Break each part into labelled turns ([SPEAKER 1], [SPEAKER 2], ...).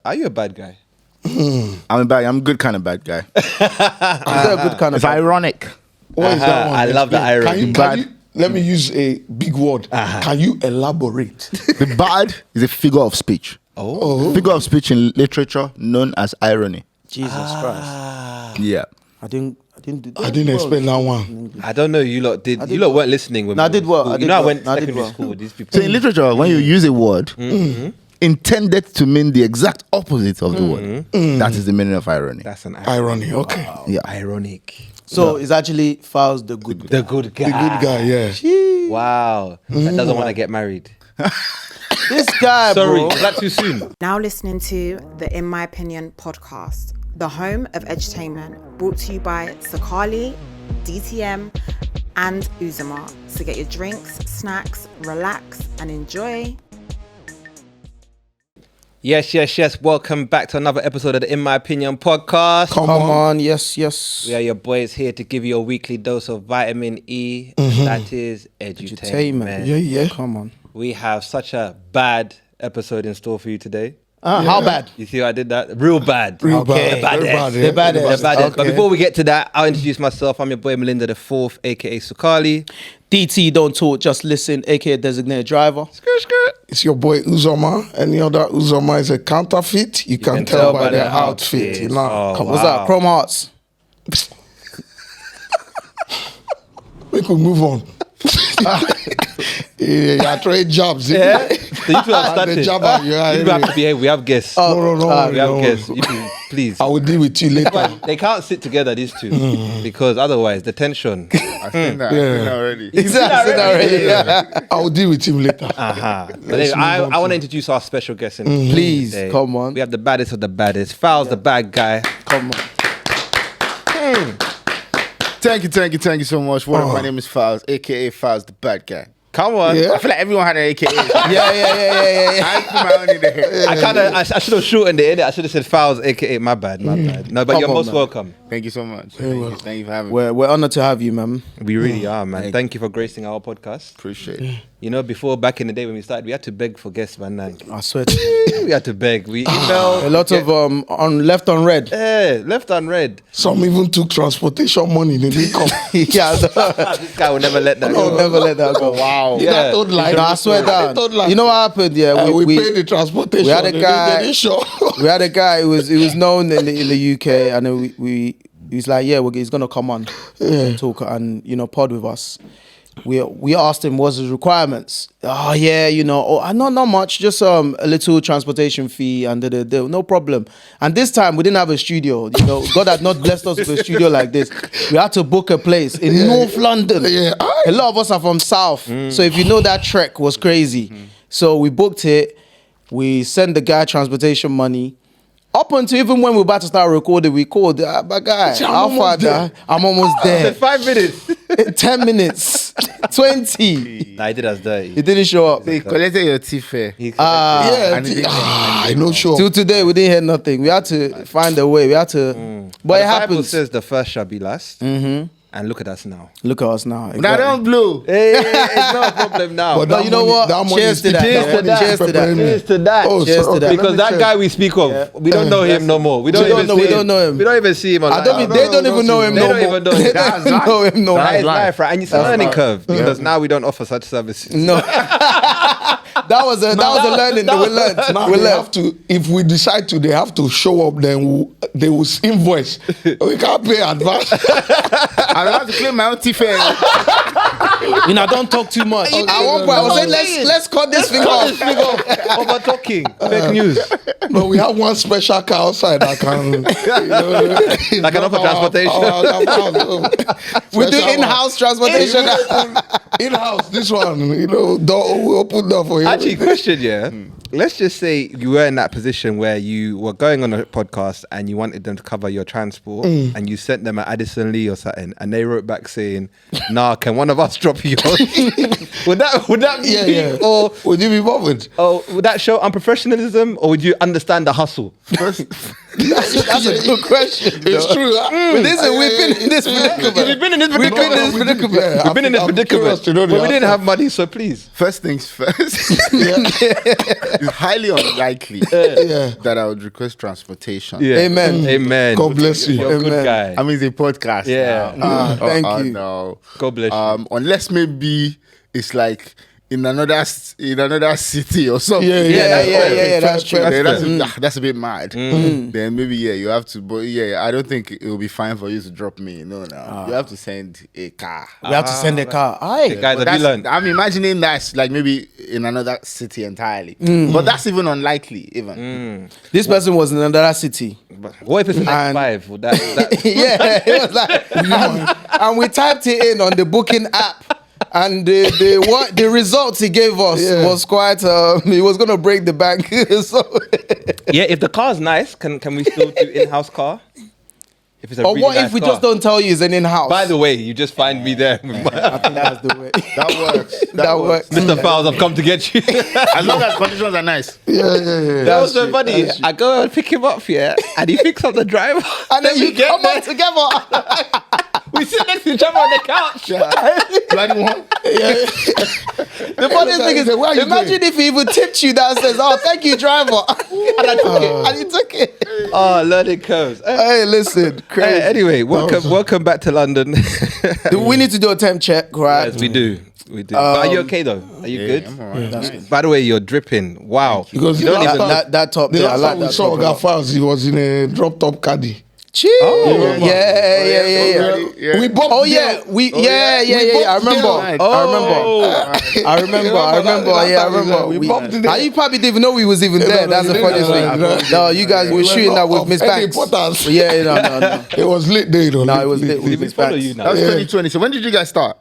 [SPEAKER 1] Are you a bad guy?
[SPEAKER 2] I'm a good kind of bad guy.
[SPEAKER 3] I'm a good kind of
[SPEAKER 2] It's
[SPEAKER 3] bad
[SPEAKER 2] ironic.
[SPEAKER 4] What is that one?
[SPEAKER 1] I love the irony.
[SPEAKER 4] Can you, let me use a big word. Can you elaborate?
[SPEAKER 2] The bad is a figure of speech.
[SPEAKER 1] Oh.
[SPEAKER 2] Figure of speech in literature known as irony.
[SPEAKER 3] Jesus Christ.
[SPEAKER 2] Yeah.
[SPEAKER 3] I didn't do that.
[SPEAKER 4] I didn't expect that one.
[SPEAKER 1] I don't know. You lot did. You lot weren't listening when
[SPEAKER 3] No, I
[SPEAKER 1] we
[SPEAKER 3] did
[SPEAKER 1] were
[SPEAKER 3] well.
[SPEAKER 1] in school.
[SPEAKER 3] I
[SPEAKER 1] I
[SPEAKER 3] did
[SPEAKER 1] went
[SPEAKER 3] well. I did
[SPEAKER 1] secondary
[SPEAKER 3] well.
[SPEAKER 1] school with these people.
[SPEAKER 2] So in literature, when you use a word intended to mean the exact opposite of the word, that is the meaning of irony.
[SPEAKER 1] That's an
[SPEAKER 4] Irony, okay.
[SPEAKER 1] Wow.
[SPEAKER 2] Yeah.
[SPEAKER 1] Ironic.
[SPEAKER 3] So it's actually Fowles the good guy.
[SPEAKER 1] The good guy.
[SPEAKER 4] The good guy, yeah.
[SPEAKER 1] Wow. That doesn't want to get married.
[SPEAKER 3] This guy,
[SPEAKER 1] Sorry,
[SPEAKER 3] bro.
[SPEAKER 1] is that too soon?
[SPEAKER 5] Now listening to the In My Opinion podcast, the home of edutainment, brought to you by Sakali, DTM, and Uzuma. So get your drinks, snacks, relax, and enjoy.
[SPEAKER 1] Yes. Welcome back to another episode of the In My Opinion podcast.
[SPEAKER 3] Come on. Yes.
[SPEAKER 1] We are your boys here to give you a weekly dose of vitamin E. That is edutainment.
[SPEAKER 4] Yeah.
[SPEAKER 3] Come on.
[SPEAKER 1] We have such a bad episode in store for you today.
[SPEAKER 3] How bad?
[SPEAKER 1] You see how I did that? Real bad.
[SPEAKER 4] Real bad.
[SPEAKER 1] The baddest.
[SPEAKER 4] Very bad, yeah.
[SPEAKER 3] The baddest.
[SPEAKER 1] The baddest.
[SPEAKER 3] Okay.
[SPEAKER 1] But before we get to that, I'll introduce myself. I'm your boy Melinda the Fourth, aka Sukali.
[SPEAKER 3] DT don't talk, just listen, aka designated driver.
[SPEAKER 4] It's your boy Uzoma. Any other Uzoma is a counterfeit. You can tell by their outfit. You know.
[SPEAKER 1] Oh,
[SPEAKER 4] Come on.
[SPEAKER 3] What's that? Chrome Hearts.
[SPEAKER 4] We could move on. Yeah, trade jobs.
[SPEAKER 1] Yeah. So you two have started.
[SPEAKER 4] The job out, yeah,
[SPEAKER 1] You two have to behave. We have guests.
[SPEAKER 4] No.
[SPEAKER 1] We have guests. You two, please.
[SPEAKER 4] I will deal with you later.
[SPEAKER 1] But they can't sit together, these two, because otherwise the tension.
[SPEAKER 2] I've seen that. I've seen that already.
[SPEAKER 3] Exactly.
[SPEAKER 4] I will deal with him later.
[SPEAKER 1] But anyway, I want to introduce our special guest.
[SPEAKER 3] Please,
[SPEAKER 1] today.
[SPEAKER 3] come on.
[SPEAKER 1] We have the baddest of the baddest. Fowles, the bad guy.
[SPEAKER 3] Come on.
[SPEAKER 2] Thank you so much. My name is Fowles, aka Fowles the bad guy.
[SPEAKER 1] Come on.
[SPEAKER 4] Yeah.
[SPEAKER 2] I feel like everyone had an aka.
[SPEAKER 3] Yeah.
[SPEAKER 2] I put my own in there.
[SPEAKER 1] I should have shortened it. I should have said Fowles, aka my bad. No, but
[SPEAKER 3] Come
[SPEAKER 1] you're
[SPEAKER 3] on,
[SPEAKER 1] most
[SPEAKER 3] man.
[SPEAKER 1] welcome.
[SPEAKER 2] Thank you so much. Thank you for having me.
[SPEAKER 3] We're honored to have you, man.
[SPEAKER 1] We really are, man. Thank you for gracing our podcast.
[SPEAKER 2] Appreciate it.
[SPEAKER 1] You know, before back in the day when we started, we had to beg for guests, man.
[SPEAKER 3] I swear to you.
[SPEAKER 1] We had to beg. We emailed.
[SPEAKER 3] A lot of left on red.
[SPEAKER 1] Left unread.
[SPEAKER 4] Some even took transportation money. They didn't come.
[SPEAKER 3] Yeah,
[SPEAKER 1] This guy will never let that go.
[SPEAKER 3] never let that go.
[SPEAKER 2] Wow.
[SPEAKER 1] Yeah.
[SPEAKER 4] That told lie.
[SPEAKER 3] No, I swear down.
[SPEAKER 4] Told lie.
[SPEAKER 3] You know what happened? Yeah,
[SPEAKER 4] we paid the transportation.
[SPEAKER 3] we had a
[SPEAKER 4] They
[SPEAKER 3] guy-
[SPEAKER 4] didn't show.
[SPEAKER 3] we had a guy who was known in the UK, and then he's like, he's gonna come on and talk and pod with us. We asked him what's his requirements. Oh yeah, not much, just a little transportation fee and no problem. And this time we didn't have a studio. God had not blessed us with a studio like this. We had to book a place in North London.
[SPEAKER 4] Yeah.
[SPEAKER 3] A lot of us are from South, so if you know that trek was crazy. So we booked it. We sent the guy transportation money. Up until even when we were about to start recording, we called my guy. I'm almost there.
[SPEAKER 1] 5 minutes.
[SPEAKER 3] 10 minutes. 20.
[SPEAKER 1] Nah, he did us dirty.
[SPEAKER 3] He didn't show up.
[SPEAKER 2] So you collected your teeth fare.
[SPEAKER 4] I know sure.
[SPEAKER 3] Till today, we didn't hear nothing. We had to find a way. We had to. But it
[SPEAKER 1] the Bible
[SPEAKER 3] happens.
[SPEAKER 1] says the first shall be last. And look at us now.
[SPEAKER 3] Look at us now.
[SPEAKER 2] Now
[SPEAKER 3] Exactly.
[SPEAKER 2] don't blow.
[SPEAKER 1] Hey, it's not a problem now.
[SPEAKER 4] But
[SPEAKER 3] No,
[SPEAKER 4] that
[SPEAKER 3] you know
[SPEAKER 4] money-
[SPEAKER 3] what?
[SPEAKER 4] that money
[SPEAKER 3] Cheers
[SPEAKER 4] is
[SPEAKER 3] to that.
[SPEAKER 4] still-
[SPEAKER 3] Cheers to
[SPEAKER 4] money
[SPEAKER 3] that.
[SPEAKER 4] is
[SPEAKER 3] Cheers to that.
[SPEAKER 4] preparing me.
[SPEAKER 1] Cheers to that.
[SPEAKER 4] Oh,
[SPEAKER 3] Cheers
[SPEAKER 4] sorry.
[SPEAKER 3] to that.
[SPEAKER 4] Okay,
[SPEAKER 1] Because
[SPEAKER 4] let me
[SPEAKER 1] that
[SPEAKER 4] check.
[SPEAKER 1] guy we speak of, we don't know him no more. We don't
[SPEAKER 3] We don't
[SPEAKER 1] even
[SPEAKER 3] know-
[SPEAKER 1] see
[SPEAKER 3] we
[SPEAKER 1] him.
[SPEAKER 3] don't know him.
[SPEAKER 1] We don't even see him.
[SPEAKER 3] I don't think they don't even know him
[SPEAKER 1] They
[SPEAKER 3] no
[SPEAKER 1] don't
[SPEAKER 3] more.
[SPEAKER 1] even know him.
[SPEAKER 3] They don't even know him no
[SPEAKER 1] That
[SPEAKER 3] more.
[SPEAKER 1] is life, right? And it's a learning curve because now we don't offer such services.
[SPEAKER 3] No. That was a learning. We learned.
[SPEAKER 4] Now
[SPEAKER 3] We
[SPEAKER 4] they
[SPEAKER 3] learned.
[SPEAKER 4] have to, if we decide to, they have to show up, then they will invoice. We can't pay advance.
[SPEAKER 2] I have to claim my own teeth fare.
[SPEAKER 3] Don't talk too much. At one point, I was saying, let's cut this thing off.
[SPEAKER 1] Over talking. Fake news.
[SPEAKER 4] But we have one special car outside that can,
[SPEAKER 1] That can offer transportation.
[SPEAKER 3] We do in-house transportation.
[SPEAKER 4] In-house, this one, we open door for him.
[SPEAKER 1] Actually, question, yeah. Let's just say you were in that position where you were going on a podcast and you wanted them to cover your transport and you sent them at Addison Lee or something and they wrote back saying, nah, can one of us drop you off? Would that be
[SPEAKER 4] Yeah.
[SPEAKER 1] or
[SPEAKER 4] Would you be bothered?
[SPEAKER 1] would that show unprofessionalism or would you understand the hustle?
[SPEAKER 3] That's a good question.
[SPEAKER 4] It's
[SPEAKER 3] though.
[SPEAKER 4] true.
[SPEAKER 3] But we've been in this predicament.
[SPEAKER 1] We've been in this predicament.
[SPEAKER 4] Yeah,
[SPEAKER 1] We've been in this
[SPEAKER 4] I'm curious
[SPEAKER 1] predicament.
[SPEAKER 4] to know the
[SPEAKER 1] But we didn't
[SPEAKER 4] answer.
[SPEAKER 1] have money, so please.
[SPEAKER 2] First things first. It's highly unlikely that I would request transportation.
[SPEAKER 1] Yeah.
[SPEAKER 3] Amen.
[SPEAKER 1] Amen.
[SPEAKER 4] God bless you.
[SPEAKER 1] You're a good guy.
[SPEAKER 2] I mean, it's a podcast.
[SPEAKER 1] Yeah.
[SPEAKER 2] Now.
[SPEAKER 3] Thank you.
[SPEAKER 2] No.
[SPEAKER 1] God bless you.
[SPEAKER 2] Unless maybe it's like in another city or something.
[SPEAKER 3] Yeah, that's true.
[SPEAKER 2] That's a bit mad. Then maybe you have to. But I don't think it will be fine for you to drop me. No. You have to send a car.
[SPEAKER 3] We have to send a car. Aye.
[SPEAKER 1] Guys, have you learned?
[SPEAKER 2] I'm imagining that's like maybe in another city entirely. But that's even unlikely.
[SPEAKER 3] This person was in another city.
[SPEAKER 1] But what if it's an
[SPEAKER 3] And-
[SPEAKER 1] X5? Would that
[SPEAKER 3] Yeah, it was like, and we typed it in on the booking app. And the results he gave us was quite. He was gonna break the bank. So
[SPEAKER 1] Yeah, if the car's nice, can we still do in-house car? If it's a
[SPEAKER 3] or
[SPEAKER 1] really
[SPEAKER 3] what
[SPEAKER 1] nice
[SPEAKER 3] if we
[SPEAKER 1] car?
[SPEAKER 3] just don't tell you it's an in-house?
[SPEAKER 1] By the way, you just find me there.
[SPEAKER 3] I think that's the way.
[SPEAKER 2] That works.
[SPEAKER 3] That works.
[SPEAKER 1] Mr. Fowles, I've come to get you.
[SPEAKER 2] As long as conditions are nice.
[SPEAKER 4] Yeah.
[SPEAKER 1] That was so funny. I go and pick him up here, and he picks up the driver.
[SPEAKER 3] And then
[SPEAKER 1] we
[SPEAKER 3] you come on together.
[SPEAKER 1] We sit next to each other on the couch.
[SPEAKER 2] Do anyone?
[SPEAKER 3] The funniest thing is,
[SPEAKER 4] Where are you
[SPEAKER 3] imagine if he even tipped you that says, "Oh, thank you, driver," and I took it, and you took it.
[SPEAKER 1] Oh, learning curves.
[SPEAKER 3] Hey, listen, crazy.
[SPEAKER 1] Anyway, welcome back to London.
[SPEAKER 3] We need to do a temp check, right?
[SPEAKER 1] Yes, we do. But are you okay though? Are you good?
[SPEAKER 2] I'm alright.
[SPEAKER 1] By the way, you're dripping. Wow.
[SPEAKER 4] Because
[SPEAKER 1] you don't
[SPEAKER 4] last
[SPEAKER 1] even
[SPEAKER 4] time-
[SPEAKER 3] that top
[SPEAKER 4] The
[SPEAKER 3] there, I
[SPEAKER 4] last
[SPEAKER 3] like
[SPEAKER 4] time we
[SPEAKER 3] that
[SPEAKER 4] saw
[SPEAKER 3] top.
[SPEAKER 4] Oga Files, he was in a drop top caddy.
[SPEAKER 3] Cheers. Yeah.
[SPEAKER 4] We both.
[SPEAKER 3] Oh yeah, I remember. I remember. Yeah, I remember.
[SPEAKER 4] We bumped it.
[SPEAKER 3] You probably didn't even know we was even there. That's the funniest thing. No, you guys were shooting that with Miss Banks. Yeah, no.
[SPEAKER 4] It was lit day though.
[SPEAKER 3] No, it was lit
[SPEAKER 1] Did
[SPEAKER 3] with
[SPEAKER 1] we
[SPEAKER 3] Miss
[SPEAKER 1] follow
[SPEAKER 3] Banks.
[SPEAKER 1] you now?
[SPEAKER 2] That was 2020. So when did you guys start?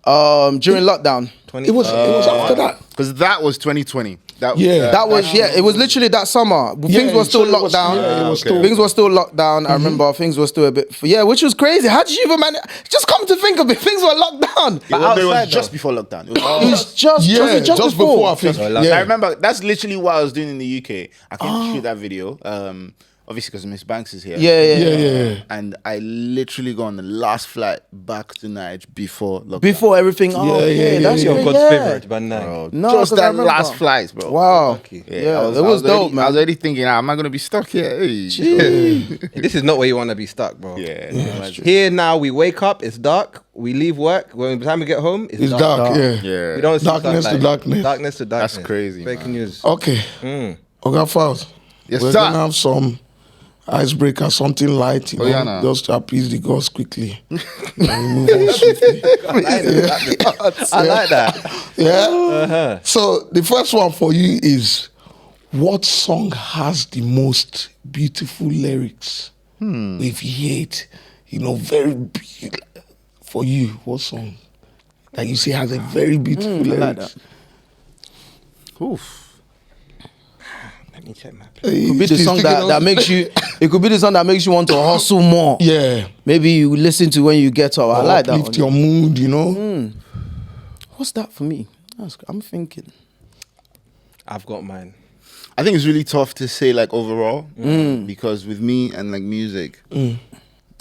[SPEAKER 3] During lockdown.
[SPEAKER 4] It was after that.
[SPEAKER 2] Because that was 2020. That
[SPEAKER 3] It was literally that summer. Things were still locked down. Things were still locked down. I remember things were still a bit. Which was crazy. How did you even manage? Just come to think of it, things were locked down.
[SPEAKER 2] It was just before lockdown. It was
[SPEAKER 3] just before.
[SPEAKER 4] I think.
[SPEAKER 2] I remember that's literally what I was doing in the UK. I came to shoot that video. Obviously because Miss Banks is here.
[SPEAKER 3] Yeah.
[SPEAKER 2] And I literally got on the last flight back to Nigeria before lockdown.
[SPEAKER 3] Before everything.
[SPEAKER 1] That's your God's favorite, but no.
[SPEAKER 2] Bro,
[SPEAKER 3] No,
[SPEAKER 2] just
[SPEAKER 3] 'cause I
[SPEAKER 2] that
[SPEAKER 3] remember.
[SPEAKER 2] last flight, bro.
[SPEAKER 3] Wow.
[SPEAKER 2] Yeah,
[SPEAKER 3] It was dope, man.
[SPEAKER 2] I was already thinking, am I gonna be stuck here? Hey.
[SPEAKER 1] This is not where you want to be stuck, bro.
[SPEAKER 2] Yeah.
[SPEAKER 1] Here now, we wake up, it's dark. We leave work. When by the time we get home,
[SPEAKER 4] It's dark. Yeah.
[SPEAKER 2] Yeah.
[SPEAKER 1] We don't see
[SPEAKER 4] Darkness
[SPEAKER 1] sunlight.
[SPEAKER 4] to darkness.
[SPEAKER 1] Darkness to darkness.
[SPEAKER 2] That's crazy,
[SPEAKER 1] Breaking
[SPEAKER 2] man.
[SPEAKER 1] news.
[SPEAKER 4] Okay. Oga Files.
[SPEAKER 2] Yes,
[SPEAKER 4] We're
[SPEAKER 2] sir.
[SPEAKER 4] gonna have some icebreaker, something light,
[SPEAKER 2] nah.
[SPEAKER 4] just to appease the gods quickly. And we move on swiftly.
[SPEAKER 1] I like that.
[SPEAKER 4] Yeah. So the first one for you is, what song has the most beautiful lyrics? If you hear it, very for you, what song that you say has a very beautiful lyrics?
[SPEAKER 2] Oof.
[SPEAKER 1] Let me check my
[SPEAKER 3] It could be the song that makes you. It could be the song that makes you want to hustle more.
[SPEAKER 4] Yeah.
[SPEAKER 3] Maybe you listen to when you get up. I like that
[SPEAKER 4] Uplift
[SPEAKER 3] one.
[SPEAKER 4] your mood,
[SPEAKER 3] What's that for me? I'm thinking.
[SPEAKER 1] I've got mine.
[SPEAKER 2] I think it's really tough to say like overall because with me and like music,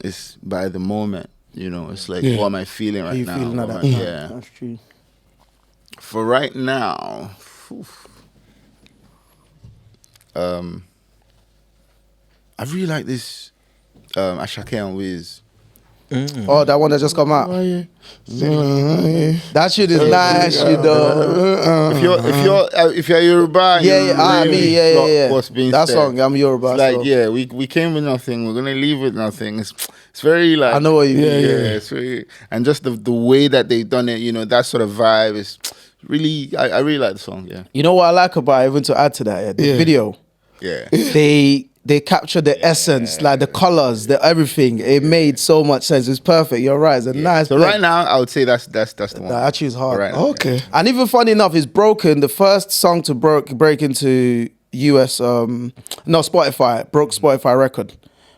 [SPEAKER 2] it's by the moment. It's like what am I feeling right
[SPEAKER 3] You
[SPEAKER 2] now?
[SPEAKER 3] feeling like
[SPEAKER 2] What
[SPEAKER 3] that?
[SPEAKER 2] am I- yeah.
[SPEAKER 3] That's true.
[SPEAKER 2] For right now, I really like this Ashake and Wiz.
[SPEAKER 3] Oh, that one that just come out. That shit is nice,
[SPEAKER 2] If you're Yoruba, what's being
[SPEAKER 3] That
[SPEAKER 2] said.
[SPEAKER 3] song, I'm Yoruba.
[SPEAKER 2] It's like,
[SPEAKER 3] so.
[SPEAKER 2] we came with nothing. We're gonna leave with nothing. It's very like
[SPEAKER 3] I know what you mean.
[SPEAKER 2] It's very, and just the way that they've done it, that sort of vibe is really. I really like the song. Yeah,
[SPEAKER 3] You know what I like about it, even to add to that, the video.
[SPEAKER 2] yeah.
[SPEAKER 3] They capture the essence, like the colors, the everything. It made so much sense. It's perfect. You're right. It's a nice.
[SPEAKER 2] So
[SPEAKER 3] blend.
[SPEAKER 2] right now, I would say that's the one.
[SPEAKER 3] That actually is hard.
[SPEAKER 2] Right now.
[SPEAKER 4] Okay.
[SPEAKER 3] And even funny enough, it's Broken, the first song to break into US Spotify, broke Spotify record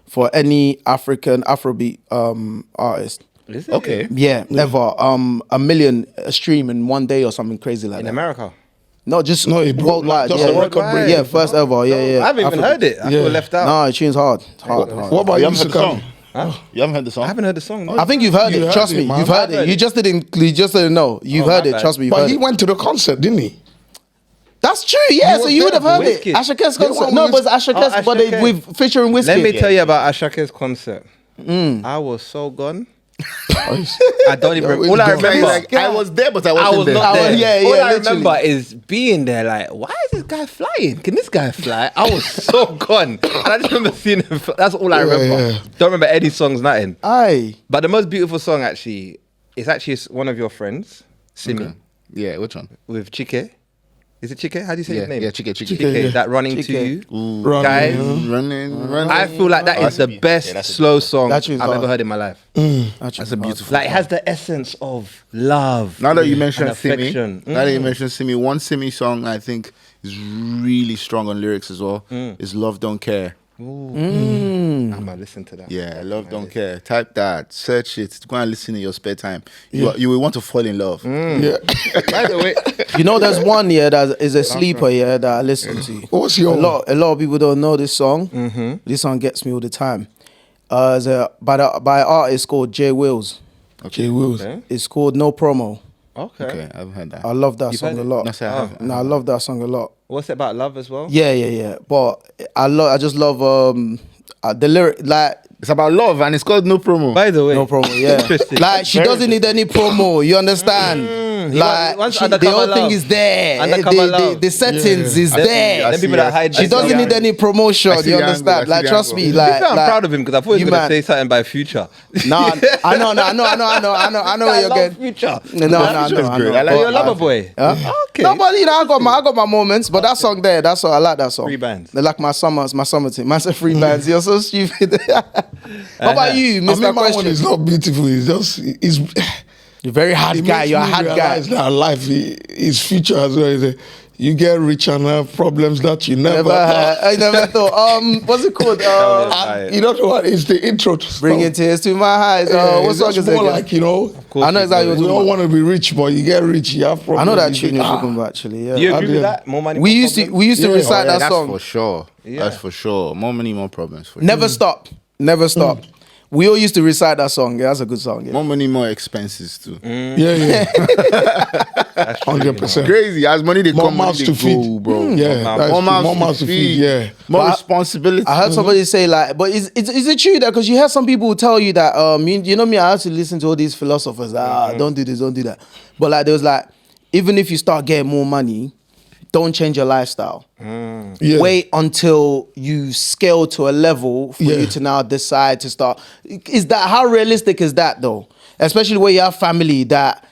[SPEAKER 3] for any African Afrobeat artist.
[SPEAKER 1] Is it?
[SPEAKER 2] Okay.
[SPEAKER 3] Yeah, ever. 1 million stream in one day or something crazy like
[SPEAKER 1] In
[SPEAKER 3] that.
[SPEAKER 1] America.
[SPEAKER 3] No, just
[SPEAKER 4] No, it broke,
[SPEAKER 3] worldwide.
[SPEAKER 4] just
[SPEAKER 3] Yeah,
[SPEAKER 4] a record break.
[SPEAKER 3] yeah, first ever. Yeah, yeah.
[SPEAKER 1] I haven't even heard it. I feel left out.
[SPEAKER 3] No, the tune's hard. It's hard.
[SPEAKER 4] What about
[SPEAKER 2] You
[SPEAKER 4] you,
[SPEAKER 2] haven't heard the song?
[SPEAKER 4] Sakali?
[SPEAKER 2] You haven't heard the song?
[SPEAKER 1] I haven't heard the song. No.
[SPEAKER 3] I think you've heard
[SPEAKER 4] You
[SPEAKER 3] it.
[SPEAKER 4] heard
[SPEAKER 3] Trust
[SPEAKER 4] it,
[SPEAKER 3] me,
[SPEAKER 4] man.
[SPEAKER 3] you've heard it. You just didn't know. You've heard
[SPEAKER 1] my
[SPEAKER 3] it.
[SPEAKER 1] bad.
[SPEAKER 3] Trust me, you've
[SPEAKER 4] But
[SPEAKER 3] heard
[SPEAKER 4] he
[SPEAKER 3] it.
[SPEAKER 4] went to the concert, didn't he?
[SPEAKER 3] That's true. Yeah, so
[SPEAKER 4] was
[SPEAKER 3] you would have
[SPEAKER 4] there,
[SPEAKER 3] heard it.
[SPEAKER 1] Wizkid.
[SPEAKER 3] Asha Kes
[SPEAKER 4] Yeah,
[SPEAKER 3] concert.
[SPEAKER 4] what
[SPEAKER 3] No, but it's
[SPEAKER 4] was-
[SPEAKER 3] Asha Kes,
[SPEAKER 1] Asha
[SPEAKER 3] but they
[SPEAKER 1] Kes.
[SPEAKER 3] with featuring Wizkid.
[SPEAKER 1] Let me tell you about Ashake's concert. I was so gone. I don't even.
[SPEAKER 4] Yeah,
[SPEAKER 1] All I
[SPEAKER 4] it's gone.
[SPEAKER 1] remember,
[SPEAKER 2] Like, I was there, but I
[SPEAKER 1] I
[SPEAKER 2] wasn't
[SPEAKER 1] was
[SPEAKER 2] there.
[SPEAKER 1] not there.
[SPEAKER 3] yeah,
[SPEAKER 1] All
[SPEAKER 3] yeah,
[SPEAKER 1] I
[SPEAKER 3] literally.
[SPEAKER 1] remember is being there. Like, why is this guy flying? Can this guy fly? I was so gone, and I just remember seeing him. That's all I remember.
[SPEAKER 4] yeah.
[SPEAKER 1] Don't remember any songs, nothing.
[SPEAKER 3] Aye.
[SPEAKER 1] But the most beautiful song actually is actually one of your friends, Simi,
[SPEAKER 2] Okay. Yeah, which one?
[SPEAKER 1] with Chike. Is it Chike? How do you say
[SPEAKER 2] Yeah,
[SPEAKER 1] his name?
[SPEAKER 2] yeah, Chike.
[SPEAKER 1] Chike,
[SPEAKER 4] yeah.
[SPEAKER 1] that running to
[SPEAKER 3] Chike.
[SPEAKER 1] you.
[SPEAKER 4] Running,
[SPEAKER 1] Guys,
[SPEAKER 2] Running.
[SPEAKER 1] I feel like that is the best slow song
[SPEAKER 3] That
[SPEAKER 1] I've
[SPEAKER 3] tune's
[SPEAKER 1] ever
[SPEAKER 3] hard.
[SPEAKER 1] heard in my life.
[SPEAKER 2] That's a beautiful.
[SPEAKER 1] Like it has the essence of love.
[SPEAKER 2] Now that you
[SPEAKER 1] and
[SPEAKER 2] mentioned Simi,
[SPEAKER 1] affection.
[SPEAKER 2] now that you mentioned Simi, one Simi song I think is really strong on lyrics as well is "Love Don't Care."
[SPEAKER 1] I'm gonna listen to that.
[SPEAKER 2] Yeah, "Love Don't Care." Type that, search it, go and listen in your spare time. You will want to fall in love.
[SPEAKER 4] Yeah.
[SPEAKER 1] By the way,
[SPEAKER 3] You know, there's one that is a sleeper that I listen to.
[SPEAKER 4] What's your
[SPEAKER 3] A lot of people don't know this song. This song gets me all the time. It's by an artist called Jay Wills.
[SPEAKER 4] Jay Wills?
[SPEAKER 1] okay.
[SPEAKER 3] It's called No Promo.
[SPEAKER 2] Okay, I've heard that.
[SPEAKER 3] I love that
[SPEAKER 1] You've
[SPEAKER 3] song
[SPEAKER 1] heard
[SPEAKER 3] a
[SPEAKER 1] it?
[SPEAKER 3] lot.
[SPEAKER 2] No, say I haven't.
[SPEAKER 3] No, I love that song a lot.
[SPEAKER 1] What's it about love as well?
[SPEAKER 3] Yeah. But I just love the lyric, like
[SPEAKER 2] It's about love and it's called No Promo.
[SPEAKER 1] By the way,
[SPEAKER 3] no promo. Yeah,
[SPEAKER 1] Interesting.
[SPEAKER 3] like she doesn't need any promo. You understand? Like
[SPEAKER 1] wants
[SPEAKER 3] the
[SPEAKER 1] undercover
[SPEAKER 3] whole thing
[SPEAKER 1] love.
[SPEAKER 3] is there.
[SPEAKER 1] Undercover love.
[SPEAKER 3] The settings is
[SPEAKER 2] I
[SPEAKER 3] there.
[SPEAKER 1] Them people that hide.
[SPEAKER 3] She doesn't need any promotion.
[SPEAKER 2] I see
[SPEAKER 3] You
[SPEAKER 2] the angle, I
[SPEAKER 3] understand?
[SPEAKER 2] see
[SPEAKER 3] Like
[SPEAKER 2] the
[SPEAKER 3] trust
[SPEAKER 2] angle.
[SPEAKER 3] me.
[SPEAKER 1] To be
[SPEAKER 3] Like
[SPEAKER 1] fair, I'm
[SPEAKER 3] like,
[SPEAKER 1] proud of him because I thought he was
[SPEAKER 3] you
[SPEAKER 1] gonna
[SPEAKER 3] man-
[SPEAKER 1] say something by Future.
[SPEAKER 3] Nah, I know where you're getting.
[SPEAKER 1] Future.
[SPEAKER 3] No.
[SPEAKER 2] Future's good. I like
[SPEAKER 1] You're a
[SPEAKER 2] it.
[SPEAKER 1] lover boy.
[SPEAKER 3] Huh?
[SPEAKER 1] Okay.
[SPEAKER 3] No, but you know, I got my moments. But that song there, that's what I like. That song.
[SPEAKER 1] Free bands.
[SPEAKER 3] They like my summer team. Man said free bands. You're so stupid. How about you,
[SPEAKER 4] I
[SPEAKER 3] Mr.
[SPEAKER 4] mean, my one
[SPEAKER 3] Question?
[SPEAKER 4] is not beautiful. It's just, it's,
[SPEAKER 3] You're a very hard
[SPEAKER 4] it
[SPEAKER 3] guy.
[SPEAKER 4] makes
[SPEAKER 3] You're a
[SPEAKER 4] me
[SPEAKER 3] hard guy.
[SPEAKER 4] realize that life is future as well. You get rich and have problems that you never thought.
[SPEAKER 3] I never thought. What's it called?
[SPEAKER 4] And you don't know what is the intro to
[SPEAKER 3] Bringing tears to my eyes.
[SPEAKER 4] Yeah,
[SPEAKER 3] What
[SPEAKER 4] it's
[SPEAKER 3] song
[SPEAKER 4] just
[SPEAKER 3] is it?
[SPEAKER 4] more
[SPEAKER 3] again?
[SPEAKER 4] like, you know,
[SPEAKER 3] I know exactly what
[SPEAKER 4] we
[SPEAKER 3] you're
[SPEAKER 4] all
[SPEAKER 3] talking
[SPEAKER 4] want to be rich, but you get rich, you have
[SPEAKER 3] about.
[SPEAKER 4] problems.
[SPEAKER 3] I know that
[SPEAKER 4] you
[SPEAKER 3] tune you're
[SPEAKER 4] think,
[SPEAKER 3] talking about actually. Yeah.
[SPEAKER 1] Do you agree
[SPEAKER 4] did.
[SPEAKER 1] with that? More money.
[SPEAKER 3] We
[SPEAKER 1] more
[SPEAKER 3] used to
[SPEAKER 1] problems?
[SPEAKER 3] recite that
[SPEAKER 2] that's
[SPEAKER 3] song.
[SPEAKER 2] for sure. That's for sure. More money, more problems. For
[SPEAKER 3] Never stop. Never stop. We all used to recite that song. Yeah, that's a good song. Yeah.
[SPEAKER 2] More money, more expenses too.
[SPEAKER 4] Yeah. 100%.
[SPEAKER 2] Crazy. As money they
[SPEAKER 4] More
[SPEAKER 2] come, money
[SPEAKER 4] mouths
[SPEAKER 2] they
[SPEAKER 4] to
[SPEAKER 2] go,
[SPEAKER 4] feed.
[SPEAKER 2] bro.
[SPEAKER 4] Yeah, that's
[SPEAKER 2] More
[SPEAKER 4] true.
[SPEAKER 2] mouths to feed.
[SPEAKER 4] Yeah.
[SPEAKER 2] More
[SPEAKER 3] But
[SPEAKER 2] responsibility.
[SPEAKER 3] I heard somebody say like, but is it true that because you heard some people tell you that you know me, I have to listen to all these philosophers that don't do this, don't do that. But like there was like, even if you start getting more money, don't change your lifestyle.
[SPEAKER 4] Yeah.
[SPEAKER 3] Wait until you scale to a level for
[SPEAKER 4] Yeah.
[SPEAKER 3] you to now decide to start. Is that how realistic is that though? Especially where you have family that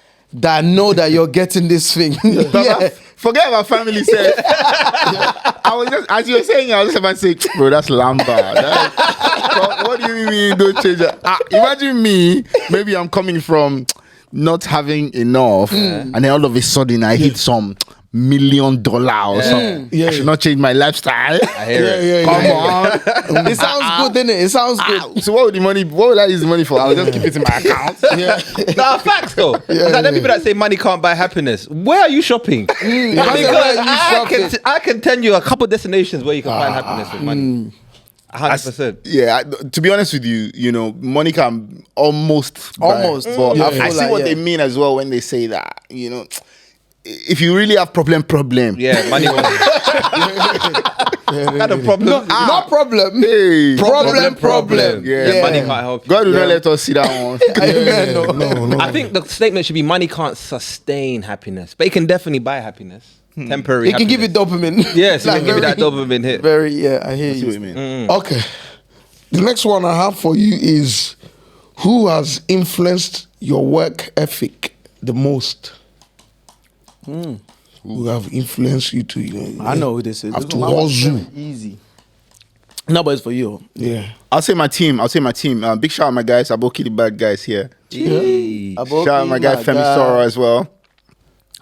[SPEAKER 3] know that you're getting this thing.
[SPEAKER 2] Baba, forget about family self. I was just, as you were saying, I was just about to say, bro, that's lamba. What do you mean don't change it? Imagine me, maybe I'm coming from not having enough, and then all of a sudden I hit some $1 million or something.
[SPEAKER 4] Yeah.
[SPEAKER 2] I should not change my lifestyle.
[SPEAKER 1] I hear it.
[SPEAKER 2] Come on.
[SPEAKER 3] It sounds good, doesn't it? It sounds good.
[SPEAKER 2] So what will I use the money for? I'll just keep it in my account.
[SPEAKER 1] Nah, facts though. It's like them people that say money can't buy happiness. Where are you shopping? Because
[SPEAKER 3] Where are you shopping?
[SPEAKER 1] I can tell you a couple destinations where you can find happiness with money. 100%.
[SPEAKER 2] Yeah, to be honest with you, you know, money can almost buy, but
[SPEAKER 3] Yeah.
[SPEAKER 2] I see what they mean as well when they say that, you know, if you really have problem,
[SPEAKER 1] Yeah, money won't. Had a problem.
[SPEAKER 3] No problem.
[SPEAKER 2] hey,
[SPEAKER 3] Problem.
[SPEAKER 2] Yeah.
[SPEAKER 1] Money can't help you.
[SPEAKER 2] God will not let us see that one.
[SPEAKER 4] No.
[SPEAKER 1] I think the statement should be money can't sustain happiness, but it can definitely buy happiness. Temporary.
[SPEAKER 3] It can give you
[SPEAKER 1] happiness.
[SPEAKER 3] dopamine.
[SPEAKER 1] Yes, it
[SPEAKER 3] Like
[SPEAKER 1] can give you that
[SPEAKER 3] very-
[SPEAKER 1] dopamine hit.
[SPEAKER 3] Very, yeah, I hear
[SPEAKER 2] See what
[SPEAKER 3] you.
[SPEAKER 2] you mean?
[SPEAKER 4] Okay. The next one I have for you is who has influenced your work ethic the most? Who have influenced you to, you know,
[SPEAKER 3] I know who this is.
[SPEAKER 4] have
[SPEAKER 3] This
[SPEAKER 4] to
[SPEAKER 3] one was
[SPEAKER 4] hustle.
[SPEAKER 3] very easy. No, but it's for you.
[SPEAKER 4] Yeah.
[SPEAKER 2] I'll say my team. Big shout out my guys, Aboki the bad guys here.
[SPEAKER 1] Gee.
[SPEAKER 3] Aboki,
[SPEAKER 2] Shout out my guy Femi
[SPEAKER 3] guy.
[SPEAKER 2] Sora as well.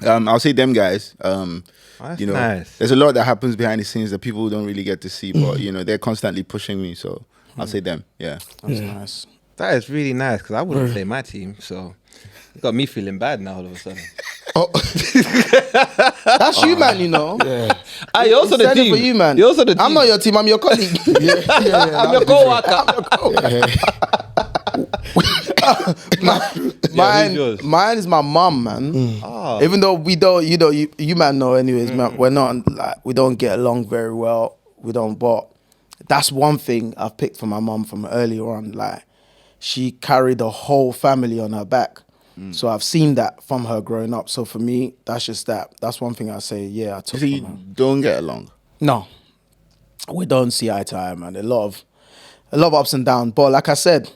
[SPEAKER 2] I'll say them guys.
[SPEAKER 1] That's
[SPEAKER 2] You know,
[SPEAKER 1] nice.
[SPEAKER 2] there's a lot that happens behind the scenes that people don't really get to see, but you know, they're constantly pushing me. So I'll say them. Yeah.
[SPEAKER 3] That's nice.
[SPEAKER 1] That is really nice because I wouldn't say my team, so it got me feeling bad now all of a sudden.
[SPEAKER 4] Oh.
[SPEAKER 3] That's you, man. You know.
[SPEAKER 4] Yeah.
[SPEAKER 1] You're also the
[SPEAKER 3] Said it
[SPEAKER 1] team.
[SPEAKER 3] for you, man.
[SPEAKER 1] You're also the team.
[SPEAKER 3] I'm not your team. I'm your colleague.
[SPEAKER 1] I'm your co-worker.
[SPEAKER 3] Mine, mine is my mum, man.
[SPEAKER 1] Ah.
[SPEAKER 3] Even though we don't, you man know, anyways, man. We're not like we don't get along very well. We don't, but that's one thing I've picked from my mum from earlier on. Like, she carried the whole family on her back. So I've seen that from her growing up. So for me, that's just that. That's one thing I say. Yeah, I took
[SPEAKER 2] So
[SPEAKER 3] from
[SPEAKER 2] you
[SPEAKER 3] her.
[SPEAKER 2] don't get along.
[SPEAKER 3] No, we don't see eye to eye, man. A lot of ups and downs. But like I said,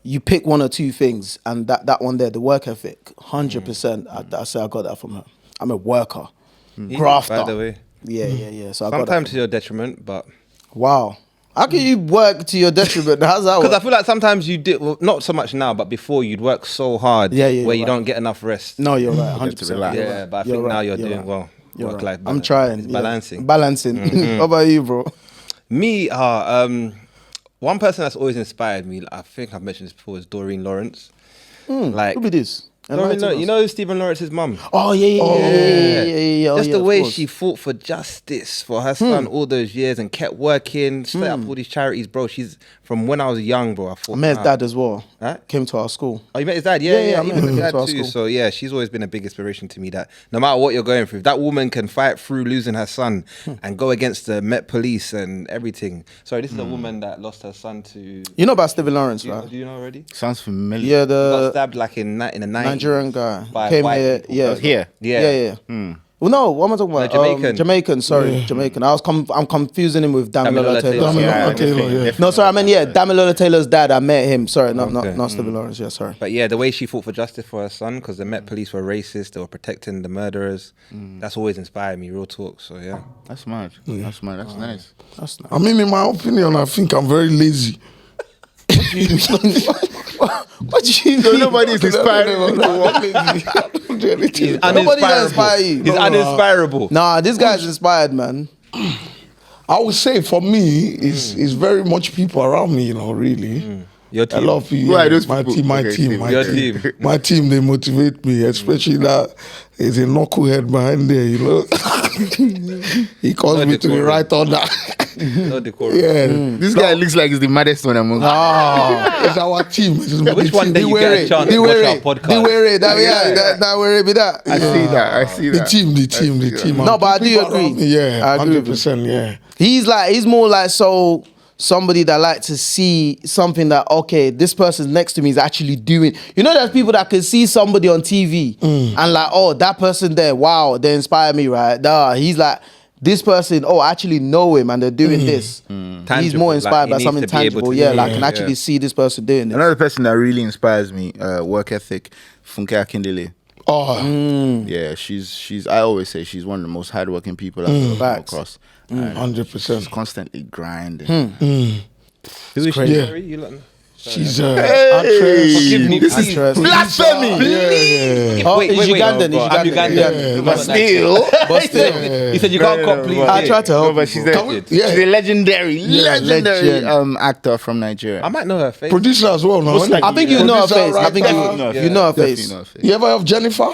[SPEAKER 3] you pick one or two things, and that one there, the work ethic, 100%. I say I got that from her. I'm a worker, grafter.
[SPEAKER 1] By the way,
[SPEAKER 3] Yeah. So I got that.
[SPEAKER 1] sometimes to your detriment, but
[SPEAKER 3] Wow. How can you work to your detriment? How's that
[SPEAKER 1] because
[SPEAKER 3] work?
[SPEAKER 1] I feel like sometimes you did, well, not so much now, but before you'd work so hard,
[SPEAKER 3] Yeah,
[SPEAKER 1] where
[SPEAKER 3] you're
[SPEAKER 1] you
[SPEAKER 3] right.
[SPEAKER 1] don't get enough rest.
[SPEAKER 3] No, you're right.
[SPEAKER 2] get to
[SPEAKER 3] 100%.
[SPEAKER 2] relax.
[SPEAKER 3] You're
[SPEAKER 1] Yeah,
[SPEAKER 3] right.
[SPEAKER 1] but I think now
[SPEAKER 3] right.
[SPEAKER 1] you're doing
[SPEAKER 3] right.
[SPEAKER 1] well.
[SPEAKER 3] You're
[SPEAKER 1] Work-life
[SPEAKER 3] right. I'm
[SPEAKER 1] balance.
[SPEAKER 3] trying.
[SPEAKER 1] It's
[SPEAKER 3] yeah.
[SPEAKER 1] balancing.
[SPEAKER 3] Balancing. What about you, bro?
[SPEAKER 1] Me, one person that's always inspired me, I think I've mentioned this before, is Doreen Lawrence. Like,
[SPEAKER 3] Who be this?
[SPEAKER 1] Doreen Lawrence, you know Stephen Lawrence's mum?
[SPEAKER 3] Oh yeah. Oh,
[SPEAKER 1] Just
[SPEAKER 3] yeah,
[SPEAKER 1] the
[SPEAKER 3] of
[SPEAKER 1] way
[SPEAKER 3] course.
[SPEAKER 1] she fought for justice for her son all those years and kept working, set up all these charities, bro. She's from when I was young, bro. I thought,
[SPEAKER 3] I met his
[SPEAKER 1] wow.
[SPEAKER 3] dad as well.
[SPEAKER 1] Huh?
[SPEAKER 3] Came to our school.
[SPEAKER 1] Oh, you met his dad?
[SPEAKER 3] Yeah,
[SPEAKER 1] Yeah,
[SPEAKER 3] I met
[SPEAKER 1] even
[SPEAKER 3] him
[SPEAKER 1] his
[SPEAKER 3] to
[SPEAKER 1] dad
[SPEAKER 3] our
[SPEAKER 1] too.
[SPEAKER 3] school.
[SPEAKER 1] So yeah, she's always been a big inspiration to me. That no matter what you're going through, if that woman can fight through losing her son and go against the Met Police and everything. Sorry, this is a woman that lost her son to.
[SPEAKER 3] You know about Stephen Lawrence,
[SPEAKER 1] Do
[SPEAKER 3] right?
[SPEAKER 1] you know already?
[SPEAKER 2] Sounds familiar.
[SPEAKER 3] Yeah,
[SPEAKER 1] He got
[SPEAKER 3] the
[SPEAKER 1] stabbed like in the 90s.
[SPEAKER 3] Nigerian guy
[SPEAKER 1] by
[SPEAKER 3] came
[SPEAKER 1] white
[SPEAKER 3] here.
[SPEAKER 1] people.
[SPEAKER 3] Yeah,
[SPEAKER 2] That was here.
[SPEAKER 1] Yeah.
[SPEAKER 3] Well, no, what am I talking about?
[SPEAKER 1] No, Jamaican.
[SPEAKER 3] Jamaican. Sorry, Jamaican. I'm confusing him with Damilola
[SPEAKER 1] Damilola
[SPEAKER 3] Taylor.
[SPEAKER 1] Taylor.
[SPEAKER 4] Yeah,
[SPEAKER 2] Yeah,
[SPEAKER 4] Taylor,
[SPEAKER 2] definitely,
[SPEAKER 4] yeah.
[SPEAKER 3] No, sorry, I mean Damilola Taylor's dad. I met him. Sorry, not
[SPEAKER 1] Okay.
[SPEAKER 3] Stephen Lawrence. Yeah, sorry.
[SPEAKER 1] But yeah, the way she fought for justice for her son, because the Met Police were racist, they were protecting the murderers. That's always inspired me. Real talk. So yeah.
[SPEAKER 2] That's mad. That's mad. That's nice.
[SPEAKER 3] That's nice.
[SPEAKER 4] I mean, in my opinion, I think I'm very lazy.
[SPEAKER 3] What do you
[SPEAKER 2] So
[SPEAKER 3] mean?
[SPEAKER 2] nobody's inspiring me.
[SPEAKER 4] I don't do anything.
[SPEAKER 1] He's
[SPEAKER 3] Nobody can inspire you.
[SPEAKER 1] He's uninspirable.
[SPEAKER 3] Nah, this guy's inspired, man.
[SPEAKER 4] I would say for me, it's very much people around me, really.
[SPEAKER 1] Your
[SPEAKER 4] A
[SPEAKER 1] team.
[SPEAKER 4] lot of people.
[SPEAKER 2] Who are those
[SPEAKER 4] my
[SPEAKER 2] people?
[SPEAKER 4] team, my
[SPEAKER 2] Okay,
[SPEAKER 4] team,
[SPEAKER 2] team.
[SPEAKER 4] my
[SPEAKER 1] Your
[SPEAKER 4] team.
[SPEAKER 1] team.
[SPEAKER 4] My team, they motivate me, especially that there's a knucklehead behind there, He calls
[SPEAKER 1] No
[SPEAKER 4] me to the
[SPEAKER 1] decorum.
[SPEAKER 4] right on that.
[SPEAKER 1] No decorum.
[SPEAKER 4] Yeah.
[SPEAKER 2] This guy looks like he's the maddest one among
[SPEAKER 4] It's our team.
[SPEAKER 1] Which one day you get a chance to watch our podcast?
[SPEAKER 3] That worry be that.
[SPEAKER 2] I see that. I see
[SPEAKER 4] The
[SPEAKER 2] that.
[SPEAKER 4] team.
[SPEAKER 3] No, but I do
[SPEAKER 4] People
[SPEAKER 3] agree.
[SPEAKER 4] around me, yeah,
[SPEAKER 3] I agree with you.
[SPEAKER 4] 100%, yeah.
[SPEAKER 3] He's more like somebody that like to see something that, okay, this person next to me is actually doing. You know, there's people that can see somebody on TV and like, oh, that person there, wow, they inspire me, right? Nah, he's like, this person, oh, I actually know him and they're doing this. He's
[SPEAKER 1] Tangible,
[SPEAKER 3] more
[SPEAKER 1] like,
[SPEAKER 3] inspired
[SPEAKER 1] he
[SPEAKER 3] by
[SPEAKER 1] needs
[SPEAKER 3] something
[SPEAKER 1] to be able
[SPEAKER 3] tangible.
[SPEAKER 1] to
[SPEAKER 3] Yeah,
[SPEAKER 1] do
[SPEAKER 3] like
[SPEAKER 1] it,
[SPEAKER 3] I can actually
[SPEAKER 1] yeah.
[SPEAKER 3] see this person doing this.
[SPEAKER 2] Another person that really inspires me, work ethic, Funke Akindele.
[SPEAKER 4] Oh,
[SPEAKER 2] Yeah, she's. I always say she's one of the most hardworking people I've ever come
[SPEAKER 3] Facts.
[SPEAKER 2] across. And
[SPEAKER 4] 100%.
[SPEAKER 2] she's constantly grinding.
[SPEAKER 1] Who is she?
[SPEAKER 4] crazy.
[SPEAKER 1] Sorry, you lot know?
[SPEAKER 4] she's actress.
[SPEAKER 1] Forgive me,
[SPEAKER 2] This is
[SPEAKER 1] please.
[SPEAKER 2] blasphemy.
[SPEAKER 3] Oh,
[SPEAKER 1] Wait,
[SPEAKER 3] he's
[SPEAKER 1] wait, wait.
[SPEAKER 3] Ugandan,
[SPEAKER 1] bro,
[SPEAKER 3] he's
[SPEAKER 1] I'm
[SPEAKER 3] Ugandan.
[SPEAKER 1] Ugandan.
[SPEAKER 2] But still,
[SPEAKER 3] But still,
[SPEAKER 1] He said you can't complete
[SPEAKER 3] I
[SPEAKER 1] it.
[SPEAKER 3] tried to help
[SPEAKER 2] no, but
[SPEAKER 3] you,
[SPEAKER 2] she's
[SPEAKER 3] bro.
[SPEAKER 2] a,
[SPEAKER 1] Good.
[SPEAKER 4] Yeah.
[SPEAKER 2] she's a legendary
[SPEAKER 3] legend.
[SPEAKER 2] actor from Nigeria.
[SPEAKER 1] I might know her face.
[SPEAKER 4] Producer as well, no?
[SPEAKER 2] Most likely.
[SPEAKER 3] I think you know her
[SPEAKER 4] Producer,
[SPEAKER 3] face. I think
[SPEAKER 4] writer.
[SPEAKER 3] you know her
[SPEAKER 2] Definitely
[SPEAKER 3] face.
[SPEAKER 2] know her face.
[SPEAKER 4] You ever have Jennifer?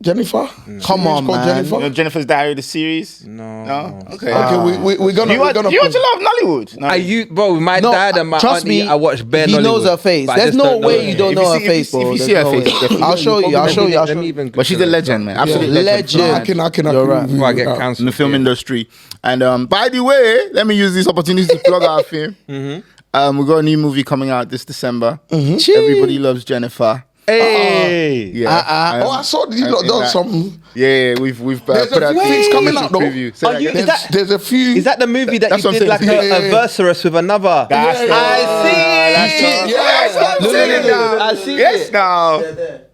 [SPEAKER 4] Jennifer?
[SPEAKER 3] Come on,
[SPEAKER 4] Series called
[SPEAKER 3] man.
[SPEAKER 4] Jennifer?
[SPEAKER 2] You know Jennifer's Diary, the series?
[SPEAKER 1] No.
[SPEAKER 2] No? Okay.
[SPEAKER 4] Okay, we're gonna.
[SPEAKER 2] You
[SPEAKER 4] we're
[SPEAKER 2] watch,
[SPEAKER 4] gonna
[SPEAKER 2] you watch a lot of Nollywood? No.
[SPEAKER 1] I you bro, my
[SPEAKER 3] No,
[SPEAKER 1] dad and my
[SPEAKER 3] trust
[SPEAKER 1] auntie,
[SPEAKER 3] me,
[SPEAKER 1] I watch bare
[SPEAKER 3] he knows
[SPEAKER 1] Nollywood,
[SPEAKER 3] her face.
[SPEAKER 1] but I
[SPEAKER 3] There's
[SPEAKER 1] just
[SPEAKER 3] no
[SPEAKER 1] don't know
[SPEAKER 3] way
[SPEAKER 1] her.
[SPEAKER 3] you don't
[SPEAKER 2] If
[SPEAKER 3] know
[SPEAKER 2] you
[SPEAKER 3] her
[SPEAKER 2] see-
[SPEAKER 3] face,
[SPEAKER 2] if
[SPEAKER 3] bro.
[SPEAKER 2] you
[SPEAKER 3] There's
[SPEAKER 2] see her
[SPEAKER 3] no
[SPEAKER 2] face,
[SPEAKER 3] way.
[SPEAKER 2] definitely.
[SPEAKER 3] I'll show you. I'll show you. I'll
[SPEAKER 1] Let
[SPEAKER 3] show
[SPEAKER 1] me
[SPEAKER 3] you.
[SPEAKER 1] even
[SPEAKER 2] But she's a
[SPEAKER 1] Google it.
[SPEAKER 2] legend, man. Absolute
[SPEAKER 3] Yeah,
[SPEAKER 2] legend.
[SPEAKER 3] legend.
[SPEAKER 4] I can
[SPEAKER 3] You're
[SPEAKER 4] agree
[SPEAKER 3] right.
[SPEAKER 4] with
[SPEAKER 1] Before I
[SPEAKER 4] you.
[SPEAKER 1] get
[SPEAKER 4] Yeah.
[SPEAKER 1] cancelled.
[SPEAKER 2] In the film industry. And by the way, let me use this opportunity to plug our film. We got a new movie coming out this December. Everybody Loves Jennifer.
[SPEAKER 1] Hey.
[SPEAKER 2] Yeah.
[SPEAKER 4] Oh, I saw you
[SPEAKER 2] I'm
[SPEAKER 4] lot
[SPEAKER 2] in
[SPEAKER 4] done
[SPEAKER 2] that.
[SPEAKER 4] some.
[SPEAKER 2] Yeah, we've
[SPEAKER 4] There's
[SPEAKER 2] put
[SPEAKER 4] a
[SPEAKER 2] out
[SPEAKER 4] few things coming out though.
[SPEAKER 2] preview. Say
[SPEAKER 1] Are
[SPEAKER 2] that
[SPEAKER 1] you-
[SPEAKER 2] again.
[SPEAKER 1] is that-
[SPEAKER 4] There's a few.
[SPEAKER 1] Is that the movie that
[SPEAKER 2] That's
[SPEAKER 1] you
[SPEAKER 2] what I'm
[SPEAKER 1] did like
[SPEAKER 2] saying.
[SPEAKER 1] a versus with another?
[SPEAKER 2] That's it.
[SPEAKER 1] I see it.
[SPEAKER 2] Yes, I'm
[SPEAKER 1] No,
[SPEAKER 2] saying
[SPEAKER 1] no, no,
[SPEAKER 2] now.
[SPEAKER 1] I see
[SPEAKER 2] Yes,
[SPEAKER 1] it.
[SPEAKER 2] now.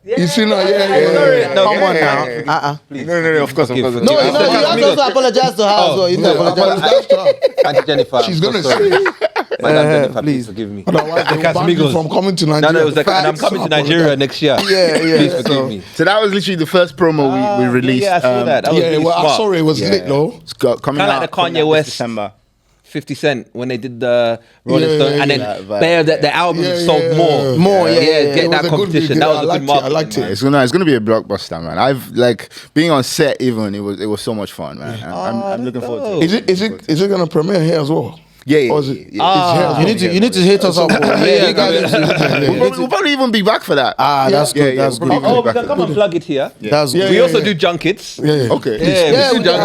[SPEAKER 4] You see now? Yeah.
[SPEAKER 1] No,
[SPEAKER 3] Come on
[SPEAKER 2] Yeah.
[SPEAKER 3] now.
[SPEAKER 2] No, of course, of course.
[SPEAKER 3] No, you have to apologize to her as well. You need to apologize.
[SPEAKER 4] That's tough.
[SPEAKER 1] Auntie Jennifer.
[SPEAKER 4] She's
[SPEAKER 1] I'm
[SPEAKER 4] gonna
[SPEAKER 1] so sorry.
[SPEAKER 4] say.
[SPEAKER 1] Madam Jennifer,
[SPEAKER 3] please.
[SPEAKER 1] please forgive me.
[SPEAKER 4] Otherwise, they will ban you
[SPEAKER 1] Casamigos.
[SPEAKER 4] from coming to
[SPEAKER 1] No,
[SPEAKER 4] Nigeria.
[SPEAKER 1] no, it was like, and I'm
[SPEAKER 4] Facts.
[SPEAKER 1] coming to Nigeria next year.
[SPEAKER 3] Yeah.
[SPEAKER 1] Please forgive me.
[SPEAKER 2] So that was literally the first promo we released.
[SPEAKER 1] Yeah, I saw that. That was
[SPEAKER 4] Yeah,
[SPEAKER 1] really
[SPEAKER 4] well, I
[SPEAKER 1] smart.
[SPEAKER 4] saw it was lit though.
[SPEAKER 2] It's got, coming
[SPEAKER 1] Kinda
[SPEAKER 2] out
[SPEAKER 1] like the
[SPEAKER 2] coming
[SPEAKER 1] Kanye
[SPEAKER 2] out
[SPEAKER 1] West
[SPEAKER 2] this December.
[SPEAKER 1] 50 Cent when they did the Rolling
[SPEAKER 4] Yeah,
[SPEAKER 1] Stone,
[SPEAKER 4] yeah,
[SPEAKER 1] and
[SPEAKER 4] yeah.
[SPEAKER 1] then the album
[SPEAKER 4] Yeah,
[SPEAKER 1] sold
[SPEAKER 4] yeah,
[SPEAKER 1] more.
[SPEAKER 3] yeah.
[SPEAKER 1] Get
[SPEAKER 4] It was
[SPEAKER 1] that
[SPEAKER 4] a good
[SPEAKER 1] competition.
[SPEAKER 4] video.
[SPEAKER 1] That was
[SPEAKER 4] I
[SPEAKER 1] a
[SPEAKER 4] liked
[SPEAKER 1] good
[SPEAKER 4] it. I
[SPEAKER 1] marketing.
[SPEAKER 4] liked it.
[SPEAKER 1] man.
[SPEAKER 2] It's gonna be a blockbuster, man. I've like being on set. Even it was so much fun, man. I'm looking forward to it.
[SPEAKER 4] Is it gonna premiere here as well?
[SPEAKER 2] Yeah.
[SPEAKER 4] Or is it?
[SPEAKER 2] yeah.
[SPEAKER 4] It's here as
[SPEAKER 3] You need to hit us up. Bro.
[SPEAKER 1] Yeah,
[SPEAKER 3] you guys need to-
[SPEAKER 2] We'll probably even be back for that.
[SPEAKER 3] that's good. That's
[SPEAKER 2] we'll
[SPEAKER 3] good.
[SPEAKER 2] probably
[SPEAKER 1] Oh,
[SPEAKER 2] be
[SPEAKER 1] we
[SPEAKER 2] back
[SPEAKER 1] can
[SPEAKER 2] for
[SPEAKER 1] come
[SPEAKER 2] that.
[SPEAKER 1] and plug it here.
[SPEAKER 3] That's good.
[SPEAKER 1] We also do junkets.
[SPEAKER 4] Yeah, yeah.
[SPEAKER 1] Yeah,
[SPEAKER 3] Yeah,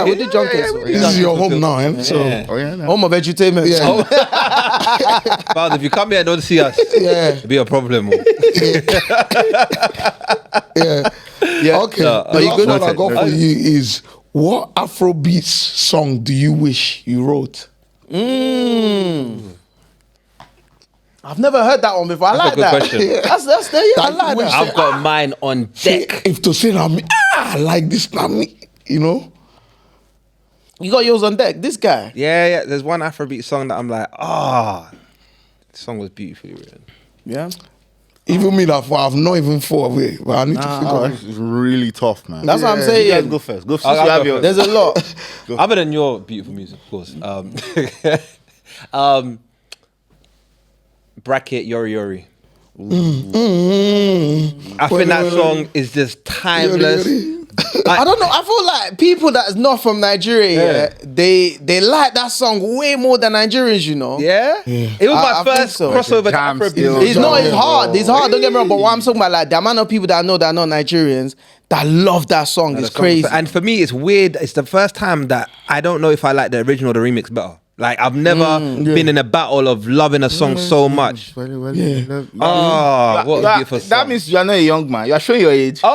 [SPEAKER 1] we
[SPEAKER 3] we
[SPEAKER 1] do
[SPEAKER 3] did
[SPEAKER 1] junkets.
[SPEAKER 3] junkets.
[SPEAKER 4] This is your home now, eh? So
[SPEAKER 2] Oh yeah. No.
[SPEAKER 3] Home of entertainment.
[SPEAKER 4] yeah,
[SPEAKER 1] Father, if you come here and don't see us,
[SPEAKER 4] yeah,
[SPEAKER 1] it'll be a problem.
[SPEAKER 4] yeah.
[SPEAKER 3] Yeah.
[SPEAKER 4] Okay.
[SPEAKER 1] No,
[SPEAKER 4] The
[SPEAKER 1] you
[SPEAKER 4] last
[SPEAKER 1] good?
[SPEAKER 4] one I got for you is, what Afrobeats song do you wish you wrote?
[SPEAKER 3] I've never heard that one before. I like
[SPEAKER 1] good
[SPEAKER 3] that.
[SPEAKER 1] question.
[SPEAKER 3] That's there. Yeah, I
[SPEAKER 4] That
[SPEAKER 3] like
[SPEAKER 4] you
[SPEAKER 3] that.
[SPEAKER 1] I've got mine on deck.
[SPEAKER 4] If to say that me, I like this now me, you know.
[SPEAKER 3] You got yours on deck. This guy.
[SPEAKER 1] Yeah. There's one Afrobeat song that I'm like, the song was beautifully written.
[SPEAKER 3] Yeah.
[SPEAKER 4] Even me that far, I've not even thought of it, but I need to figure out.
[SPEAKER 2] It's really tough, man.
[SPEAKER 3] That's what I'm
[SPEAKER 2] You
[SPEAKER 3] saying.
[SPEAKER 2] guys go first. Go first.
[SPEAKER 1] I'll
[SPEAKER 2] You
[SPEAKER 1] go
[SPEAKER 2] have your-
[SPEAKER 3] There's a lot.
[SPEAKER 1] Other than your beautiful music, of course. Bracket Yori Yori. I think that song is just timeless.
[SPEAKER 3] I don't know. I feel like people that's not from Nigeria, they like that song way more than Nigerians. You know.
[SPEAKER 1] Yeah? It was
[SPEAKER 3] I
[SPEAKER 1] my
[SPEAKER 3] think
[SPEAKER 1] first
[SPEAKER 3] so.
[SPEAKER 1] crossover to
[SPEAKER 2] Jam
[SPEAKER 1] Afrobeat.
[SPEAKER 2] still.
[SPEAKER 3] It's not. It's
[SPEAKER 4] Yeah.
[SPEAKER 3] hard. It's hard. Don't get me wrong. But what I'm talking about, like the amount of people that I know that are not Nigerians that love that song is crazy.
[SPEAKER 1] And for me, it's weird. It's the first time that I don't know if I like the original or the remix better. Like, I've never been in a battle of loving a song so much. Oh, what a beautiful song.
[SPEAKER 2] That means you are not a young man. You are showing your age.
[SPEAKER 1] Oh!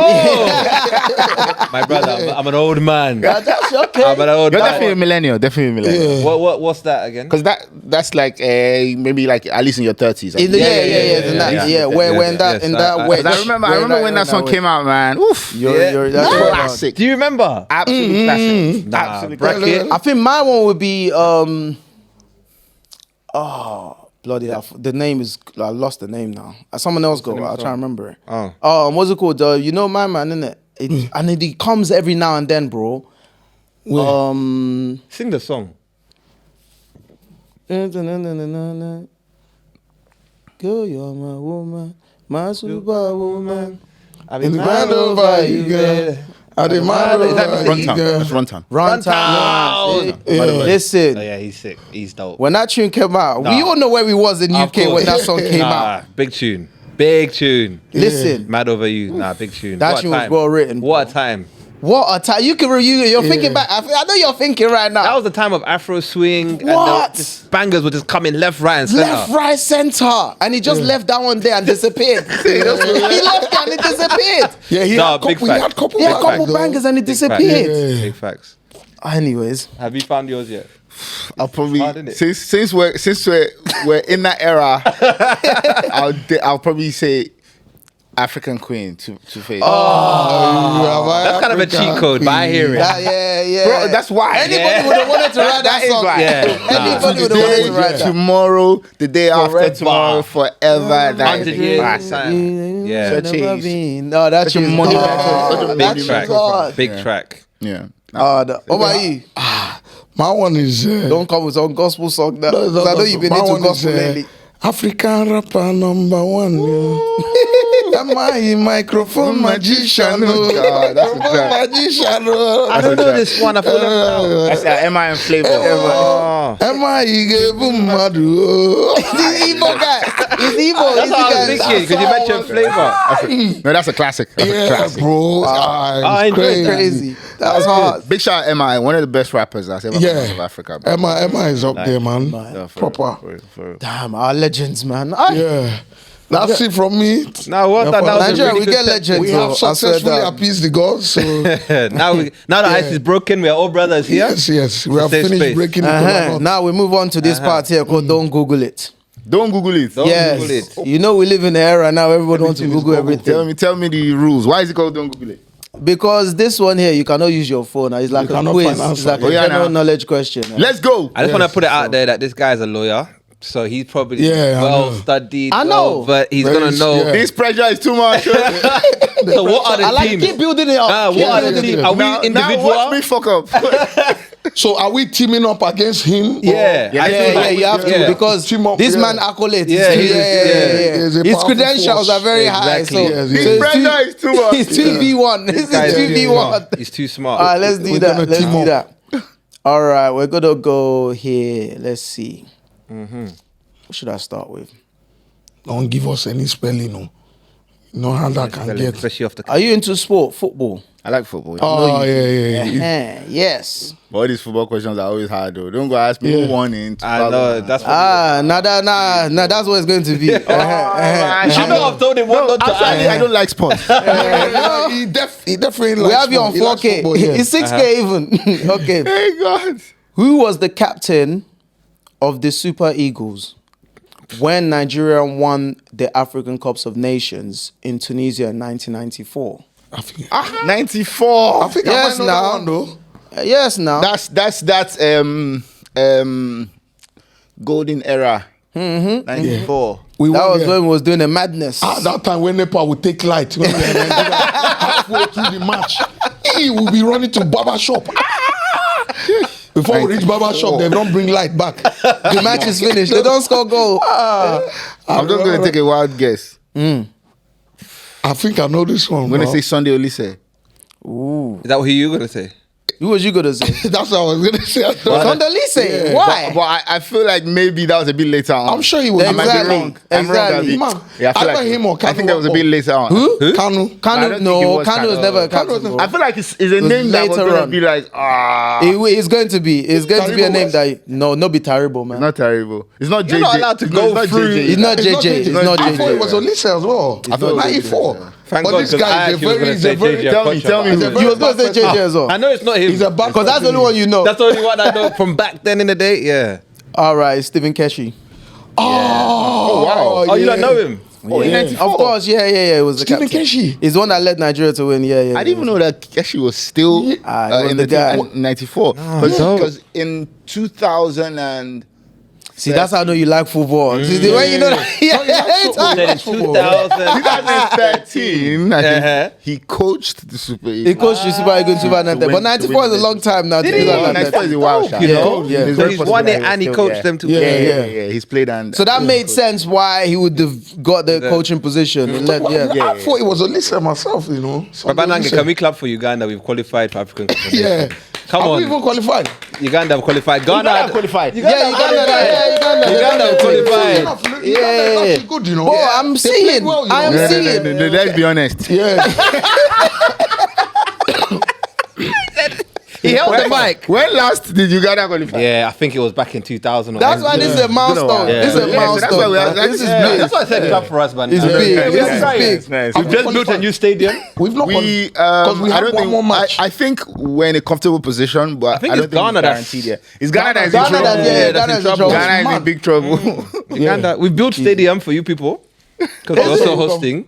[SPEAKER 1] My brother, I'm an old man.
[SPEAKER 3] That's okay.
[SPEAKER 1] I'm an old
[SPEAKER 2] You're
[SPEAKER 1] man.
[SPEAKER 2] definitely a millennial. Definitely a millennial.
[SPEAKER 1] What's that again?
[SPEAKER 2] Because that's like maybe like at least in your 30s.
[SPEAKER 3] In the, yeah. We're in that way.
[SPEAKER 2] I remember when that song came out, man. Oof.
[SPEAKER 3] That's
[SPEAKER 2] Classic.
[SPEAKER 1] Do you remember?
[SPEAKER 2] Absolute classic.
[SPEAKER 1] Nah,
[SPEAKER 2] Absolute
[SPEAKER 1] Bracket.
[SPEAKER 3] I think my one would be bloody hell. The name is, I lost the name now. Someone else go. I'll try and remember it. What's it called? You know my man, innit? And it comes every now and then, bro.
[SPEAKER 1] Sing the song.
[SPEAKER 3] Girl, you're my woman, my superwoman.
[SPEAKER 1] I
[SPEAKER 4] In the mind over you, girl. I demand over you,
[SPEAKER 2] Runtime.
[SPEAKER 4] girl.
[SPEAKER 2] That's runtime.
[SPEAKER 3] Run time. Listen,
[SPEAKER 1] Oh yeah, he's sick. He's dope.
[SPEAKER 3] when that tune came out, we all know where we was in
[SPEAKER 1] Of
[SPEAKER 3] UK when
[SPEAKER 1] course.
[SPEAKER 3] that song came out.
[SPEAKER 1] Big tune. Big tune.
[SPEAKER 3] Listen,
[SPEAKER 1] Mad over you. Nah, big tune.
[SPEAKER 3] That
[SPEAKER 1] What a
[SPEAKER 3] tune was
[SPEAKER 1] time.
[SPEAKER 3] well written,
[SPEAKER 1] What a time.
[SPEAKER 3] what a time. You're thinking back. I know you're thinking right now.
[SPEAKER 1] That was the time of Afro swing.
[SPEAKER 3] What?
[SPEAKER 1] And the bangers were just coming left, right, and center.
[SPEAKER 3] Left, right, center, and he just left that one there and disappeared. He left there and it disappeared.
[SPEAKER 4] Yeah, he
[SPEAKER 1] Nah,
[SPEAKER 4] had
[SPEAKER 1] big
[SPEAKER 4] couple,
[SPEAKER 1] fact.
[SPEAKER 4] he had couple,
[SPEAKER 3] He had a
[SPEAKER 4] bangers,
[SPEAKER 3] couple
[SPEAKER 4] though.
[SPEAKER 3] bangers and it
[SPEAKER 1] Big facts.
[SPEAKER 3] disappeared.
[SPEAKER 1] Big facts.
[SPEAKER 3] Anyways,
[SPEAKER 1] Have you found yours yet?
[SPEAKER 2] I'll probably
[SPEAKER 1] hard, innit?
[SPEAKER 2] since we're in that era, I'll probably say African Queen to face.
[SPEAKER 1] That's kind of a cheat code, but I hear it.
[SPEAKER 3] yeah.
[SPEAKER 2] Bro, that's why.
[SPEAKER 3] Anybody would have wanted to write that
[SPEAKER 2] is
[SPEAKER 3] song.
[SPEAKER 2] why.
[SPEAKER 1] Yeah.
[SPEAKER 3] Anybody would have wanted to write that.
[SPEAKER 2] Tomorrow, the day after
[SPEAKER 1] Forever.
[SPEAKER 2] tomorrow, forever. That
[SPEAKER 1] 100
[SPEAKER 2] is
[SPEAKER 1] years.
[SPEAKER 2] classic.
[SPEAKER 1] Time. Yeah.
[SPEAKER 2] Such a-
[SPEAKER 3] No, that
[SPEAKER 2] such a
[SPEAKER 3] tune is
[SPEAKER 2] monumental-
[SPEAKER 3] hard.
[SPEAKER 2] such a
[SPEAKER 3] That
[SPEAKER 2] monumental
[SPEAKER 3] tune's
[SPEAKER 1] track.
[SPEAKER 3] hard.
[SPEAKER 1] Big track.
[SPEAKER 2] Yeah.
[SPEAKER 3] What about you?
[SPEAKER 4] My one is
[SPEAKER 3] Don't come with some gospel song now. 'Cause I know you've been
[SPEAKER 4] my
[SPEAKER 3] into
[SPEAKER 4] one is,
[SPEAKER 3] gospel lately.
[SPEAKER 4] African rapper number one. Am I a microphone magician?
[SPEAKER 2] God, that's a track.
[SPEAKER 4] Magician.
[SPEAKER 1] I don't know this one. I feel left
[SPEAKER 2] That's MI and Flavor.
[SPEAKER 1] out.
[SPEAKER 4] Am I a madu?
[SPEAKER 3] He's Igbo guy. He's Igbo.
[SPEAKER 1] That's what I was thinking, because you mentioned flavor.
[SPEAKER 2] No, that's a classic. That's a
[SPEAKER 4] Yeah,
[SPEAKER 2] classic.
[SPEAKER 4] bro.
[SPEAKER 1] I
[SPEAKER 4] It's
[SPEAKER 1] enjoyed
[SPEAKER 4] crazy.
[SPEAKER 3] Crazy. That's hard.
[SPEAKER 2] Big shout out MI, one of the best rappers that's ever come out of
[SPEAKER 4] Yeah,
[SPEAKER 2] Africa. Bro.
[SPEAKER 4] Emma is up there, man.
[SPEAKER 2] Yeah, for
[SPEAKER 4] Proper.
[SPEAKER 2] real, for real.
[SPEAKER 3] Damn, our legends, man.
[SPEAKER 4] Yeah, that's it from me.
[SPEAKER 1] Now what? That was a
[SPEAKER 3] Nigeria,
[SPEAKER 1] really
[SPEAKER 3] we
[SPEAKER 1] good
[SPEAKER 3] get
[SPEAKER 1] step.
[SPEAKER 3] legends.
[SPEAKER 4] We
[SPEAKER 3] bro.
[SPEAKER 4] have
[SPEAKER 3] I swear
[SPEAKER 4] successfully
[SPEAKER 3] down.
[SPEAKER 4] appeased the gods. So
[SPEAKER 1] Now the ice is broken. We are all brothers here.
[SPEAKER 4] yes, we have
[SPEAKER 1] Safe
[SPEAKER 4] finished
[SPEAKER 1] space.
[SPEAKER 4] breaking the
[SPEAKER 3] Uh-huh. Now we move on to this part here called Don't Google It.
[SPEAKER 2] Don't Google it.
[SPEAKER 1] Don't
[SPEAKER 3] Yes.
[SPEAKER 1] Google it.
[SPEAKER 3] You know we live in an era now everybody wants to Google everything.
[SPEAKER 2] Tell me the rules. Why is it called Don't Google it?
[SPEAKER 3] Because this one here, you cannot use your phone. It's like
[SPEAKER 4] You
[SPEAKER 3] a
[SPEAKER 4] cannot
[SPEAKER 3] quiz.
[SPEAKER 4] find
[SPEAKER 3] It's
[SPEAKER 4] answer.
[SPEAKER 3] like
[SPEAKER 2] Oh,
[SPEAKER 3] a
[SPEAKER 2] yeah,
[SPEAKER 3] general
[SPEAKER 2] now.
[SPEAKER 3] knowledge question.
[SPEAKER 2] Let's go.
[SPEAKER 1] I just want to put it out there that this guy's a lawyer, so he's probably
[SPEAKER 4] Yeah, I
[SPEAKER 1] well
[SPEAKER 4] know.
[SPEAKER 1] studied.
[SPEAKER 3] I know.
[SPEAKER 1] but he's
[SPEAKER 4] Very
[SPEAKER 1] gonna know.
[SPEAKER 4] yeah.
[SPEAKER 2] This pressure is too much.
[SPEAKER 1] So what are the
[SPEAKER 3] I like
[SPEAKER 1] teams?
[SPEAKER 3] keep building it up.
[SPEAKER 1] What
[SPEAKER 3] Keep
[SPEAKER 1] are the
[SPEAKER 3] building it
[SPEAKER 1] teams?
[SPEAKER 3] up.
[SPEAKER 1] Are we
[SPEAKER 2] now
[SPEAKER 1] individual?
[SPEAKER 2] watch me fuck up.
[SPEAKER 4] So are we teaming up against him?
[SPEAKER 1] Yeah,
[SPEAKER 2] Yeah,
[SPEAKER 1] I
[SPEAKER 3] Yeah,
[SPEAKER 1] feel
[SPEAKER 3] yeah,
[SPEAKER 1] like-
[SPEAKER 3] you have to
[SPEAKER 1] yeah.
[SPEAKER 3] because
[SPEAKER 4] Team up,
[SPEAKER 3] this
[SPEAKER 4] yeah.
[SPEAKER 3] man accolades.
[SPEAKER 1] Yeah,
[SPEAKER 3] Yeah,
[SPEAKER 1] he's-
[SPEAKER 4] He's a
[SPEAKER 3] His
[SPEAKER 4] powerful
[SPEAKER 3] credentials
[SPEAKER 4] force.
[SPEAKER 3] are very high.
[SPEAKER 1] Exactly.
[SPEAKER 3] So,
[SPEAKER 4] Yes,
[SPEAKER 3] so
[SPEAKER 4] yes.
[SPEAKER 2] Big Brenda is too much.
[SPEAKER 3] It's 2v1. This is
[SPEAKER 1] Guys,
[SPEAKER 3] 2v1.
[SPEAKER 1] He's too smart.
[SPEAKER 3] All right, let's do
[SPEAKER 4] We're
[SPEAKER 3] that.
[SPEAKER 4] gonna
[SPEAKER 3] Let's
[SPEAKER 4] team
[SPEAKER 3] do
[SPEAKER 4] up.
[SPEAKER 3] that. All right, we're gonna go here. Let's see. What should I start with?
[SPEAKER 4] Don't give us any spelling, no. No how that can get.
[SPEAKER 1] Especially off the.
[SPEAKER 3] Are you into sport, football?
[SPEAKER 2] I like football.
[SPEAKER 4] Oh, yeah.
[SPEAKER 3] Yes.
[SPEAKER 2] But all these football questions are always hard though. Don't go ask me
[SPEAKER 4] Yeah.
[SPEAKER 2] who won in.
[SPEAKER 1] I know that's. What
[SPEAKER 3] Nah, that's what it's going to be.
[SPEAKER 1] You should not have told him what not to
[SPEAKER 2] Actually, I don't like sports.
[SPEAKER 4] He definitely
[SPEAKER 3] We
[SPEAKER 4] likes
[SPEAKER 3] have you on
[SPEAKER 4] football. He likes
[SPEAKER 3] 4K.
[SPEAKER 4] football, yeah.
[SPEAKER 3] It's 6K even. Okay.
[SPEAKER 2] Hey God.
[SPEAKER 3] Who was the captain of the Super Eagles when Nigeria won the African Cups of Nations in Tunisia in 1994?
[SPEAKER 4] I think
[SPEAKER 2] 94.
[SPEAKER 4] I think
[SPEAKER 3] Yes,
[SPEAKER 4] I might know
[SPEAKER 3] now.
[SPEAKER 4] that one, though.
[SPEAKER 3] Yes, now.
[SPEAKER 2] That's golden era. 94.
[SPEAKER 4] We
[SPEAKER 3] That
[SPEAKER 4] won
[SPEAKER 3] was
[SPEAKER 4] there.
[SPEAKER 3] when we was doing the madness.
[SPEAKER 4] At that time when Nepal would take light, when we were in Nigeria, halfway through the match, he will be running to barber shop. Before we reach barber shop, they don't bring light back.
[SPEAKER 3] The match is finished. They don't score goal.
[SPEAKER 2] I'm just going to take a wild guess.
[SPEAKER 4] I think I know this one.
[SPEAKER 2] I'm going to
[SPEAKER 4] bro.
[SPEAKER 2] say Sunday Olise.
[SPEAKER 1] is that what you were gonna say?
[SPEAKER 3] Who was you gonna say?
[SPEAKER 4] That's what I was gonna say.
[SPEAKER 3] Sondalise. Why?
[SPEAKER 2] But I feel like maybe that was a bit later on.
[SPEAKER 4] I'm sure he was.
[SPEAKER 2] I might be
[SPEAKER 3] Exactly.
[SPEAKER 2] wrong. I'm wrong,
[SPEAKER 3] Exactly.
[SPEAKER 2] David.
[SPEAKER 4] Man,
[SPEAKER 2] Yeah, I feel
[SPEAKER 4] either him or
[SPEAKER 2] I think that was a
[SPEAKER 4] Kanu
[SPEAKER 2] bit later on.
[SPEAKER 3] Who?
[SPEAKER 4] Kanu.
[SPEAKER 2] I don't
[SPEAKER 3] Kanu,
[SPEAKER 2] think
[SPEAKER 3] no,
[SPEAKER 2] it was
[SPEAKER 3] Kanu was
[SPEAKER 2] Kanu.
[SPEAKER 3] never a
[SPEAKER 4] Kanu
[SPEAKER 3] captain.
[SPEAKER 4] was-
[SPEAKER 3] bro.
[SPEAKER 2] I feel like it's a
[SPEAKER 3] was
[SPEAKER 2] name that was
[SPEAKER 3] later
[SPEAKER 2] going to
[SPEAKER 3] on.
[SPEAKER 2] be like,
[SPEAKER 3] It's going to be. It's going to be a
[SPEAKER 4] Taribo
[SPEAKER 3] name
[SPEAKER 4] West?
[SPEAKER 3] that not be terrible, man.
[SPEAKER 2] not terrible. It's not JJ.
[SPEAKER 1] You're not allowed to
[SPEAKER 2] No,
[SPEAKER 1] go
[SPEAKER 2] it's not
[SPEAKER 1] through-
[SPEAKER 2] JJ.
[SPEAKER 3] It's not JJ. It's not
[SPEAKER 4] I thought it
[SPEAKER 3] JJ.
[SPEAKER 4] was Olise as well. I
[SPEAKER 2] thought it was
[SPEAKER 4] 94.
[SPEAKER 1] Thank
[SPEAKER 4] But
[SPEAKER 1] God,
[SPEAKER 4] this
[SPEAKER 1] 'cause I
[SPEAKER 4] guy is a
[SPEAKER 1] actually was
[SPEAKER 4] very,
[SPEAKER 1] gonna
[SPEAKER 4] he's
[SPEAKER 1] say
[SPEAKER 4] a very,
[SPEAKER 1] JJ
[SPEAKER 2] Tell me,
[SPEAKER 1] Okocha,
[SPEAKER 2] tell me
[SPEAKER 1] but-
[SPEAKER 2] who.
[SPEAKER 4] He's a very
[SPEAKER 3] You was going to say
[SPEAKER 4] bad
[SPEAKER 3] JJ
[SPEAKER 4] person.
[SPEAKER 3] as well.
[SPEAKER 1] I know it's not him.
[SPEAKER 4] He's a bad
[SPEAKER 3] Because that's the only one you know.
[SPEAKER 1] That's the only one I know from back then in the day. Yeah.
[SPEAKER 3] All right, Stephen Keshi.
[SPEAKER 4] Oh,
[SPEAKER 2] wow.
[SPEAKER 1] Oh, you don't know him?
[SPEAKER 2] Oh, in
[SPEAKER 4] Yeah.
[SPEAKER 2] 94.
[SPEAKER 3] Of course, yeah. It was the
[SPEAKER 4] Stephen
[SPEAKER 3] captain.
[SPEAKER 4] Keshi.
[SPEAKER 3] He's the one that led Nigeria to win. Yeah.
[SPEAKER 2] I didn't even know that Keshi was still
[SPEAKER 3] he was
[SPEAKER 2] in
[SPEAKER 3] the guy.
[SPEAKER 2] team in 94. Because in 2000 and
[SPEAKER 3] See, that's how I know you like football. See, the way you know that. Yeah,
[SPEAKER 1] Then in 2000.
[SPEAKER 2] 2013, I think
[SPEAKER 1] Uh-huh.
[SPEAKER 2] he coached the Super
[SPEAKER 3] He
[SPEAKER 2] Eagles.
[SPEAKER 3] coached the Super Eagles in 2010. But 94 is a long time now. to
[SPEAKER 1] Did he?
[SPEAKER 3] do that
[SPEAKER 2] Oh,
[SPEAKER 3] like
[SPEAKER 2] 94
[SPEAKER 3] that.
[SPEAKER 2] is a wild shot.
[SPEAKER 1] You know?
[SPEAKER 3] Yeah.
[SPEAKER 2] He's
[SPEAKER 1] So
[SPEAKER 2] very
[SPEAKER 1] he's
[SPEAKER 2] possible
[SPEAKER 1] won
[SPEAKER 2] that
[SPEAKER 1] it
[SPEAKER 2] he
[SPEAKER 1] and he
[SPEAKER 2] still-
[SPEAKER 1] coached them too.
[SPEAKER 2] Yeah. He's played and
[SPEAKER 3] So that made sense why he would have got the coaching position. He led, yeah.
[SPEAKER 4] I thought it was Olise myself, you know.
[SPEAKER 1] Babanange, can we clap for Uganda? We've qualified for African Cup of Nations.
[SPEAKER 4] Yeah.
[SPEAKER 1] Come
[SPEAKER 4] Have
[SPEAKER 1] on.
[SPEAKER 4] we even qualified?
[SPEAKER 1] Uganda have qualified. Ghana
[SPEAKER 2] Uganda qualified.
[SPEAKER 3] Yeah, Uganda
[SPEAKER 1] have qualified.
[SPEAKER 4] Uganda is
[SPEAKER 3] Yeah.
[SPEAKER 4] actually good, you know.
[SPEAKER 3] Oh, I'm
[SPEAKER 4] They played
[SPEAKER 3] seeing.
[SPEAKER 4] well, you know.
[SPEAKER 3] I am
[SPEAKER 2] No,
[SPEAKER 3] seeing.
[SPEAKER 2] let's be honest.
[SPEAKER 4] Yeah.
[SPEAKER 1] He held the mic.
[SPEAKER 2] When last did Uganda qualify?
[SPEAKER 1] Yeah, I think it was back in 2000. Or
[SPEAKER 3] That's why this is a milestone.
[SPEAKER 1] Yeah.
[SPEAKER 3] This is a
[SPEAKER 2] Yeah, so that's why
[SPEAKER 3] milestone.
[SPEAKER 2] we are-
[SPEAKER 3] man. This is
[SPEAKER 2] yeah.
[SPEAKER 3] big.
[SPEAKER 1] That's why I said clap for us, man.
[SPEAKER 3] It's big.
[SPEAKER 1] Yeah,
[SPEAKER 3] This
[SPEAKER 1] yeah.
[SPEAKER 3] is
[SPEAKER 2] Nice,
[SPEAKER 3] big.
[SPEAKER 2] nice.
[SPEAKER 1] We've just built a new stadium.
[SPEAKER 4] We've not
[SPEAKER 2] We,
[SPEAKER 4] because we
[SPEAKER 2] I
[SPEAKER 4] have
[SPEAKER 2] don't
[SPEAKER 4] one
[SPEAKER 2] think,
[SPEAKER 4] more match.
[SPEAKER 2] I think we're in a comfortable position, but I,
[SPEAKER 1] think
[SPEAKER 2] don't
[SPEAKER 1] it's
[SPEAKER 2] think
[SPEAKER 1] Ghana
[SPEAKER 2] it's
[SPEAKER 1] that's-
[SPEAKER 2] guaranteed yet. It's Ghana that's in
[SPEAKER 3] Ghana
[SPEAKER 2] trouble.
[SPEAKER 3] that- yeah,
[SPEAKER 1] that's
[SPEAKER 3] Ghana
[SPEAKER 1] in
[SPEAKER 3] is in
[SPEAKER 1] trouble.
[SPEAKER 3] trouble.
[SPEAKER 2] Ghana is in
[SPEAKER 4] Mad.
[SPEAKER 2] big trouble.
[SPEAKER 1] Uganda, we built stadium for you people because we're also hosting.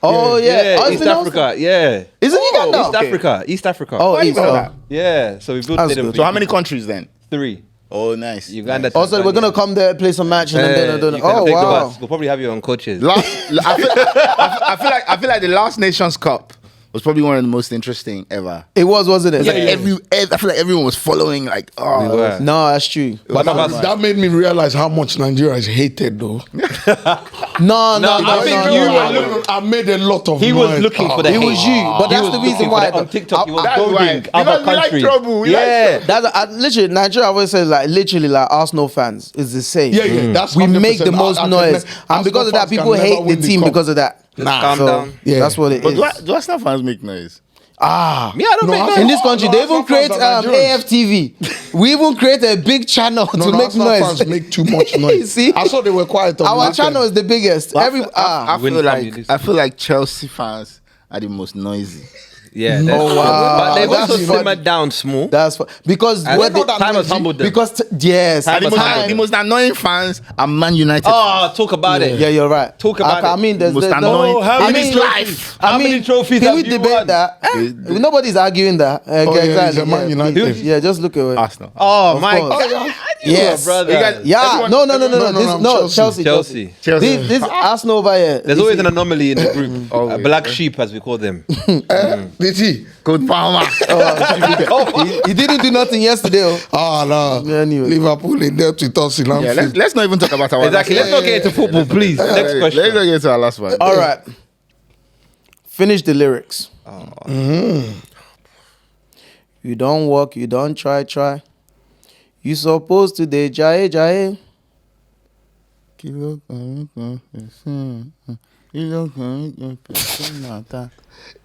[SPEAKER 3] Oh, yeah. Oh, it's
[SPEAKER 1] East
[SPEAKER 3] been awesome.
[SPEAKER 1] Africa. Yeah,
[SPEAKER 3] Is it Uganda?
[SPEAKER 1] East Africa. East Africa.
[SPEAKER 3] Oh,
[SPEAKER 2] Why you
[SPEAKER 3] East.
[SPEAKER 2] know
[SPEAKER 3] Oh.
[SPEAKER 2] that?
[SPEAKER 1] yeah. So we built
[SPEAKER 3] That's
[SPEAKER 1] stadium.
[SPEAKER 3] good.
[SPEAKER 1] for
[SPEAKER 2] So
[SPEAKER 1] you
[SPEAKER 2] how many
[SPEAKER 1] people.
[SPEAKER 2] countries then?
[SPEAKER 1] 3.
[SPEAKER 2] Oh, nice.
[SPEAKER 1] Uganda.
[SPEAKER 3] Also, we're gonna
[SPEAKER 1] Tanzania.
[SPEAKER 3] come there, play some match, and then.
[SPEAKER 1] You can
[SPEAKER 3] Oh
[SPEAKER 1] take the
[SPEAKER 3] wow!
[SPEAKER 1] bus. We'll probably have you on coaches.
[SPEAKER 2] I feel like the last Nations Cup was probably one of the most interesting ever.
[SPEAKER 3] It was, wasn't it?
[SPEAKER 2] Like I feel like everyone was following. Like, oh,
[SPEAKER 1] We were.
[SPEAKER 3] No, that's true.
[SPEAKER 1] One of us.
[SPEAKER 4] that made me realize how much Nigeria is hated, though.
[SPEAKER 3] No,
[SPEAKER 1] I think you were looking-
[SPEAKER 4] I made a lot of
[SPEAKER 1] He was
[SPEAKER 4] noise.
[SPEAKER 1] looking for the
[SPEAKER 3] It
[SPEAKER 1] hate.
[SPEAKER 3] was you, but
[SPEAKER 1] He
[SPEAKER 3] that's
[SPEAKER 1] was
[SPEAKER 3] the reason
[SPEAKER 1] looking
[SPEAKER 3] why.
[SPEAKER 1] for the- on TikTok he was
[SPEAKER 2] That's why.
[SPEAKER 1] goading other
[SPEAKER 2] Because we like
[SPEAKER 1] countries.
[SPEAKER 2] trouble. We like
[SPEAKER 1] Yeah.
[SPEAKER 3] That's literally Nigeria always says like literally like Arsenal fans is the same.
[SPEAKER 4] Yeah, that's
[SPEAKER 3] We
[SPEAKER 4] 100%.
[SPEAKER 3] make the most
[SPEAKER 4] I can
[SPEAKER 3] noise,
[SPEAKER 4] ne-
[SPEAKER 3] and because of that,
[SPEAKER 4] Arsenal
[SPEAKER 3] people
[SPEAKER 4] fans can
[SPEAKER 3] hate
[SPEAKER 4] never
[SPEAKER 3] the
[SPEAKER 4] win
[SPEAKER 3] team
[SPEAKER 4] cup.
[SPEAKER 3] because of that.
[SPEAKER 1] Calm
[SPEAKER 3] So
[SPEAKER 1] down.
[SPEAKER 4] Yeah.
[SPEAKER 3] that's what it
[SPEAKER 2] But
[SPEAKER 3] is.
[SPEAKER 2] do Arsenal fans make noise?
[SPEAKER 1] Me, I don't
[SPEAKER 4] No,
[SPEAKER 1] make
[SPEAKER 4] I-
[SPEAKER 1] noise.
[SPEAKER 3] In this country,
[SPEAKER 4] No,
[SPEAKER 3] they
[SPEAKER 4] Arsenal
[SPEAKER 3] even create
[SPEAKER 4] fans are Nigerians.
[SPEAKER 3] AFTV. We even create a big channel
[SPEAKER 4] No,
[SPEAKER 3] to
[SPEAKER 4] the
[SPEAKER 3] make
[SPEAKER 4] Arsenal
[SPEAKER 3] noise.
[SPEAKER 4] fans make too much noise.
[SPEAKER 3] See?
[SPEAKER 4] I saw they were quiet on
[SPEAKER 3] Our
[SPEAKER 4] weekend.
[SPEAKER 3] channel is the biggest.
[SPEAKER 2] I
[SPEAKER 1] Win
[SPEAKER 2] feel
[SPEAKER 1] some, you lose.
[SPEAKER 2] like Chelsea fans are the most noisy.
[SPEAKER 1] Yeah. that's
[SPEAKER 3] Oh,
[SPEAKER 1] true.
[SPEAKER 3] wow.
[SPEAKER 1] But they've
[SPEAKER 3] That's
[SPEAKER 1] also
[SPEAKER 3] funny.
[SPEAKER 1] simmered down small.
[SPEAKER 3] That's because
[SPEAKER 1] And
[SPEAKER 3] when
[SPEAKER 4] not that
[SPEAKER 1] time has
[SPEAKER 4] noisy,
[SPEAKER 1] humbled them.
[SPEAKER 3] because yes,
[SPEAKER 1] Time
[SPEAKER 2] The
[SPEAKER 1] was
[SPEAKER 2] most,
[SPEAKER 1] humbled.
[SPEAKER 2] the most annoying fans are Man United.
[SPEAKER 1] Oh, talk about it.
[SPEAKER 3] yeah, you're right.
[SPEAKER 1] Talk about
[SPEAKER 3] I
[SPEAKER 1] it.
[SPEAKER 3] mean, there's
[SPEAKER 2] Most
[SPEAKER 3] there's
[SPEAKER 2] annoying-
[SPEAKER 3] no.
[SPEAKER 1] how
[SPEAKER 3] I
[SPEAKER 1] many
[SPEAKER 3] mean,
[SPEAKER 1] trophies? How many trophies
[SPEAKER 3] Can
[SPEAKER 1] have
[SPEAKER 3] we
[SPEAKER 1] you
[SPEAKER 3] debate
[SPEAKER 1] won?
[SPEAKER 3] that? Nobody's arguing that.
[SPEAKER 4] yeah,
[SPEAKER 3] Exactly.
[SPEAKER 4] he's a Man United.
[SPEAKER 3] Yeah, just look at it.
[SPEAKER 2] Arsenal.
[SPEAKER 1] Oh my
[SPEAKER 3] course.
[SPEAKER 1] God.
[SPEAKER 3] Yes.
[SPEAKER 1] brother.
[SPEAKER 3] Yeah, no. Chelsea.
[SPEAKER 2] Chelsea.
[SPEAKER 3] This Arsenal over here.
[SPEAKER 1] There's always an anomaly in the group.
[SPEAKER 2] Always.
[SPEAKER 1] Black sheep, as we call them.
[SPEAKER 4] Did he?
[SPEAKER 2] Good Palmer.
[SPEAKER 3] He didn't do nothing yesterday.
[SPEAKER 4] Oh no.
[SPEAKER 3] Yeah, anyway.
[SPEAKER 4] Liverpool in debt with us in
[SPEAKER 2] Yeah,
[SPEAKER 4] Anfield.
[SPEAKER 2] let's not even talk about our
[SPEAKER 1] Exactly. Let's not get into football, please. Next question.
[SPEAKER 2] Let's not get to our last one.
[SPEAKER 3] All right. Finish the lyrics. You don't walk, you don't try. You supposed to dey jaye.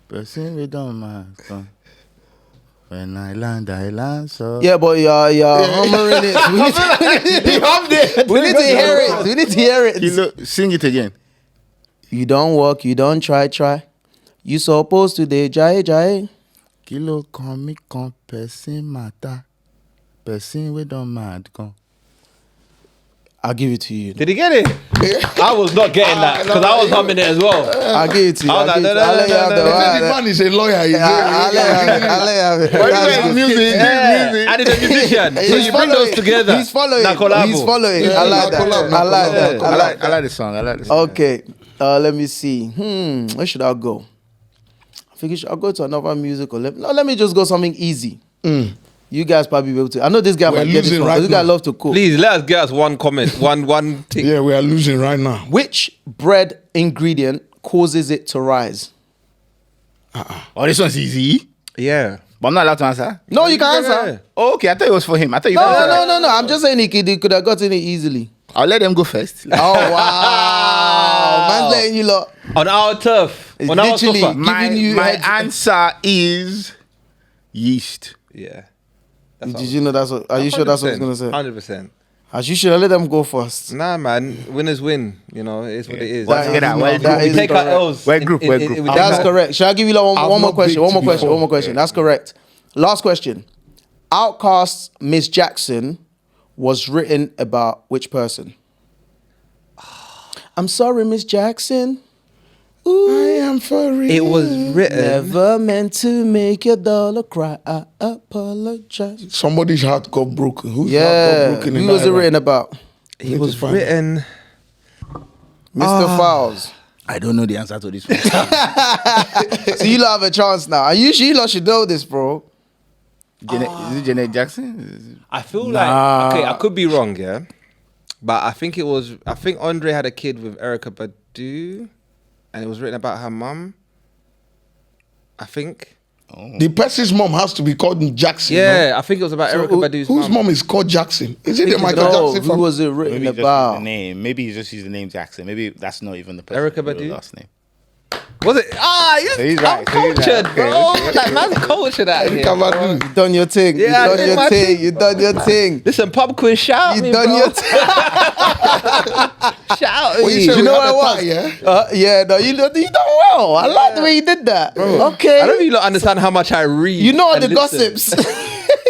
[SPEAKER 2] Person we don't matter. When I land so.
[SPEAKER 3] Yeah, but you're humming it. We need to hear it.
[SPEAKER 2] Kilo, sing it again.
[SPEAKER 3] You don't walk, you don't try. You supposed to dey jaye.
[SPEAKER 2] Kilo kan mi kan person matter. Person we don't mad kan.
[SPEAKER 3] I'll give it to you.
[SPEAKER 1] Did he get it? I was not getting that because I was humming it as well.
[SPEAKER 3] I'll give it to you.
[SPEAKER 1] I was like, no,
[SPEAKER 3] I'll let you have the
[SPEAKER 4] The man is a lawyer.
[SPEAKER 3] I'll let you have it.
[SPEAKER 2] Why you saying music?
[SPEAKER 1] And he's a musician. So you bring those together.
[SPEAKER 3] He's following.
[SPEAKER 1] Na collabo.
[SPEAKER 3] He's following. I like that.
[SPEAKER 4] collab,
[SPEAKER 3] I like that.
[SPEAKER 1] collab.
[SPEAKER 2] I like the song.
[SPEAKER 3] Okay. Let me see. Where should I go? I think I'll go to another musical. Let me just go something easy. You guys probably be able to. I know this guy might get this
[SPEAKER 4] losing
[SPEAKER 3] one.
[SPEAKER 4] right
[SPEAKER 3] This guy
[SPEAKER 4] now.
[SPEAKER 3] love to cook.
[SPEAKER 1] Please let us get us one comment, one thing.
[SPEAKER 4] Yeah, we are losing right now.
[SPEAKER 3] Which bread ingredient causes it to rise?
[SPEAKER 2] Oh, this one's easy.
[SPEAKER 1] Yeah.
[SPEAKER 2] But I'm not allowed to answer.
[SPEAKER 3] No, you can answer.
[SPEAKER 2] Oh, okay, I thought it was for him. I thought you.
[SPEAKER 3] No. I'm just saying he could have gotten it easily.
[SPEAKER 2] I'll let them go first.
[SPEAKER 3] Oh wow, man's letting you lot.
[SPEAKER 1] On our turf.
[SPEAKER 3] It's
[SPEAKER 1] On our
[SPEAKER 3] literally-
[SPEAKER 1] sofa.
[SPEAKER 2] My
[SPEAKER 3] you head-
[SPEAKER 2] answer is yeast.
[SPEAKER 1] Yeah.
[SPEAKER 3] Did you know that's what? Are you sure that's what he's gonna say?
[SPEAKER 1] 100%.
[SPEAKER 3] As you should have let them go first.
[SPEAKER 1] Nah, man. Winners win. You know, it's what it is.
[SPEAKER 2] Once again,
[SPEAKER 3] that
[SPEAKER 1] We
[SPEAKER 3] is
[SPEAKER 1] take our
[SPEAKER 3] correct.
[SPEAKER 1] L's.
[SPEAKER 2] We're group.
[SPEAKER 3] That's correct. Shall I give you like
[SPEAKER 4] I've
[SPEAKER 3] one more
[SPEAKER 4] not
[SPEAKER 3] question?
[SPEAKER 4] baked
[SPEAKER 3] One more question.
[SPEAKER 4] before.
[SPEAKER 3] One more question. That's correct. Last question. Outcast's Miss Jackson was written about which person? I'm sorry, Miss Jackson.
[SPEAKER 4] I am for real.
[SPEAKER 1] It was written.
[SPEAKER 3] Never meant to make your dollar cry. I apologize.
[SPEAKER 4] Somebody's heart got broken. Whose heart got
[SPEAKER 3] Yeah.
[SPEAKER 4] broken?
[SPEAKER 3] Who
[SPEAKER 4] in
[SPEAKER 3] was it
[SPEAKER 4] that
[SPEAKER 3] written about?
[SPEAKER 1] It was written.
[SPEAKER 3] Mr. Fowles.
[SPEAKER 2] I don't know the answer to this one.
[SPEAKER 3] So you lot have a chance now. And you lot should know this, bro.
[SPEAKER 2] Is it Janet Jackson?
[SPEAKER 1] I feel like okay, I could be wrong, yeah, but I think it was. I think Andre had a kid with Erykah Badu, and it was written about her mum. I think.
[SPEAKER 4] The person's mom has to be called Jackson.
[SPEAKER 1] Yeah, I think it was about Erykah Badu's
[SPEAKER 4] Whose
[SPEAKER 1] mum.
[SPEAKER 4] mom is called Jackson? Is it the
[SPEAKER 1] think
[SPEAKER 4] Michael
[SPEAKER 3] No,
[SPEAKER 4] Jackson
[SPEAKER 3] who
[SPEAKER 4] family?
[SPEAKER 3] was it written
[SPEAKER 6] Maybe just use
[SPEAKER 3] about?
[SPEAKER 6] the name. Maybe he just used the name Jackson. Maybe that's not even the person.
[SPEAKER 1] Erykah
[SPEAKER 6] with the
[SPEAKER 1] Badu?
[SPEAKER 6] last name.
[SPEAKER 1] Was it?
[SPEAKER 6] He's
[SPEAKER 1] I'm
[SPEAKER 6] right, so he's
[SPEAKER 1] cultured,
[SPEAKER 6] right.
[SPEAKER 1] bro. Like man's cultured out here.
[SPEAKER 4] Come on,
[SPEAKER 3] You done your thing.
[SPEAKER 1] Yeah, I
[SPEAKER 3] you
[SPEAKER 1] did
[SPEAKER 3] done your
[SPEAKER 1] my
[SPEAKER 3] thing.
[SPEAKER 1] thing.
[SPEAKER 3] You done your thing.
[SPEAKER 1] Listen, pub quiz, shout
[SPEAKER 3] You
[SPEAKER 1] me,
[SPEAKER 3] done
[SPEAKER 1] bro.
[SPEAKER 3] your thing.
[SPEAKER 1] Shout
[SPEAKER 4] Well,
[SPEAKER 1] me.
[SPEAKER 4] you said
[SPEAKER 3] You know
[SPEAKER 4] we
[SPEAKER 3] what
[SPEAKER 4] had
[SPEAKER 3] it
[SPEAKER 4] a
[SPEAKER 3] was?
[SPEAKER 4] tie, yeah?
[SPEAKER 3] Yeah, no, you done well. I like the way you did that. Okay.
[SPEAKER 1] I don't think you lot understand how much I read.
[SPEAKER 3] You know all
[SPEAKER 1] and
[SPEAKER 3] the
[SPEAKER 1] listen.
[SPEAKER 3] gossips.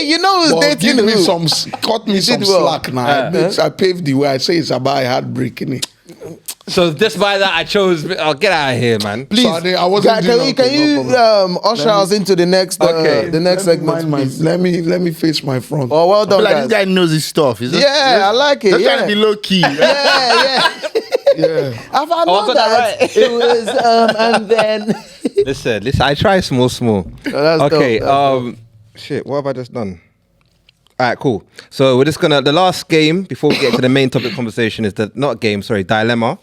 [SPEAKER 3] You know who's
[SPEAKER 4] Well,
[SPEAKER 3] dating
[SPEAKER 4] give me
[SPEAKER 3] who.
[SPEAKER 4] cut me some
[SPEAKER 3] did well.
[SPEAKER 4] slack now. I paved the way. I say it's about a heartbreak, innit?
[SPEAKER 1] So despite that, I chose. Oh, get out of here, man.
[SPEAKER 3] Please,
[SPEAKER 4] So I wasn't doing
[SPEAKER 3] can you
[SPEAKER 4] nothing, no problem.
[SPEAKER 3] usher us into the next
[SPEAKER 1] Okay.
[SPEAKER 3] the next segment, please?
[SPEAKER 4] Let me face my front.
[SPEAKER 3] Oh, well
[SPEAKER 2] I feel
[SPEAKER 3] done,
[SPEAKER 2] like
[SPEAKER 3] guys.
[SPEAKER 2] this guy knows his stuff. Is
[SPEAKER 3] Yeah, I like it.
[SPEAKER 2] Just
[SPEAKER 3] Yeah.
[SPEAKER 2] trying to be low key.
[SPEAKER 3] Yeah.
[SPEAKER 4] Yeah.
[SPEAKER 3] I found
[SPEAKER 1] Oh, I
[SPEAKER 3] out
[SPEAKER 1] got
[SPEAKER 3] that
[SPEAKER 1] that right.
[SPEAKER 3] it was and then.
[SPEAKER 1] Listen. I try small.
[SPEAKER 3] that's
[SPEAKER 1] Okay.
[SPEAKER 3] dope,
[SPEAKER 1] Shit. What have I just done? All right, cool. So we're just gonna. The last game before we get to the main topic conversation is dilemma.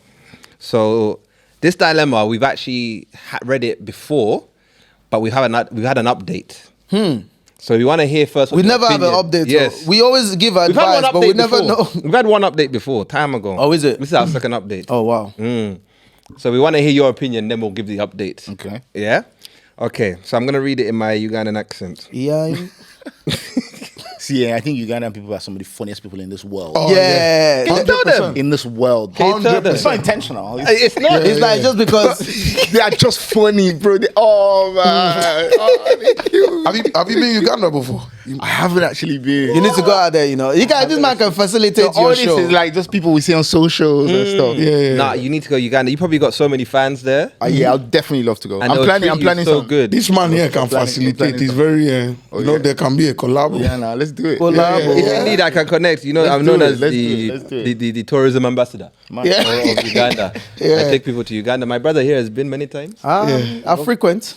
[SPEAKER 1] So this dilemma, we've actually read it before, but we had an update. So we want to hear first.
[SPEAKER 3] We never have an update.
[SPEAKER 1] Yes.
[SPEAKER 3] So we always give
[SPEAKER 1] We've had
[SPEAKER 3] advice,
[SPEAKER 1] one
[SPEAKER 3] but we
[SPEAKER 1] update
[SPEAKER 3] never
[SPEAKER 1] before.
[SPEAKER 3] know.
[SPEAKER 1] We've had one update before, time ago.
[SPEAKER 3] Oh, is it?
[SPEAKER 1] This is our second update.
[SPEAKER 3] Oh wow.
[SPEAKER 1] So we want to hear your opinion, then we'll give the update.
[SPEAKER 2] Okay.
[SPEAKER 1] Yeah? Okay, so I'm going to read it in my Ugandan accent.
[SPEAKER 3] Yeah.
[SPEAKER 6] See, I think Ugandan people are some of the funniest people in this world.
[SPEAKER 4] Oh,
[SPEAKER 3] Yeah.
[SPEAKER 1] Can you tell them?
[SPEAKER 6] In this world.
[SPEAKER 1] Can you tell them?
[SPEAKER 6] It's not intentional.
[SPEAKER 1] It's not.
[SPEAKER 3] It's like just because
[SPEAKER 2] They are just funny, bro. Oh man. Oh, thank you.
[SPEAKER 4] Have you been in Uganda before?
[SPEAKER 2] I haven't actually been.
[SPEAKER 3] You need to go out there, you know. This man can facilitate
[SPEAKER 2] So all
[SPEAKER 3] your
[SPEAKER 2] this
[SPEAKER 3] show.
[SPEAKER 2] is like just people we see on socials and stuff.
[SPEAKER 4] Yeah.
[SPEAKER 1] Nah, you need to go Uganda. You probably got so many fans there.
[SPEAKER 2] Yeah, I'll definitely love to go.
[SPEAKER 1] And
[SPEAKER 2] I'm
[SPEAKER 1] they'll
[SPEAKER 2] planning.
[SPEAKER 1] treat
[SPEAKER 2] I'm
[SPEAKER 1] you
[SPEAKER 2] planning
[SPEAKER 1] so
[SPEAKER 2] some.
[SPEAKER 1] good.
[SPEAKER 4] This man here can
[SPEAKER 2] planning
[SPEAKER 4] facilitate. He's
[SPEAKER 2] some.
[SPEAKER 4] very,
[SPEAKER 2] yeah.
[SPEAKER 4] there can be a collab.
[SPEAKER 2] Yeah, nah, let's do it.
[SPEAKER 3] Collabo.
[SPEAKER 1] If you need, I can connect. You know,
[SPEAKER 2] Let's
[SPEAKER 1] I'm
[SPEAKER 2] do
[SPEAKER 1] known
[SPEAKER 2] it,
[SPEAKER 1] as
[SPEAKER 2] let's do it.
[SPEAKER 1] the tourism ambassador of Uganda. I take people to Uganda. My brother here has been many times.
[SPEAKER 3] I frequent.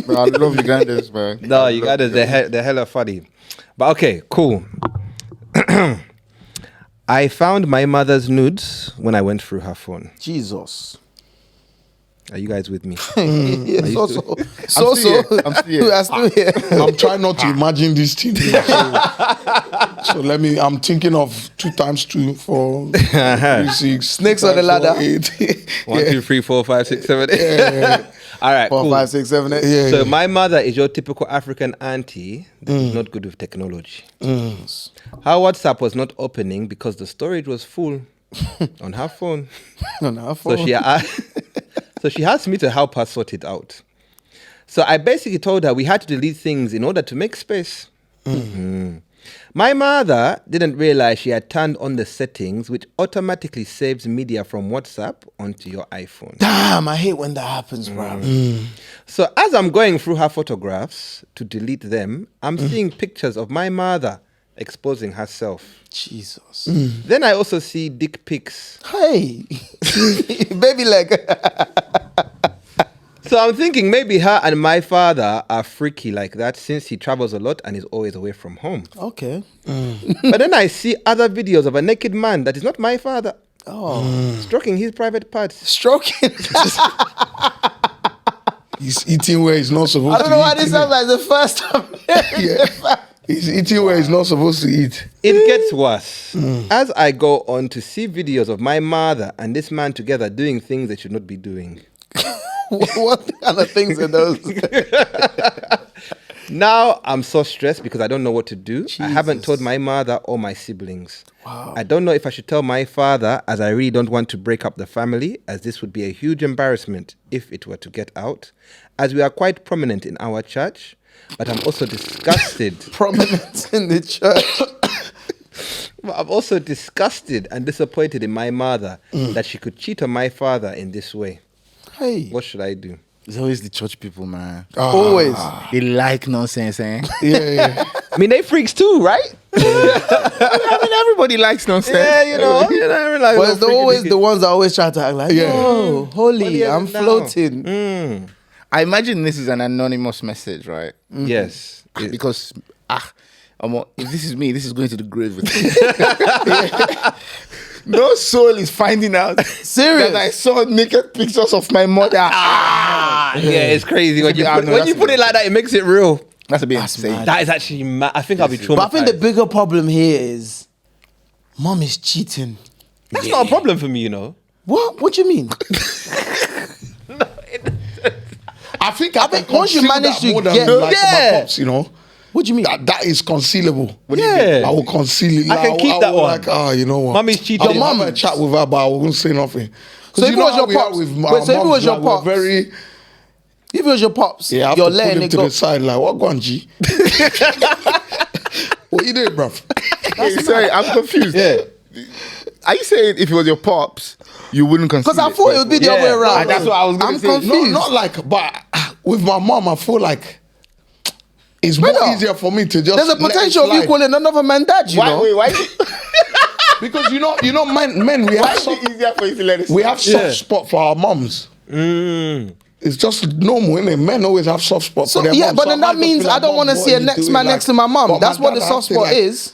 [SPEAKER 2] Bro, I love Ugandans, man.
[SPEAKER 1] No, Uganda's they're hella funny. But okay, cool. I found my mother's nudes when I went through her phone.
[SPEAKER 3] Jesus.
[SPEAKER 1] Are you guys with me?
[SPEAKER 3] Yeah,
[SPEAKER 2] I'm still here.
[SPEAKER 3] I'm still here.
[SPEAKER 4] I'm trying not to imagine this thing. So I'm thinking of 2 times 2 for 3, 6.
[SPEAKER 3] Snakes on the ladder.
[SPEAKER 4] 8.
[SPEAKER 1] 1, 2, 3, 4, 5, 6, 7, 8. All right,
[SPEAKER 3] 4,
[SPEAKER 1] cool.
[SPEAKER 3] 5, 6, 7, 8.
[SPEAKER 4] Yeah.
[SPEAKER 1] So my mother is your typical African auntie that is not good with technology. Her WhatsApp was not opening because the storage was full on her phone.
[SPEAKER 3] No,
[SPEAKER 1] So she asked me to help her sort it out. So I basically told her we had to delete things in order to make space. My mother didn't realize she had turned on the settings which automatically saves media from WhatsApp onto your iPhone.
[SPEAKER 3] Damn, I hate when that happens, bro.
[SPEAKER 1] So as I'm going through her photographs to delete them, I'm seeing pictures of my mother exposing herself.
[SPEAKER 3] Jesus.
[SPEAKER 1] Then I also see dick pics.
[SPEAKER 3] Hey, baby leg.
[SPEAKER 1] So I'm thinking maybe her and my father are freaky like that since he travels a lot and is always away from home.
[SPEAKER 3] Okay.
[SPEAKER 1] But then I see other videos of a naked man that is not my father. Stroking his private parts.
[SPEAKER 3] Stroking.
[SPEAKER 4] He's eating where he's not supposed to eat.
[SPEAKER 3] I don't know why this sounds like the first time.
[SPEAKER 4] Yeah. He's eating where he's not supposed to eat.
[SPEAKER 1] It gets worse. As I go on to see videos of my mother and this man together doing things they should not be doing.
[SPEAKER 3] What kind of things are those?
[SPEAKER 1] Now I'm so stressed because I don't know what to do. I haven't told my mother or my siblings. Wow. I don't know if I should tell my father, as I really don't want to break up the family, as this would be a huge embarrassment if it were to get out, as we are quite prominent in our church. But I'm also disgusted.
[SPEAKER 3] Prominent in the church.
[SPEAKER 1] But I'm also disgusted and disappointed in my mother that she could cheat on my father in this way.
[SPEAKER 3] Hey.
[SPEAKER 1] What should I do?
[SPEAKER 2] It's always the church people, man.
[SPEAKER 3] Always.
[SPEAKER 2] They like nonsense, eh?
[SPEAKER 4] Yeah.
[SPEAKER 1] I mean, they freaks too, right?
[SPEAKER 2] I mean, everybody likes nonsense.
[SPEAKER 1] Yeah, you know. I realize
[SPEAKER 3] But it's always the ones that always try to act like, oh, holy, I'm
[SPEAKER 1] now.
[SPEAKER 3] floating.
[SPEAKER 2] I imagine this is an anonymous message, right?
[SPEAKER 1] Yes.
[SPEAKER 2] Because if this is me, this is going to the grave with me. No soul is finding out
[SPEAKER 3] Serious.
[SPEAKER 2] that I saw naked pictures of my mother.
[SPEAKER 1] Yeah, it's crazy. When you put it like that, it makes it real.
[SPEAKER 2] That's a bit insane.
[SPEAKER 3] mad.
[SPEAKER 1] That is actually mad. I think I'll be traumatized.
[SPEAKER 3] But I think the bigger problem here is mom is cheating.
[SPEAKER 1] That's not a problem for me, you know.
[SPEAKER 3] What? What do you mean?
[SPEAKER 4] I think
[SPEAKER 3] once you manage to get-
[SPEAKER 4] my
[SPEAKER 1] Yeah.
[SPEAKER 4] pops, you know.
[SPEAKER 3] What do you mean?
[SPEAKER 4] That is concealable.
[SPEAKER 1] Yeah.
[SPEAKER 4] I will conceal it.
[SPEAKER 1] I can keep that
[SPEAKER 4] will
[SPEAKER 1] one.
[SPEAKER 4] Like, you know what?
[SPEAKER 1] Mommy's cheating.
[SPEAKER 4] Your
[SPEAKER 1] Your
[SPEAKER 4] mom
[SPEAKER 1] mom-
[SPEAKER 4] a chat with her, but I won't say nothing.
[SPEAKER 3] So if it was your pops-
[SPEAKER 4] with
[SPEAKER 3] wait, so if it was your pops-
[SPEAKER 4] very
[SPEAKER 3] If it was your pops,
[SPEAKER 4] I have
[SPEAKER 3] you're
[SPEAKER 4] to put
[SPEAKER 3] letting
[SPEAKER 4] him
[SPEAKER 3] it
[SPEAKER 4] to
[SPEAKER 3] go.
[SPEAKER 4] the side like, what going, G? What you doing, bruv?
[SPEAKER 2] Sorry, I'm confused.
[SPEAKER 1] Yeah.
[SPEAKER 2] Are you saying if it was your pops, you wouldn't consider?
[SPEAKER 3] Because I thought it would be the other way around.
[SPEAKER 2] And that's what I was gonna
[SPEAKER 3] I'm
[SPEAKER 2] say.
[SPEAKER 3] confused.
[SPEAKER 4] No, not like, but with my mom, I feel like it's more
[SPEAKER 3] Brother,
[SPEAKER 4] easier for me to just.
[SPEAKER 3] There's a
[SPEAKER 4] let it
[SPEAKER 3] potential of you
[SPEAKER 4] slide.
[SPEAKER 3] calling another man dad, you know.
[SPEAKER 2] Why?
[SPEAKER 4] Because you know, men, we
[SPEAKER 2] Why
[SPEAKER 4] have
[SPEAKER 2] is
[SPEAKER 4] soft,
[SPEAKER 2] it easier for you to let it?
[SPEAKER 4] we have soft
[SPEAKER 1] Yeah.
[SPEAKER 4] spot for our moms. It's just normal, innit? Men always have soft spot
[SPEAKER 3] So
[SPEAKER 4] for their
[SPEAKER 3] yeah,
[SPEAKER 4] moms.
[SPEAKER 3] but
[SPEAKER 4] So
[SPEAKER 3] then
[SPEAKER 4] I
[SPEAKER 3] that
[SPEAKER 4] might
[SPEAKER 3] means
[SPEAKER 4] feel
[SPEAKER 3] I
[SPEAKER 4] like,
[SPEAKER 3] don't
[SPEAKER 4] "Mom,
[SPEAKER 3] want to
[SPEAKER 4] what
[SPEAKER 3] see
[SPEAKER 4] are
[SPEAKER 3] a
[SPEAKER 4] you
[SPEAKER 3] next
[SPEAKER 4] doing?"
[SPEAKER 3] man
[SPEAKER 4] Like,
[SPEAKER 3] next to my mom.
[SPEAKER 4] but
[SPEAKER 3] That's
[SPEAKER 4] my
[SPEAKER 3] what the
[SPEAKER 4] dad,
[SPEAKER 3] soft
[SPEAKER 4] I feel
[SPEAKER 3] spot
[SPEAKER 4] like-
[SPEAKER 3] is.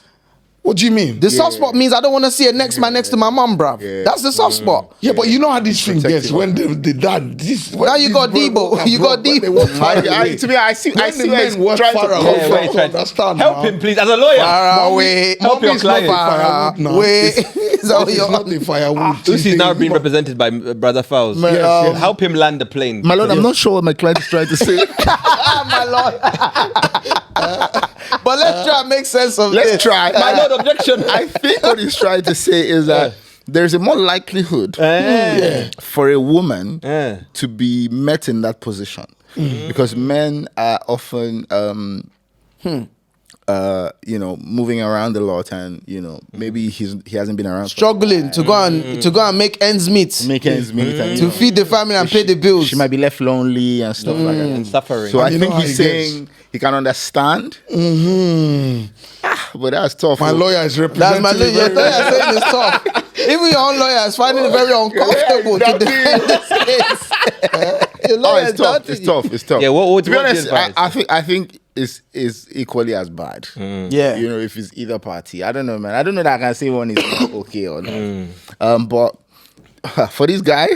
[SPEAKER 4] What do you mean?
[SPEAKER 3] The soft spot means I don't want to see a next man next to my mom, bruv. That's the soft spot.
[SPEAKER 4] Yeah, but you know how this thing gets
[SPEAKER 2] Protective.
[SPEAKER 4] when the dad. This,
[SPEAKER 3] Now you got Debo. You got
[SPEAKER 4] Debo.
[SPEAKER 3] Debo.
[SPEAKER 2] To me, I see
[SPEAKER 4] When the
[SPEAKER 2] where it's
[SPEAKER 4] men work
[SPEAKER 2] trying
[SPEAKER 4] far
[SPEAKER 2] to
[SPEAKER 4] away
[SPEAKER 2] come
[SPEAKER 1] Yeah,
[SPEAKER 2] from.
[SPEAKER 1] wait, try-
[SPEAKER 4] understand.
[SPEAKER 1] Help
[SPEAKER 4] now.
[SPEAKER 1] him, please, as a lawyer.
[SPEAKER 3] Far away.
[SPEAKER 1] Help your
[SPEAKER 4] Mommy is not
[SPEAKER 1] client.
[SPEAKER 4] the firewood now.
[SPEAKER 3] Away.
[SPEAKER 4] It's
[SPEAKER 3] So
[SPEAKER 4] not
[SPEAKER 3] you're-
[SPEAKER 4] the firewood.
[SPEAKER 1] Lucy's now being represented by Brother Fowles.
[SPEAKER 4] Yes.
[SPEAKER 1] Help him land the plane.
[SPEAKER 2] My lord, I'm not sure what my client is trying to say.
[SPEAKER 3] my lord. But let's try and make sense of
[SPEAKER 2] Let's
[SPEAKER 3] this.
[SPEAKER 2] try.
[SPEAKER 1] My lord, objection.
[SPEAKER 2] I think what he's trying to say is that there's a more likelihood for a woman to be met in that position because men are often
[SPEAKER 6] moving around a lot, and maybe he hasn't been around.
[SPEAKER 3] Struggling to go and make ends meet.
[SPEAKER 6] Make ends meet and,
[SPEAKER 3] To feed the family and pay the bills.
[SPEAKER 6] She might be left lonely and stuff like that.
[SPEAKER 1] And suffering.
[SPEAKER 6] So I
[SPEAKER 4] you
[SPEAKER 6] think
[SPEAKER 4] know how
[SPEAKER 6] he's
[SPEAKER 4] it
[SPEAKER 6] saying he can understand. But that's tough.
[SPEAKER 4] My lawyer is representing.
[SPEAKER 3] That's my lawyer. Your lawyer is saying it's tough. Even your own lawyer is finding it very uncomfortable to defend this case. Your lawyer is doubting you.
[SPEAKER 6] It's tough.
[SPEAKER 1] Yeah, what
[SPEAKER 6] to be
[SPEAKER 1] would you
[SPEAKER 6] honest,
[SPEAKER 1] advise?
[SPEAKER 6] I think is equally as bad.
[SPEAKER 3] Yeah.
[SPEAKER 6] If it's either party. I don't know, man. I don't know that I can say one is okay or not. But for this guy,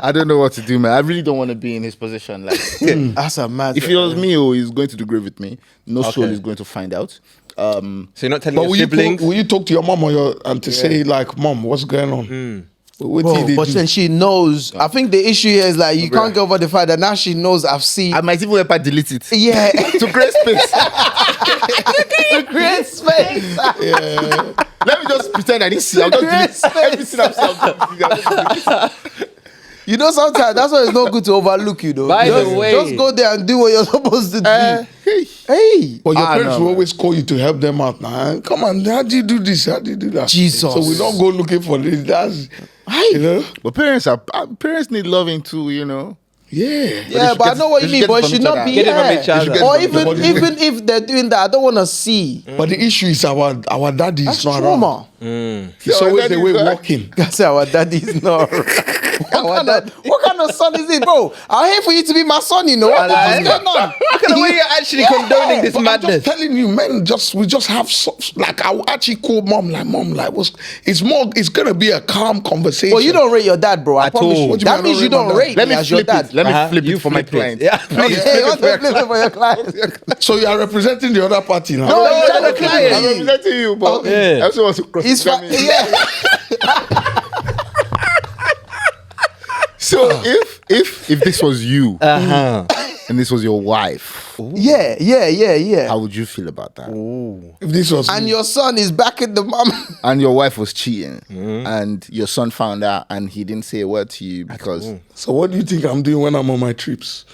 [SPEAKER 6] I don't know what to do, man. I really don't want to be in his position. Like,
[SPEAKER 3] That's a mad.
[SPEAKER 6] if it was me, he's going to the grave with me. No soul is going to find out.
[SPEAKER 1] So you're not telling
[SPEAKER 4] But
[SPEAKER 1] your
[SPEAKER 4] will
[SPEAKER 1] siblings?
[SPEAKER 4] you talk to your mom or your auntie say like, Mom, what's going on? What
[SPEAKER 3] Bro,
[SPEAKER 4] did they
[SPEAKER 3] but
[SPEAKER 4] do?
[SPEAKER 3] then she knows. I think the issue here is like you can't get over the fact that now she knows I've seen.
[SPEAKER 6] I might even help her delete it.
[SPEAKER 3] Yeah.
[SPEAKER 6] To create space.
[SPEAKER 3] To create space.
[SPEAKER 6] Let me just pretend I didn't see. I'll just delete everything I'm saying.
[SPEAKER 3] You know, sometimes that's why it's not good to overlook,
[SPEAKER 1] By the way-
[SPEAKER 3] just go there and do what you're supposed to do. Hey.
[SPEAKER 4] But your parents
[SPEAKER 6] no,
[SPEAKER 4] will always call you to help them out. Nah, come on, how do you do this? How do you do that?
[SPEAKER 3] Jesus.
[SPEAKER 4] So we don't go looking for this. That's, you know?
[SPEAKER 6] But parents need loving too,
[SPEAKER 4] Yeah.
[SPEAKER 3] Yeah, but I know what you mean, but it should not be
[SPEAKER 1] Get it from
[SPEAKER 3] here.
[SPEAKER 1] each other.
[SPEAKER 3] Or
[SPEAKER 4] Get it from
[SPEAKER 3] even
[SPEAKER 4] each other.
[SPEAKER 3] if they're doing that, I don't want to see.
[SPEAKER 4] But the issue is our daddy
[SPEAKER 3] That's
[SPEAKER 4] is not
[SPEAKER 3] trauma.
[SPEAKER 4] around. He's always
[SPEAKER 6] daddy
[SPEAKER 4] away
[SPEAKER 6] is not-
[SPEAKER 4] walking.
[SPEAKER 3] I say our daddy's not. What kind of son is it, bro? I'm here for you to be my son, you know. What's going on?
[SPEAKER 1] Look at the way you're actually condoning this
[SPEAKER 4] But I'm
[SPEAKER 1] madness.
[SPEAKER 4] just telling you, man. We just have like I will actually call mom. Like it's gonna be a calm conversation.
[SPEAKER 3] Well, you don't rate your dad, bro. I
[SPEAKER 1] At
[SPEAKER 3] promise
[SPEAKER 1] all.
[SPEAKER 3] you.
[SPEAKER 1] What
[SPEAKER 4] do you
[SPEAKER 3] That
[SPEAKER 4] mean I
[SPEAKER 3] means you
[SPEAKER 4] don't
[SPEAKER 3] don't
[SPEAKER 4] rate
[SPEAKER 3] rate
[SPEAKER 6] Let
[SPEAKER 3] me
[SPEAKER 6] me
[SPEAKER 3] as your
[SPEAKER 6] flip
[SPEAKER 3] dad.
[SPEAKER 6] it. Let me flip
[SPEAKER 1] You
[SPEAKER 6] it for my
[SPEAKER 1] flip it.
[SPEAKER 6] client.
[SPEAKER 1] Yeah, please.
[SPEAKER 3] Hey, you want to flip it for your client?
[SPEAKER 4] So you are representing the other party now.
[SPEAKER 3] No,
[SPEAKER 1] you're
[SPEAKER 3] you're
[SPEAKER 1] the client.
[SPEAKER 6] I'm representing you, but
[SPEAKER 1] Yeah.
[SPEAKER 6] I also want to cross
[SPEAKER 3] It's fine.
[SPEAKER 6] examine.
[SPEAKER 3] Yeah.
[SPEAKER 6] So if this was you
[SPEAKER 1] Uh-huh.
[SPEAKER 6] and this was your wife,
[SPEAKER 3] Yeah.
[SPEAKER 6] how would you feel about that?
[SPEAKER 4] If this was
[SPEAKER 3] And your son is back in the mom.
[SPEAKER 6] And your wife was cheating, and your son found out, and he didn't say a word to you because.
[SPEAKER 4] so what do you think I'm doing when I'm on my trips?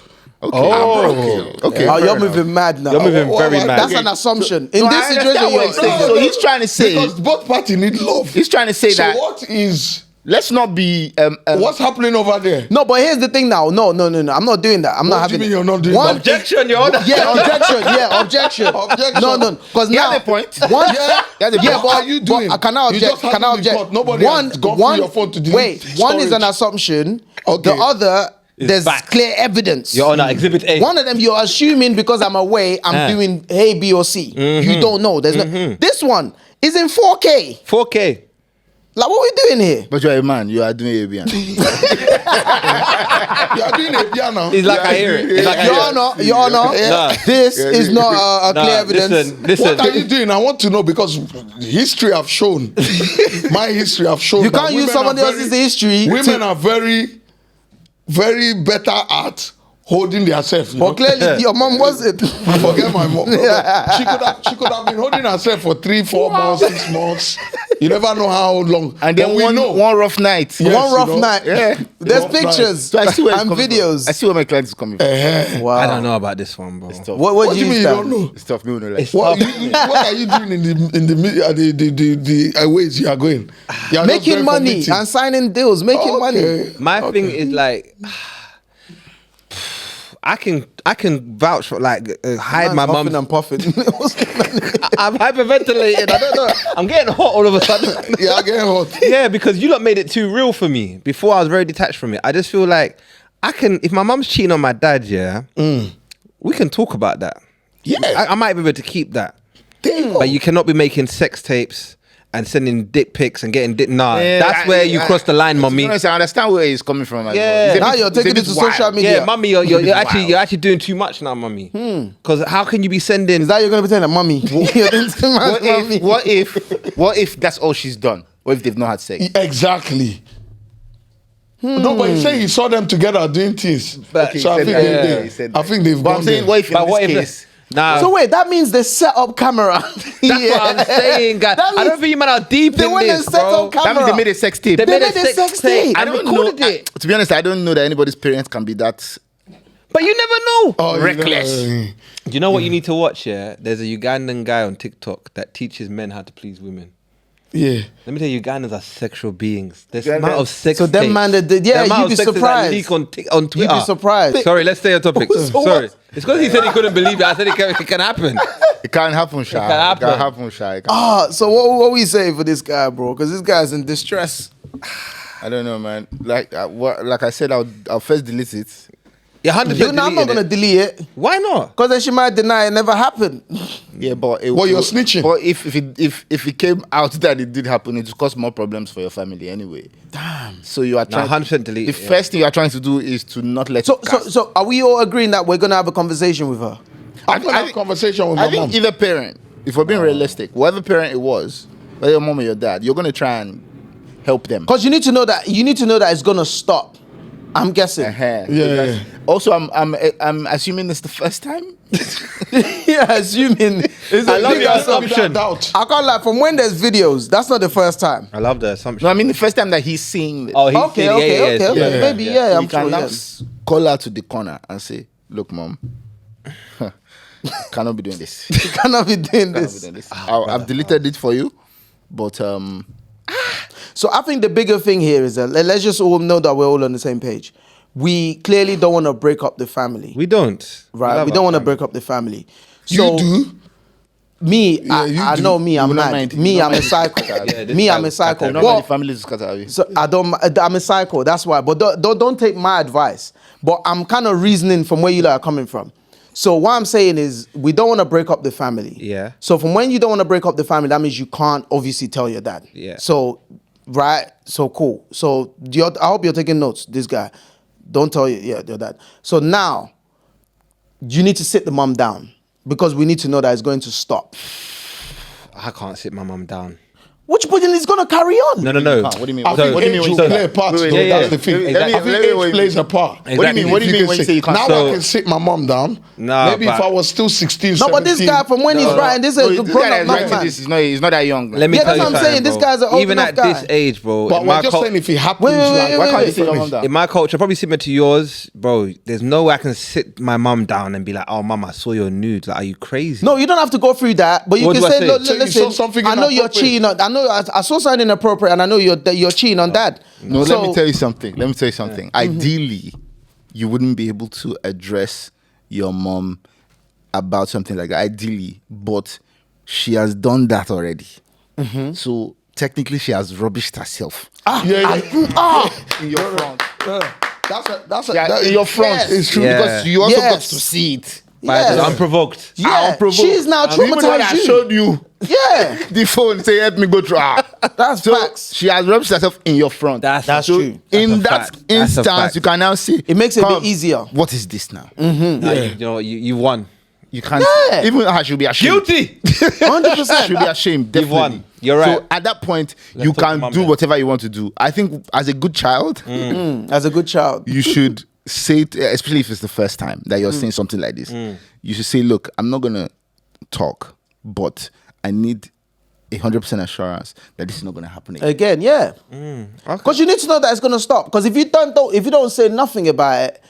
[SPEAKER 6] Okay.
[SPEAKER 1] Oh.
[SPEAKER 6] Okay.
[SPEAKER 3] Oh,
[SPEAKER 6] fair
[SPEAKER 3] you're
[SPEAKER 6] enough.
[SPEAKER 3] moving mad now.
[SPEAKER 1] You're moving
[SPEAKER 4] Oh,
[SPEAKER 1] very
[SPEAKER 4] oh,
[SPEAKER 1] mad.
[SPEAKER 3] That's an assumption. In
[SPEAKER 6] No,
[SPEAKER 3] this
[SPEAKER 6] I
[SPEAKER 3] situation,
[SPEAKER 6] understand what he's saying.
[SPEAKER 3] you're
[SPEAKER 6] So he's trying to say.
[SPEAKER 4] Because both parties need love.
[SPEAKER 6] He's trying to say
[SPEAKER 4] So
[SPEAKER 6] that.
[SPEAKER 4] what is
[SPEAKER 6] Let's not be.
[SPEAKER 4] what's happening over there?
[SPEAKER 3] No, but here's the thing now. No. I'm not doing that. I'm not
[SPEAKER 4] What do
[SPEAKER 3] having
[SPEAKER 4] you mean
[SPEAKER 3] it.
[SPEAKER 4] you're not doing
[SPEAKER 3] One-
[SPEAKER 4] that?
[SPEAKER 1] Objection, your honor.
[SPEAKER 3] Yeah, objection. Yeah, objection.
[SPEAKER 4] Objection.
[SPEAKER 3] No. Because
[SPEAKER 6] He
[SPEAKER 3] now
[SPEAKER 6] has a point.
[SPEAKER 3] One,
[SPEAKER 4] Yeah.
[SPEAKER 6] That's a
[SPEAKER 3] yeah,
[SPEAKER 6] point.
[SPEAKER 3] but
[SPEAKER 4] What are you doing?
[SPEAKER 3] But can I
[SPEAKER 4] You
[SPEAKER 3] object?
[SPEAKER 4] just have
[SPEAKER 3] Can
[SPEAKER 4] to
[SPEAKER 3] I
[SPEAKER 4] be
[SPEAKER 3] object?
[SPEAKER 4] caught. Nobody has gone through your phone to delete
[SPEAKER 3] Wait, one is an
[SPEAKER 4] storage.
[SPEAKER 3] assumption.
[SPEAKER 4] Okay.
[SPEAKER 3] The other, there's
[SPEAKER 1] fact.
[SPEAKER 3] clear evidence.
[SPEAKER 1] Your honor, exhibit A.
[SPEAKER 3] One of them, you're assuming because I'm away, I'm doing A, B, or C. You don't know. There's no. This one is in 4K.
[SPEAKER 1] 4K.
[SPEAKER 3] Like, what are we doing here?
[SPEAKER 6] But you're a man. You are doing ABN.
[SPEAKER 4] You are doing a piano.
[SPEAKER 1] It's like I hear it. It's like I hear it.
[SPEAKER 3] Your honor,
[SPEAKER 1] Nah.
[SPEAKER 3] this is not a
[SPEAKER 1] Nah,
[SPEAKER 3] clear evidence.
[SPEAKER 1] Listen.
[SPEAKER 4] What are you doing? I want to know because history have shown. My history have shown.
[SPEAKER 3] You
[SPEAKER 4] that
[SPEAKER 3] can't use
[SPEAKER 4] women
[SPEAKER 3] somebody
[SPEAKER 4] are
[SPEAKER 3] else's history
[SPEAKER 4] Women
[SPEAKER 3] to-
[SPEAKER 4] are very, very better at holding themselves.
[SPEAKER 3] But clearly, your mom wasn't.
[SPEAKER 4] I forget my mom. She could have been holding herself for 3, 4 months, 6 months. You never know how long.
[SPEAKER 6] And then
[SPEAKER 4] But we know.
[SPEAKER 6] one rough night.
[SPEAKER 4] Yes,
[SPEAKER 3] One rough
[SPEAKER 4] you know.
[SPEAKER 3] night.
[SPEAKER 6] Yeah.
[SPEAKER 3] There's
[SPEAKER 4] Rough night.
[SPEAKER 3] pictures
[SPEAKER 6] So I see where it's
[SPEAKER 3] and
[SPEAKER 6] coming from.
[SPEAKER 3] videos.
[SPEAKER 6] I see where my client is coming from.
[SPEAKER 3] Wow.
[SPEAKER 1] I don't know about this one, bro.
[SPEAKER 6] Tough.
[SPEAKER 3] What
[SPEAKER 4] What do
[SPEAKER 3] do
[SPEAKER 4] you mean you
[SPEAKER 3] stand?
[SPEAKER 4] don't know?
[SPEAKER 6] It's tough. Me, no, like.
[SPEAKER 4] What are you doing in the ways you are going? You are just
[SPEAKER 3] Making
[SPEAKER 4] going for
[SPEAKER 3] money
[SPEAKER 4] meetings.
[SPEAKER 3] and signing deals, making money.
[SPEAKER 4] Okay.
[SPEAKER 1] My thing is like, I can vouch for like hide my
[SPEAKER 3] Man's
[SPEAKER 1] mum.
[SPEAKER 3] huffing and puffing.
[SPEAKER 1] I'm hyperventilating. I don't know. I'm getting hot all of a sudden.
[SPEAKER 4] Yeah, I get hot.
[SPEAKER 1] Yeah, because you lot made it too real for me. Before I was very detached from it. I just feel like I can. If my mum's cheating on my dad, yeah, we can talk about that.
[SPEAKER 4] Yeah.
[SPEAKER 1] I might be able to keep that.
[SPEAKER 4] Damn.
[SPEAKER 1] But you cannot be making sex tapes and sending dick pics and getting dick. Nah,
[SPEAKER 6] Yeah,
[SPEAKER 1] that's where you cross the line,
[SPEAKER 6] To be
[SPEAKER 1] mommy.
[SPEAKER 6] honest, I understand where he's coming from. as
[SPEAKER 1] Yeah.
[SPEAKER 6] well. It's a
[SPEAKER 3] Now
[SPEAKER 6] bit-
[SPEAKER 3] you're
[SPEAKER 6] it's a
[SPEAKER 3] taking
[SPEAKER 6] bit
[SPEAKER 3] it to
[SPEAKER 6] wild.
[SPEAKER 3] social media.
[SPEAKER 1] Yeah, mummy, you're
[SPEAKER 6] It's wild.
[SPEAKER 1] actually doing too much now, mummy. Because how can you be sending?
[SPEAKER 3] Is that you're gonna be telling her, mommy? You're doing too much, mommy.
[SPEAKER 6] What if that's all she's done? What if they've not had sex?
[SPEAKER 4] Exactly. No, but he said he saw them together doing things.
[SPEAKER 6] Okay,
[SPEAKER 4] So I
[SPEAKER 6] he
[SPEAKER 4] think,
[SPEAKER 6] said that. He said
[SPEAKER 4] I think they've
[SPEAKER 6] But
[SPEAKER 4] gone
[SPEAKER 6] I'm saying,
[SPEAKER 4] there.
[SPEAKER 6] what if in
[SPEAKER 1] But what
[SPEAKER 6] this
[SPEAKER 1] if
[SPEAKER 6] case?
[SPEAKER 1] Nah,
[SPEAKER 3] So wait, that means they set up camera.
[SPEAKER 1] that's what I'm saying, guys.
[SPEAKER 3] That
[SPEAKER 1] I don't
[SPEAKER 3] means
[SPEAKER 1] think you man are deep
[SPEAKER 3] they
[SPEAKER 1] in
[SPEAKER 3] went and
[SPEAKER 1] this,
[SPEAKER 3] set
[SPEAKER 1] bro.
[SPEAKER 3] up camera.
[SPEAKER 6] That means they made a sex tape.
[SPEAKER 1] They made
[SPEAKER 3] made a sex tape.
[SPEAKER 1] I
[SPEAKER 6] I
[SPEAKER 1] don't
[SPEAKER 6] don't know.
[SPEAKER 1] recorded it.
[SPEAKER 6] To be honest, I don't know that anybody's parents can be that.
[SPEAKER 1] But you never know.
[SPEAKER 4] Oh,
[SPEAKER 6] Reckless.
[SPEAKER 4] You know,
[SPEAKER 1] Do you know what you need to watch? Yeah, there's a Ugandan guy on TikTok that teaches men how to please women.
[SPEAKER 4] yeah.
[SPEAKER 1] Let me tell you, Ugandans are sexual beings. There's
[SPEAKER 6] Yeah,
[SPEAKER 1] amount
[SPEAKER 6] man.
[SPEAKER 1] of sex.
[SPEAKER 3] So them
[SPEAKER 1] tapes.
[SPEAKER 3] man that
[SPEAKER 1] The amount
[SPEAKER 3] you'd
[SPEAKER 1] of
[SPEAKER 3] be
[SPEAKER 1] sex tapes that
[SPEAKER 3] surprised.
[SPEAKER 1] leak on Twitter.
[SPEAKER 3] You'd be surprised.
[SPEAKER 1] Sorry, let's stay on topic.
[SPEAKER 3] So
[SPEAKER 1] Sorry,
[SPEAKER 3] what?
[SPEAKER 1] it's because he said he couldn't believe it. I said it can happen.
[SPEAKER 6] It can't happen, Sha.
[SPEAKER 1] It can happen.
[SPEAKER 6] It can happen, Sha. It can-
[SPEAKER 3] So what we say for this guy, bro? Because this guy's in distress.
[SPEAKER 6] I don't know, man. Like I said, I'll first delete it.
[SPEAKER 1] Yeah, 100%.
[SPEAKER 3] I'm not gonna delete it
[SPEAKER 1] Why not?
[SPEAKER 3] because then she might deny it never happened.
[SPEAKER 6] Yeah, but it,
[SPEAKER 4] Well, you're snitching.
[SPEAKER 6] But if it came out that it did happen, it would cause more problems for your family anyway. Damn. So you are
[SPEAKER 1] Nah,
[SPEAKER 6] trying.
[SPEAKER 1] 100% delete
[SPEAKER 6] The
[SPEAKER 1] it, yeah.
[SPEAKER 6] first thing you are trying to do is to not let.
[SPEAKER 3] So
[SPEAKER 6] it cast.
[SPEAKER 3] so are we all agreeing that we're gonna have a conversation with her?
[SPEAKER 4] I'm gonna have a conversation with
[SPEAKER 6] I
[SPEAKER 4] my
[SPEAKER 6] think
[SPEAKER 4] mom.
[SPEAKER 6] either parent, if we're being realistic, whatever parent it was, whether your mom or your dad, you're gonna try and help them.
[SPEAKER 3] Because you need to know that it's gonna stop. I'm guessing.
[SPEAKER 4] Yeah.
[SPEAKER 6] Also, I'm assuming it's the first time.
[SPEAKER 3] Yeah, assuming. It's
[SPEAKER 1] I love
[SPEAKER 3] big
[SPEAKER 1] your
[SPEAKER 3] assumption.
[SPEAKER 1] assumption.
[SPEAKER 4] Doubt.
[SPEAKER 3] I can't lie. From when there's videos, that's not the first time.
[SPEAKER 1] I love the assumption.
[SPEAKER 6] No, I mean the first time that he's seeing.
[SPEAKER 1] Oh, he's
[SPEAKER 3] Okay,
[SPEAKER 1] seen it.
[SPEAKER 3] okay. Maybe, yeah, I'm
[SPEAKER 6] you can
[SPEAKER 3] sure.
[SPEAKER 6] now
[SPEAKER 3] Yes.
[SPEAKER 6] call her to the corner and say, "Look, mom, cannot be doing this.
[SPEAKER 3] You cannot be doing
[SPEAKER 6] Cannot be
[SPEAKER 3] this.
[SPEAKER 6] doing this. I've deleted it for you, but
[SPEAKER 3] So I think the bigger thing here is that let's just all know that we're all on the same page. We clearly don't want to break up the family,
[SPEAKER 1] We don't.
[SPEAKER 3] right?
[SPEAKER 1] love
[SPEAKER 3] We don't
[SPEAKER 1] our
[SPEAKER 3] want to
[SPEAKER 1] family.
[SPEAKER 3] break up the family. So
[SPEAKER 4] You do?
[SPEAKER 3] me,
[SPEAKER 4] Yeah, you
[SPEAKER 3] I
[SPEAKER 4] do.
[SPEAKER 3] know me. I'm
[SPEAKER 6] will not
[SPEAKER 3] mad.
[SPEAKER 6] mind-
[SPEAKER 3] Me,
[SPEAKER 6] you will
[SPEAKER 3] I'm
[SPEAKER 6] not
[SPEAKER 3] a
[SPEAKER 6] mind
[SPEAKER 3] psycho.
[SPEAKER 1] Yeah, this
[SPEAKER 3] Me,
[SPEAKER 1] guy
[SPEAKER 3] I'm a
[SPEAKER 1] was
[SPEAKER 3] psycho.
[SPEAKER 1] scattered.
[SPEAKER 6] not
[SPEAKER 3] But-
[SPEAKER 6] many families scatter you.
[SPEAKER 3] So I'm a psycho. That's why. But don't take my advice. But I'm kind of reasoning from where you lot are coming from. So what I'm saying is we don't want to break up the family.
[SPEAKER 1] Yeah.
[SPEAKER 3] So from when you don't want to break up the family, that means you can't obviously tell your dad.
[SPEAKER 1] Yeah.
[SPEAKER 3] So right. So cool. So I hope you're taking notes. This guy, don't tell your dad. So now you need to sit the mom down because we need to know that it's going to stop.
[SPEAKER 1] I can't sit my mum down.
[SPEAKER 3] Which but then it's gonna carry on.
[SPEAKER 1] No.
[SPEAKER 6] What do you mean?
[SPEAKER 4] I
[SPEAKER 6] What
[SPEAKER 4] think
[SPEAKER 6] do you mean
[SPEAKER 4] age
[SPEAKER 6] when
[SPEAKER 4] will
[SPEAKER 6] you
[SPEAKER 4] play a part.
[SPEAKER 6] Wait,
[SPEAKER 4] though,
[SPEAKER 1] yeah,
[SPEAKER 4] that's the thing.
[SPEAKER 1] exactly.
[SPEAKER 4] I think
[SPEAKER 6] Let me-
[SPEAKER 4] age plays a part.
[SPEAKER 1] Exactly.
[SPEAKER 6] What do you mean? What do you
[SPEAKER 4] If
[SPEAKER 6] mean when you
[SPEAKER 4] can
[SPEAKER 6] say you can't?
[SPEAKER 4] Now
[SPEAKER 1] So-
[SPEAKER 4] I can sit my mom down.
[SPEAKER 1] Nah,
[SPEAKER 4] Maybe if
[SPEAKER 1] but-
[SPEAKER 4] I was still 16,
[SPEAKER 3] No, but this
[SPEAKER 4] 17,
[SPEAKER 3] guy from when he's writing this is
[SPEAKER 6] No,
[SPEAKER 3] a
[SPEAKER 6] this guy
[SPEAKER 3] grown
[SPEAKER 6] that
[SPEAKER 3] up
[SPEAKER 6] is
[SPEAKER 3] man.
[SPEAKER 6] writing this is not. He's not that young. Man.
[SPEAKER 1] Let me
[SPEAKER 3] Yeah,
[SPEAKER 1] tell
[SPEAKER 3] that's
[SPEAKER 1] you
[SPEAKER 3] what I'm saying.
[SPEAKER 1] something,
[SPEAKER 3] This
[SPEAKER 1] bro.
[SPEAKER 3] guy's an old
[SPEAKER 1] Even
[SPEAKER 3] enough
[SPEAKER 1] at
[SPEAKER 3] guy.
[SPEAKER 1] this age, bro.
[SPEAKER 4] But
[SPEAKER 1] in
[SPEAKER 4] we're
[SPEAKER 1] my
[SPEAKER 4] just
[SPEAKER 1] cul-
[SPEAKER 4] saying if it happens,
[SPEAKER 3] Wait,
[SPEAKER 4] like,
[SPEAKER 6] Why can't you
[SPEAKER 3] wait,
[SPEAKER 6] sit your mom down?
[SPEAKER 1] in my culture, probably similar to yours, bro. There's no way I can sit my mum down and be like, "Oh, mum, I saw your nudes. Like, are you crazy?"
[SPEAKER 3] No, you don't have to go through that, but you
[SPEAKER 1] What
[SPEAKER 3] can
[SPEAKER 1] do I
[SPEAKER 3] say,
[SPEAKER 1] say?
[SPEAKER 3] look,
[SPEAKER 1] So
[SPEAKER 4] you
[SPEAKER 3] listen,
[SPEAKER 4] saw something
[SPEAKER 3] I know you're
[SPEAKER 4] inappropriate.
[SPEAKER 3] cheating on. I know I saw something inappropriate, and I know you're cheating on dad.
[SPEAKER 6] No,
[SPEAKER 3] So-
[SPEAKER 6] let me tell you something. Ideally, you wouldn't be able to address your mom about something like that. Ideally, but she has done that already. So technically, she has rubbished herself
[SPEAKER 4] yeah.
[SPEAKER 6] in your front.
[SPEAKER 4] That's
[SPEAKER 6] Yeah, in your front.
[SPEAKER 3] Yes.
[SPEAKER 4] It's true.
[SPEAKER 1] Yeah.
[SPEAKER 6] Because you also got
[SPEAKER 3] Yes.
[SPEAKER 6] to see it.
[SPEAKER 3] Yes.
[SPEAKER 1] Unprovoked.
[SPEAKER 3] Yeah,
[SPEAKER 6] Unprovoked.
[SPEAKER 3] she's now
[SPEAKER 6] And even when I
[SPEAKER 3] traumatized you.
[SPEAKER 6] showed you
[SPEAKER 3] Yeah,
[SPEAKER 6] the phone, say help me go through.
[SPEAKER 3] that's
[SPEAKER 6] So
[SPEAKER 3] facts.
[SPEAKER 6] she has rubbished herself in your front.
[SPEAKER 1] That's
[SPEAKER 3] true.
[SPEAKER 6] In
[SPEAKER 1] That's a
[SPEAKER 6] that
[SPEAKER 1] fact. That's a
[SPEAKER 6] instance,
[SPEAKER 1] fact.
[SPEAKER 6] you can now see.
[SPEAKER 3] It makes it a bit
[SPEAKER 6] "Come,
[SPEAKER 3] easier."
[SPEAKER 6] What is this now?
[SPEAKER 1] Nah, you know what? You won.
[SPEAKER 6] You can't.
[SPEAKER 3] Yeah.
[SPEAKER 6] Even her should be ashamed.
[SPEAKER 1] Guilty.
[SPEAKER 3] 100%.
[SPEAKER 6] Should be ashamed. Definitely.
[SPEAKER 1] won. You're right.
[SPEAKER 6] So at that point,
[SPEAKER 1] Let's
[SPEAKER 6] you
[SPEAKER 1] talk to
[SPEAKER 6] can
[SPEAKER 1] mum
[SPEAKER 6] do
[SPEAKER 1] then.
[SPEAKER 6] whatever you want to do. I think as a good child,
[SPEAKER 3] As a good child.
[SPEAKER 6] you should say, especially if it's the first time that you're saying something like this, you should say, "Look, I'm not gonna talk, but I need 100% assurance that this is not gonna happen again."
[SPEAKER 3] Again, yeah. Because you need to know that it's gonna stop. Because if you don't say nothing about it,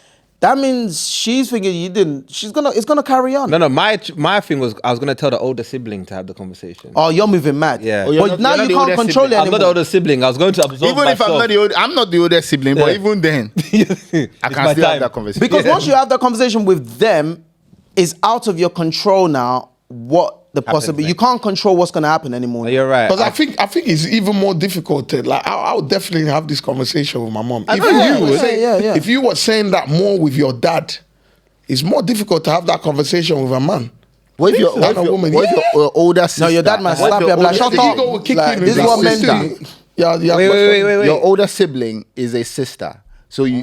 [SPEAKER 3] that means she's thinking you didn't. It's gonna carry on.
[SPEAKER 1] No. My thing was I was gonna tell the older sibling to have the conversation.
[SPEAKER 3] Oh, you're moving mad.
[SPEAKER 1] Yeah. Oh,
[SPEAKER 6] you're
[SPEAKER 3] But
[SPEAKER 6] not-
[SPEAKER 3] now
[SPEAKER 6] you're not
[SPEAKER 3] you
[SPEAKER 6] the
[SPEAKER 3] can't
[SPEAKER 6] oldest
[SPEAKER 3] control it
[SPEAKER 6] sibling.
[SPEAKER 1] I'm not the
[SPEAKER 3] anymore.
[SPEAKER 1] older sibling. I was going to absorb
[SPEAKER 6] Even if
[SPEAKER 1] myself.
[SPEAKER 6] I'm not the oldest sibling, but
[SPEAKER 1] Yeah.
[SPEAKER 6] even then, I
[SPEAKER 1] It's
[SPEAKER 6] can
[SPEAKER 1] my
[SPEAKER 6] still have
[SPEAKER 1] time.
[SPEAKER 6] that conversation.
[SPEAKER 3] Because once you have that conversation with them, it's out of your control now. What the possibility? You
[SPEAKER 1] next.
[SPEAKER 3] can't control what's gonna happen anymore.
[SPEAKER 1] No, you're right.
[SPEAKER 4] Because I think it's even more difficult to like. I would definitely have this conversation with my mom. If
[SPEAKER 3] know,
[SPEAKER 4] you were
[SPEAKER 3] yeah,
[SPEAKER 4] saying,
[SPEAKER 3] yeah.
[SPEAKER 4] if you were saying that more with your dad, it's more difficult to have that conversation with a man.
[SPEAKER 6] what if
[SPEAKER 4] Than a woman.
[SPEAKER 6] what if your older sister?
[SPEAKER 3] No, your dad might
[SPEAKER 6] what if
[SPEAKER 3] slap you.
[SPEAKER 6] your
[SPEAKER 3] I'm like,
[SPEAKER 6] older
[SPEAKER 3] shut
[SPEAKER 4] The
[SPEAKER 6] sibling-
[SPEAKER 3] up.
[SPEAKER 4] ego will kick
[SPEAKER 3] Like,
[SPEAKER 4] in.
[SPEAKER 3] this is
[SPEAKER 4] It's
[SPEAKER 3] what men
[SPEAKER 4] still-
[SPEAKER 3] do.
[SPEAKER 4] Yeah.
[SPEAKER 1] Wait.
[SPEAKER 6] Your older sibling is a sister. So you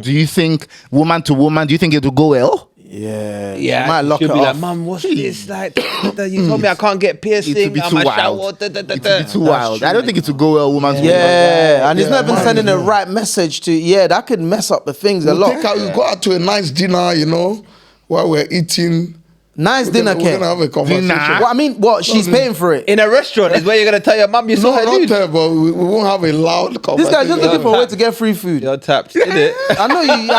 [SPEAKER 6] do you think woman to woman? Do you think it will go well?
[SPEAKER 3] Yeah,
[SPEAKER 1] Yeah,
[SPEAKER 3] you might lock
[SPEAKER 1] she'll
[SPEAKER 3] it
[SPEAKER 1] be
[SPEAKER 3] off.
[SPEAKER 1] like, "Mum, what's this? Like, you told me I can't get piercing.
[SPEAKER 6] It will be
[SPEAKER 1] I'm
[SPEAKER 6] too
[SPEAKER 1] a
[SPEAKER 6] wild.
[SPEAKER 1] shower,
[SPEAKER 6] It will be too wild. I don't think it will go well, woman to woman.
[SPEAKER 3] Yeah, and he's not even
[SPEAKER 4] man,
[SPEAKER 3] sending the
[SPEAKER 4] yeah.
[SPEAKER 3] right message to. Yeah, that could mess up the things a
[SPEAKER 4] We'll
[SPEAKER 3] lot.
[SPEAKER 4] take out, we'll go out to a nice dinner, while we're eating.
[SPEAKER 3] Nice dinner,
[SPEAKER 4] We're
[SPEAKER 3] Ken.
[SPEAKER 4] gonna have a conversation.
[SPEAKER 6] Dinner?
[SPEAKER 3] Well, I mean, what? She's paying for it.
[SPEAKER 1] In a restaurant is where you're gonna tell your mum you saw
[SPEAKER 4] No,
[SPEAKER 1] her
[SPEAKER 4] not
[SPEAKER 1] dude.
[SPEAKER 4] there, but we won't have a loud
[SPEAKER 3] This
[SPEAKER 4] conversation.
[SPEAKER 3] guy's just looking for a way to get free food.
[SPEAKER 1] You're tapped, innit?
[SPEAKER 3] I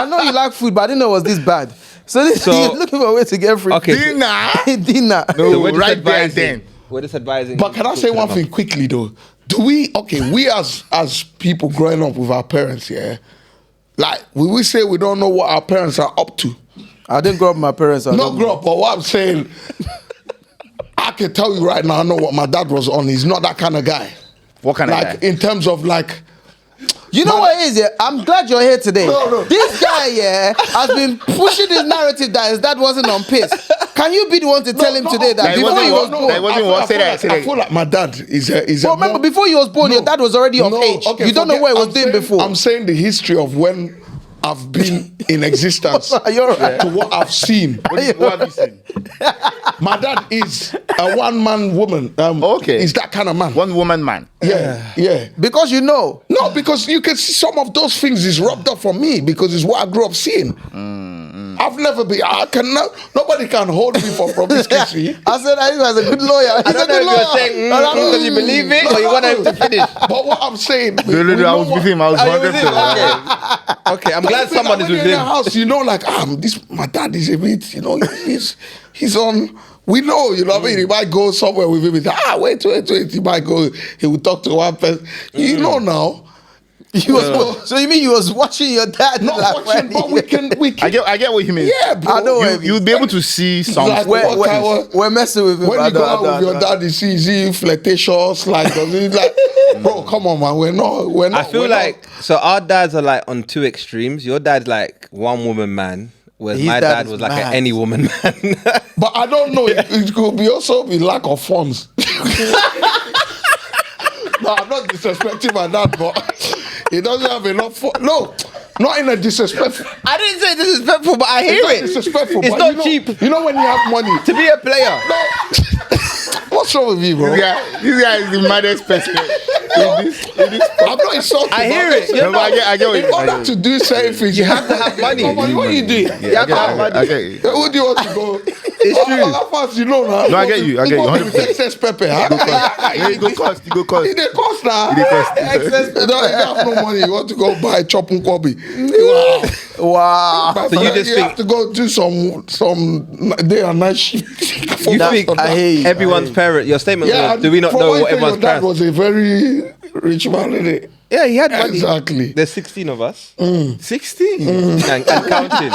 [SPEAKER 3] know you like food, but I didn't know it was this bad. So he's looking for a way to get free
[SPEAKER 1] Okay.
[SPEAKER 3] food.
[SPEAKER 6] Dinner.
[SPEAKER 3] Dinner.
[SPEAKER 6] No,
[SPEAKER 1] So we're just
[SPEAKER 6] right there and
[SPEAKER 1] advising.
[SPEAKER 6] then.
[SPEAKER 1] We're just advising.
[SPEAKER 4] But can I say one thing quickly though? We as people growing up with our parents, yeah, like we say we don't know what our parents are up to.
[SPEAKER 3] I didn't grow up with my parents. So I
[SPEAKER 4] Not
[SPEAKER 3] don't
[SPEAKER 4] grow
[SPEAKER 3] know.
[SPEAKER 4] up, but what I'm saying, I can tell you right now, I know what my dad was on. He's not that kind of guy.
[SPEAKER 6] What kind of
[SPEAKER 4] Like
[SPEAKER 6] guy?
[SPEAKER 4] in terms of like,
[SPEAKER 3] You know what it is, yeah? I'm glad you're here today.
[SPEAKER 4] No.
[SPEAKER 3] This guy, yeah, has been pushing this narrative that his dad wasn't on piss. Can you be the one to tell him today that
[SPEAKER 6] he
[SPEAKER 3] before he was
[SPEAKER 6] wasn't-
[SPEAKER 3] born?
[SPEAKER 6] he wasn't what? Say that, say
[SPEAKER 4] I
[SPEAKER 6] that.
[SPEAKER 4] feel like my dad is a
[SPEAKER 3] But remember, before he was born, your dad was already of age. You don't know what he was doing before.
[SPEAKER 4] I'm saying the history of when I've been in existence
[SPEAKER 3] You're right.
[SPEAKER 4] to what I've seen.
[SPEAKER 6] What have you seen?
[SPEAKER 4] My dad is a one-man woman.
[SPEAKER 6] Okay.
[SPEAKER 4] He's that kind of man.
[SPEAKER 6] One woman man.
[SPEAKER 4] Yeah.
[SPEAKER 3] Because you know.
[SPEAKER 4] No, because you can see some of those things is rubbed off on me because it's what I grew up seeing. I've never been. Nobody can hold me for promiscuity.
[SPEAKER 3] I said that he was a good lawyer.
[SPEAKER 1] I don't know if you're saying because you believe it or you want him to finish.
[SPEAKER 4] But what I'm saying,
[SPEAKER 6] No, I was with him. I was
[SPEAKER 1] Are you with
[SPEAKER 6] 100%.
[SPEAKER 1] him? Okay, I'm glad someone is
[SPEAKER 4] when
[SPEAKER 1] with
[SPEAKER 4] you're in
[SPEAKER 1] him.
[SPEAKER 4] the house, you know, like my dad is a bit, you know, he's on. We know, you know what I mean? He might go somewhere with him. He's like, wait. He might go. He will talk to one person. You know now.
[SPEAKER 3] So you mean you was watching your dad?
[SPEAKER 4] Not
[SPEAKER 3] like,
[SPEAKER 4] watching, but we can.
[SPEAKER 6] I get what you mean.
[SPEAKER 4] Yeah, bro.
[SPEAKER 3] I know what you mean.
[SPEAKER 6] You'll be able to see some.
[SPEAKER 4] Like,
[SPEAKER 3] We're messing with him.
[SPEAKER 4] when you go out with your dad, he sees you flirtatious, like, does he like, bro, come on, man, we're not.
[SPEAKER 1] I feel like so our dads are like on two extremes. Your dad's like one woman man, whereas
[SPEAKER 3] His
[SPEAKER 1] my
[SPEAKER 3] dad
[SPEAKER 1] dad
[SPEAKER 3] is
[SPEAKER 1] was like
[SPEAKER 3] mad.
[SPEAKER 1] an any woman man.
[SPEAKER 4] But I don't know. It could be also be lack of funds. No, I'm not disrespecting my dad, but he doesn't have enough fun. No, not in a disrespectful.
[SPEAKER 1] I didn't say disrespectful, but I hear
[SPEAKER 4] It's not
[SPEAKER 1] it.
[SPEAKER 4] disrespectful.
[SPEAKER 1] It's
[SPEAKER 4] but
[SPEAKER 1] not
[SPEAKER 4] you know,
[SPEAKER 1] cheap
[SPEAKER 4] You know when you have money.
[SPEAKER 1] to be a player.
[SPEAKER 4] No. What's wrong with you, bro?
[SPEAKER 6] This guy is the maddest person.
[SPEAKER 4] I'm not insulting.
[SPEAKER 1] I hear
[SPEAKER 4] but
[SPEAKER 1] it.
[SPEAKER 6] No, but I get what
[SPEAKER 4] In
[SPEAKER 6] you
[SPEAKER 4] order to do certain things, you have to have money. Come on, what are you doing?
[SPEAKER 1] You have to have money.
[SPEAKER 6] I get you.
[SPEAKER 4] Who do you want to go?
[SPEAKER 1] It's true.
[SPEAKER 4] How fast you know now?
[SPEAKER 6] No, I get you, 100%.
[SPEAKER 4] Excess pepper, huh?
[SPEAKER 6] Yeah, you go cost.
[SPEAKER 4] It dey cost now.
[SPEAKER 6] It dey cost.
[SPEAKER 4] Excess pepper. You don't have no money. You want to go buy chopping kobe.
[SPEAKER 3] Wow.
[SPEAKER 1] So you just
[SPEAKER 4] have to go do some day and night shift.
[SPEAKER 1] You think
[SPEAKER 3] I hear you.
[SPEAKER 1] everyone's parent? Your statement was, do we not
[SPEAKER 4] from
[SPEAKER 1] know
[SPEAKER 4] what you
[SPEAKER 1] what
[SPEAKER 4] say,
[SPEAKER 1] everyone's
[SPEAKER 4] your dad
[SPEAKER 1] parents?
[SPEAKER 4] was a very rich man, isn't it?
[SPEAKER 1] Yeah, he had money.
[SPEAKER 4] Exactly.
[SPEAKER 1] There's 16 of us
[SPEAKER 6] 16.
[SPEAKER 1] and counting.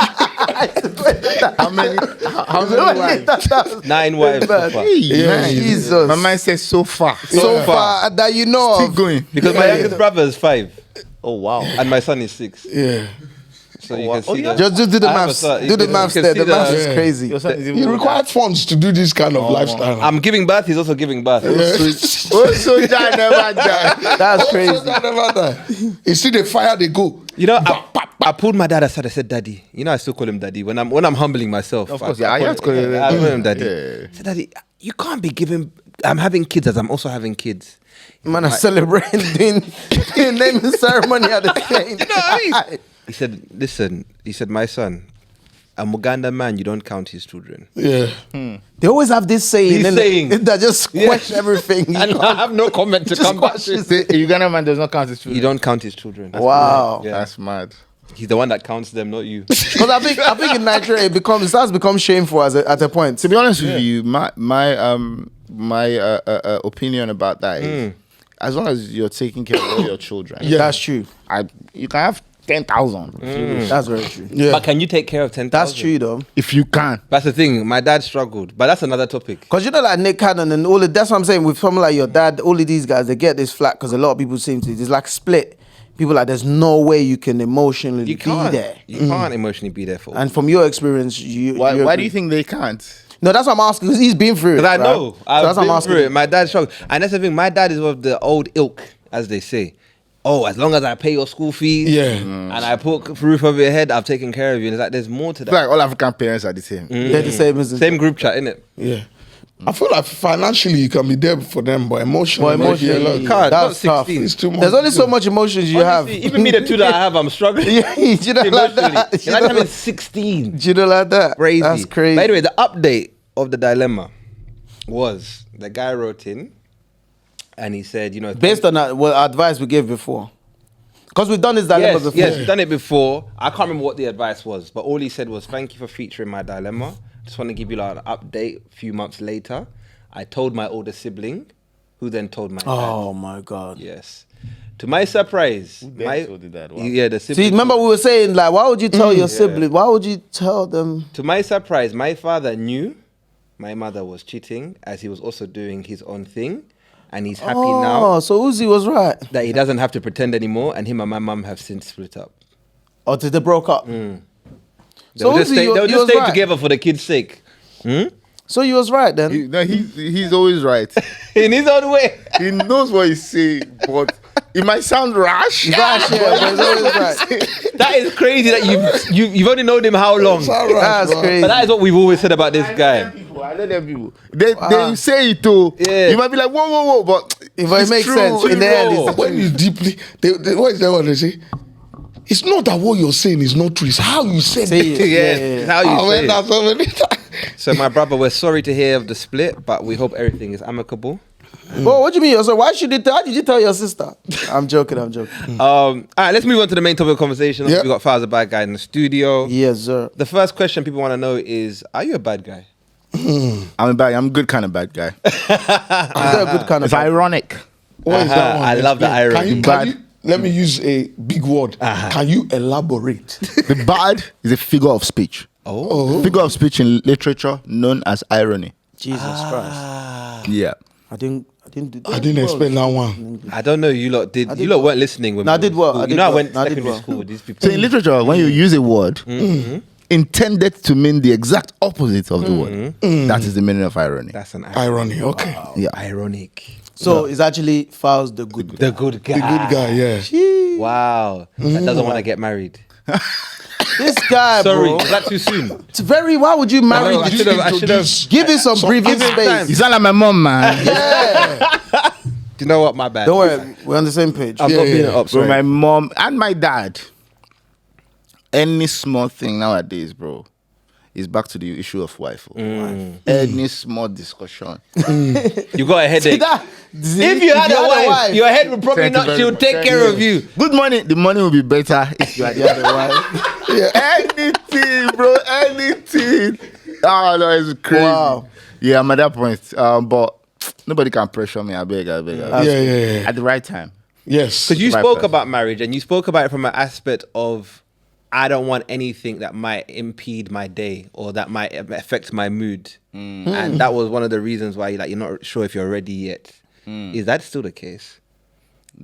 [SPEAKER 6] How many wives?
[SPEAKER 1] 9 wives so far.
[SPEAKER 6] Man,
[SPEAKER 3] Jesus.
[SPEAKER 6] My mind says so far.
[SPEAKER 3] So far that you know
[SPEAKER 6] Keep
[SPEAKER 3] of.
[SPEAKER 6] going.
[SPEAKER 1] Because my youngest brother is 5
[SPEAKER 6] Oh wow.
[SPEAKER 1] and my son is 6.
[SPEAKER 4] Yeah.
[SPEAKER 1] So you can see
[SPEAKER 3] Just do the
[SPEAKER 1] I have a
[SPEAKER 3] maths.
[SPEAKER 1] son.
[SPEAKER 3] Do the
[SPEAKER 1] You
[SPEAKER 3] maths
[SPEAKER 1] can
[SPEAKER 3] there.
[SPEAKER 1] see
[SPEAKER 3] The maths is
[SPEAKER 4] Yeah.
[SPEAKER 3] crazy.
[SPEAKER 6] Your son is even
[SPEAKER 4] You
[SPEAKER 6] older.
[SPEAKER 4] require funds to do this kind of lifestyle.
[SPEAKER 1] I'm giving birth, he's also giving birth.
[SPEAKER 6] Oh, so that never died.
[SPEAKER 3] That's
[SPEAKER 4] So
[SPEAKER 3] crazy.
[SPEAKER 4] that never die. You see the fire, they go.
[SPEAKER 1] You know, I pulled my dad aside. I said, "Daddy." You know, I still call him Daddy when I'm humbling myself.
[SPEAKER 6] Of course,
[SPEAKER 1] I
[SPEAKER 6] you have to call him
[SPEAKER 1] I call him Daddy.
[SPEAKER 6] Yeah.
[SPEAKER 1] I said, "Daddy, you can't be giving. I'm having kids as I'm also having kids."
[SPEAKER 3] Man, I'm celebrating doing naming ceremony at the same time.
[SPEAKER 1] He said, "Listen," he said, "My son, a Muganda man, you don't count his children."
[SPEAKER 4] Yeah.
[SPEAKER 3] They always have this saying,
[SPEAKER 1] This saying.
[SPEAKER 3] that just question everything.
[SPEAKER 1] And I have no comment to
[SPEAKER 3] Just
[SPEAKER 1] come back to.
[SPEAKER 3] questions
[SPEAKER 6] The Uganda man does not count his children.
[SPEAKER 1] You don't count his children.
[SPEAKER 3] Wow.
[SPEAKER 1] Yeah.
[SPEAKER 6] That's mad.
[SPEAKER 1] He's the one that counts them, not you.
[SPEAKER 3] Because I think in Nigeria it starts to become shameful at a point.
[SPEAKER 6] To be honest with you, my opinion about that is, as long as you're taking care of all your children,
[SPEAKER 3] Yeah, that's true.
[SPEAKER 6] you can have 10,000
[SPEAKER 3] That's very true.
[SPEAKER 4] Yeah.
[SPEAKER 1] But can you take care of 10,000?
[SPEAKER 3] That's true though.
[SPEAKER 6] if you can.
[SPEAKER 1] That's the thing. My dad struggled, but that's another topic.
[SPEAKER 3] Because you know, like Nick Cannon and all of that's what I'm saying. With someone like your dad, all of these guys, they get this flack because a lot of people seem to. It's like split. People like, there's no way you can emotionally
[SPEAKER 1] You can't.
[SPEAKER 3] be there.
[SPEAKER 1] You can't emotionally be there for.
[SPEAKER 3] And from your experience,
[SPEAKER 6] Why do
[SPEAKER 3] agree.
[SPEAKER 6] you think they can't?
[SPEAKER 3] No, that's what I'm asking because he's been through it.
[SPEAKER 1] Because I
[SPEAKER 3] right?
[SPEAKER 1] know.
[SPEAKER 3] So
[SPEAKER 1] I've
[SPEAKER 3] that's what I'm
[SPEAKER 1] been
[SPEAKER 3] asking.
[SPEAKER 1] through it. My dad struggled. And that's the thing. My dad is of the old ilk, as they say. Oh, as long as I pay your school fees
[SPEAKER 4] Yeah.
[SPEAKER 1] and I put a roof over your head, I've taken care of you. And it's like, there's more to
[SPEAKER 6] I
[SPEAKER 1] that.
[SPEAKER 6] feel like all African parents are the same.
[SPEAKER 3] They're the same, isn't it?
[SPEAKER 1] Same group chat, innit?
[SPEAKER 4] Yeah. I feel like financially you can be there for them, but emotionally,
[SPEAKER 3] But emotionally,
[SPEAKER 1] Can't, not
[SPEAKER 3] that's tough.
[SPEAKER 1] 16.
[SPEAKER 4] it's too much.
[SPEAKER 3] There's only so much emotions you have.
[SPEAKER 1] Honestly, even me, the 2 that I have, I'm struggling.
[SPEAKER 3] Yeah, you know like
[SPEAKER 1] Emotionally.
[SPEAKER 3] that.
[SPEAKER 1] Imagine having 16.
[SPEAKER 3] You know like that.
[SPEAKER 1] Crazy.
[SPEAKER 3] That's crazy.
[SPEAKER 1] By the way, the update of the dilemma was the guy wrote in and he said,
[SPEAKER 3] Based on that, what advice we gave before. Because we've done this dilemma before.
[SPEAKER 1] Yes, we've done it before. I can't remember what the advice was, but all he said was, thank you for featuring my dilemma. Just want to give you like an update a few months later. I told my older sibling, who then told my dad.
[SPEAKER 3] Oh my God.
[SPEAKER 1] Yes. To my surprise,
[SPEAKER 6] told you that? Wow.
[SPEAKER 1] yeah, the sibling.
[SPEAKER 3] See, remember we were saying, like, why would you tell your sibling? Why would you tell them?
[SPEAKER 1] To my surprise, my father knew my mother was cheating, as he was also doing his own thing, and he's happy now
[SPEAKER 3] So Uzi was right.
[SPEAKER 1] that he doesn't have to pretend anymore, and him and my mum have since split up.
[SPEAKER 3] Or did they broke up?
[SPEAKER 1] They'll just stay
[SPEAKER 3] right.
[SPEAKER 1] together for the kids' sake.
[SPEAKER 3] So you was right then.
[SPEAKER 6] He's always right.
[SPEAKER 1] In his own way.
[SPEAKER 6] He knows what he's saying, but it might sound rash.
[SPEAKER 3] Rash, yeah, but he's always right.
[SPEAKER 1] That is crazy that you've only known him how long?
[SPEAKER 3] That's crazy.
[SPEAKER 1] But that is what we've always said about this guy.
[SPEAKER 6] I know them people. They say it too.
[SPEAKER 1] Yeah.
[SPEAKER 6] You might be like, whoa, but
[SPEAKER 3] If it makes
[SPEAKER 6] true.
[SPEAKER 3] sense, in the end, it's
[SPEAKER 4] When you deeply, what is that what they say? It's not that what you're saying is not true. It's how you said
[SPEAKER 3] Say
[SPEAKER 4] it.
[SPEAKER 3] it.
[SPEAKER 1] Yes,
[SPEAKER 3] Yeah.
[SPEAKER 1] it's how you
[SPEAKER 4] I
[SPEAKER 1] say
[SPEAKER 4] went
[SPEAKER 1] it.
[SPEAKER 4] out so many times.
[SPEAKER 1] So my brother, we're sorry to hear of the split, but we hope everything is amicable.
[SPEAKER 3] Bro, what do you mean? So why how did you tell your sister? I'm joking.
[SPEAKER 1] All right, let's move on to the main topic of conversation.
[SPEAKER 4] Yep.
[SPEAKER 1] We got Faz, a bad guy in the studio.
[SPEAKER 3] Yes, sir.
[SPEAKER 1] The first question people want to know is, are you a bad guy?
[SPEAKER 6] I'm a good kind of bad guy.
[SPEAKER 3] Is that a good kind of?
[SPEAKER 6] It's ironic.
[SPEAKER 4] What is that one?
[SPEAKER 1] I love the
[SPEAKER 4] Explain.
[SPEAKER 1] irony.
[SPEAKER 4] Can you, let me use a big word. Can you elaborate?
[SPEAKER 6] The bad is a figure of speech. Figure of speech in literature known as irony.
[SPEAKER 3] Jesus Christ.
[SPEAKER 6] Yeah.
[SPEAKER 3] I didn't do that.
[SPEAKER 4] I didn't expect that one.
[SPEAKER 1] I don't know. You lot did. You lot weren't listening when
[SPEAKER 3] No,
[SPEAKER 1] we
[SPEAKER 3] I did
[SPEAKER 1] were in
[SPEAKER 3] well.
[SPEAKER 1] school.
[SPEAKER 3] I
[SPEAKER 1] You
[SPEAKER 3] did
[SPEAKER 1] know, I
[SPEAKER 3] well.
[SPEAKER 1] went to
[SPEAKER 3] No, I did
[SPEAKER 1] secondary
[SPEAKER 3] well.
[SPEAKER 1] school with these people.
[SPEAKER 6] So in literature, when you use a word intended to mean the exact opposite of the word, that is the meaning of irony.
[SPEAKER 1] That's an
[SPEAKER 4] Irony. Okay.
[SPEAKER 6] Yeah.
[SPEAKER 1] ironic.
[SPEAKER 3] So it's actually Fowles the good guy.
[SPEAKER 1] The good guy.
[SPEAKER 4] The good guy. Yeah.
[SPEAKER 1] Wow. That doesn't want to get married.
[SPEAKER 3] This guy,
[SPEAKER 1] Sorry,
[SPEAKER 3] bro.
[SPEAKER 1] is that too soon?
[SPEAKER 3] It's very. Why would you marry?
[SPEAKER 1] I should have.
[SPEAKER 3] Give it some breathing
[SPEAKER 1] give it
[SPEAKER 3] space.
[SPEAKER 1] time.
[SPEAKER 6] You sound like my mom, man.
[SPEAKER 3] Yeah.
[SPEAKER 1] Do you know what? My bad.
[SPEAKER 3] Don't worry. We're on the same page.
[SPEAKER 1] I'm not being up.
[SPEAKER 6] Bro,
[SPEAKER 1] Sorry.
[SPEAKER 6] my mom and my dad, any small thing nowadays, bro, is back to the issue of wife. Any small discussion.
[SPEAKER 1] You got a headache. If you had a wife, your head would probably
[SPEAKER 6] Thank you
[SPEAKER 1] not.
[SPEAKER 6] very
[SPEAKER 1] She would
[SPEAKER 6] much.
[SPEAKER 1] take
[SPEAKER 6] Thank
[SPEAKER 1] care
[SPEAKER 6] you.
[SPEAKER 1] of you.
[SPEAKER 6] Good morning. The money will be better if you had the other wife. Anything, bro. Anything. Oh, no, it's crazy.
[SPEAKER 3] Wow.
[SPEAKER 6] Yeah, I'm at that point. But nobody can pressure me. I beg.
[SPEAKER 4] Yeah.
[SPEAKER 6] At the right time.
[SPEAKER 4] Yes.
[SPEAKER 1] Because you
[SPEAKER 6] Right
[SPEAKER 1] spoke
[SPEAKER 6] person.
[SPEAKER 1] about marriage and you spoke about it from an aspect of, I don't want anything that might impede my day or that might affect my mood. And that was one of the reasons why you're not sure if you're ready yet. Is that still the case?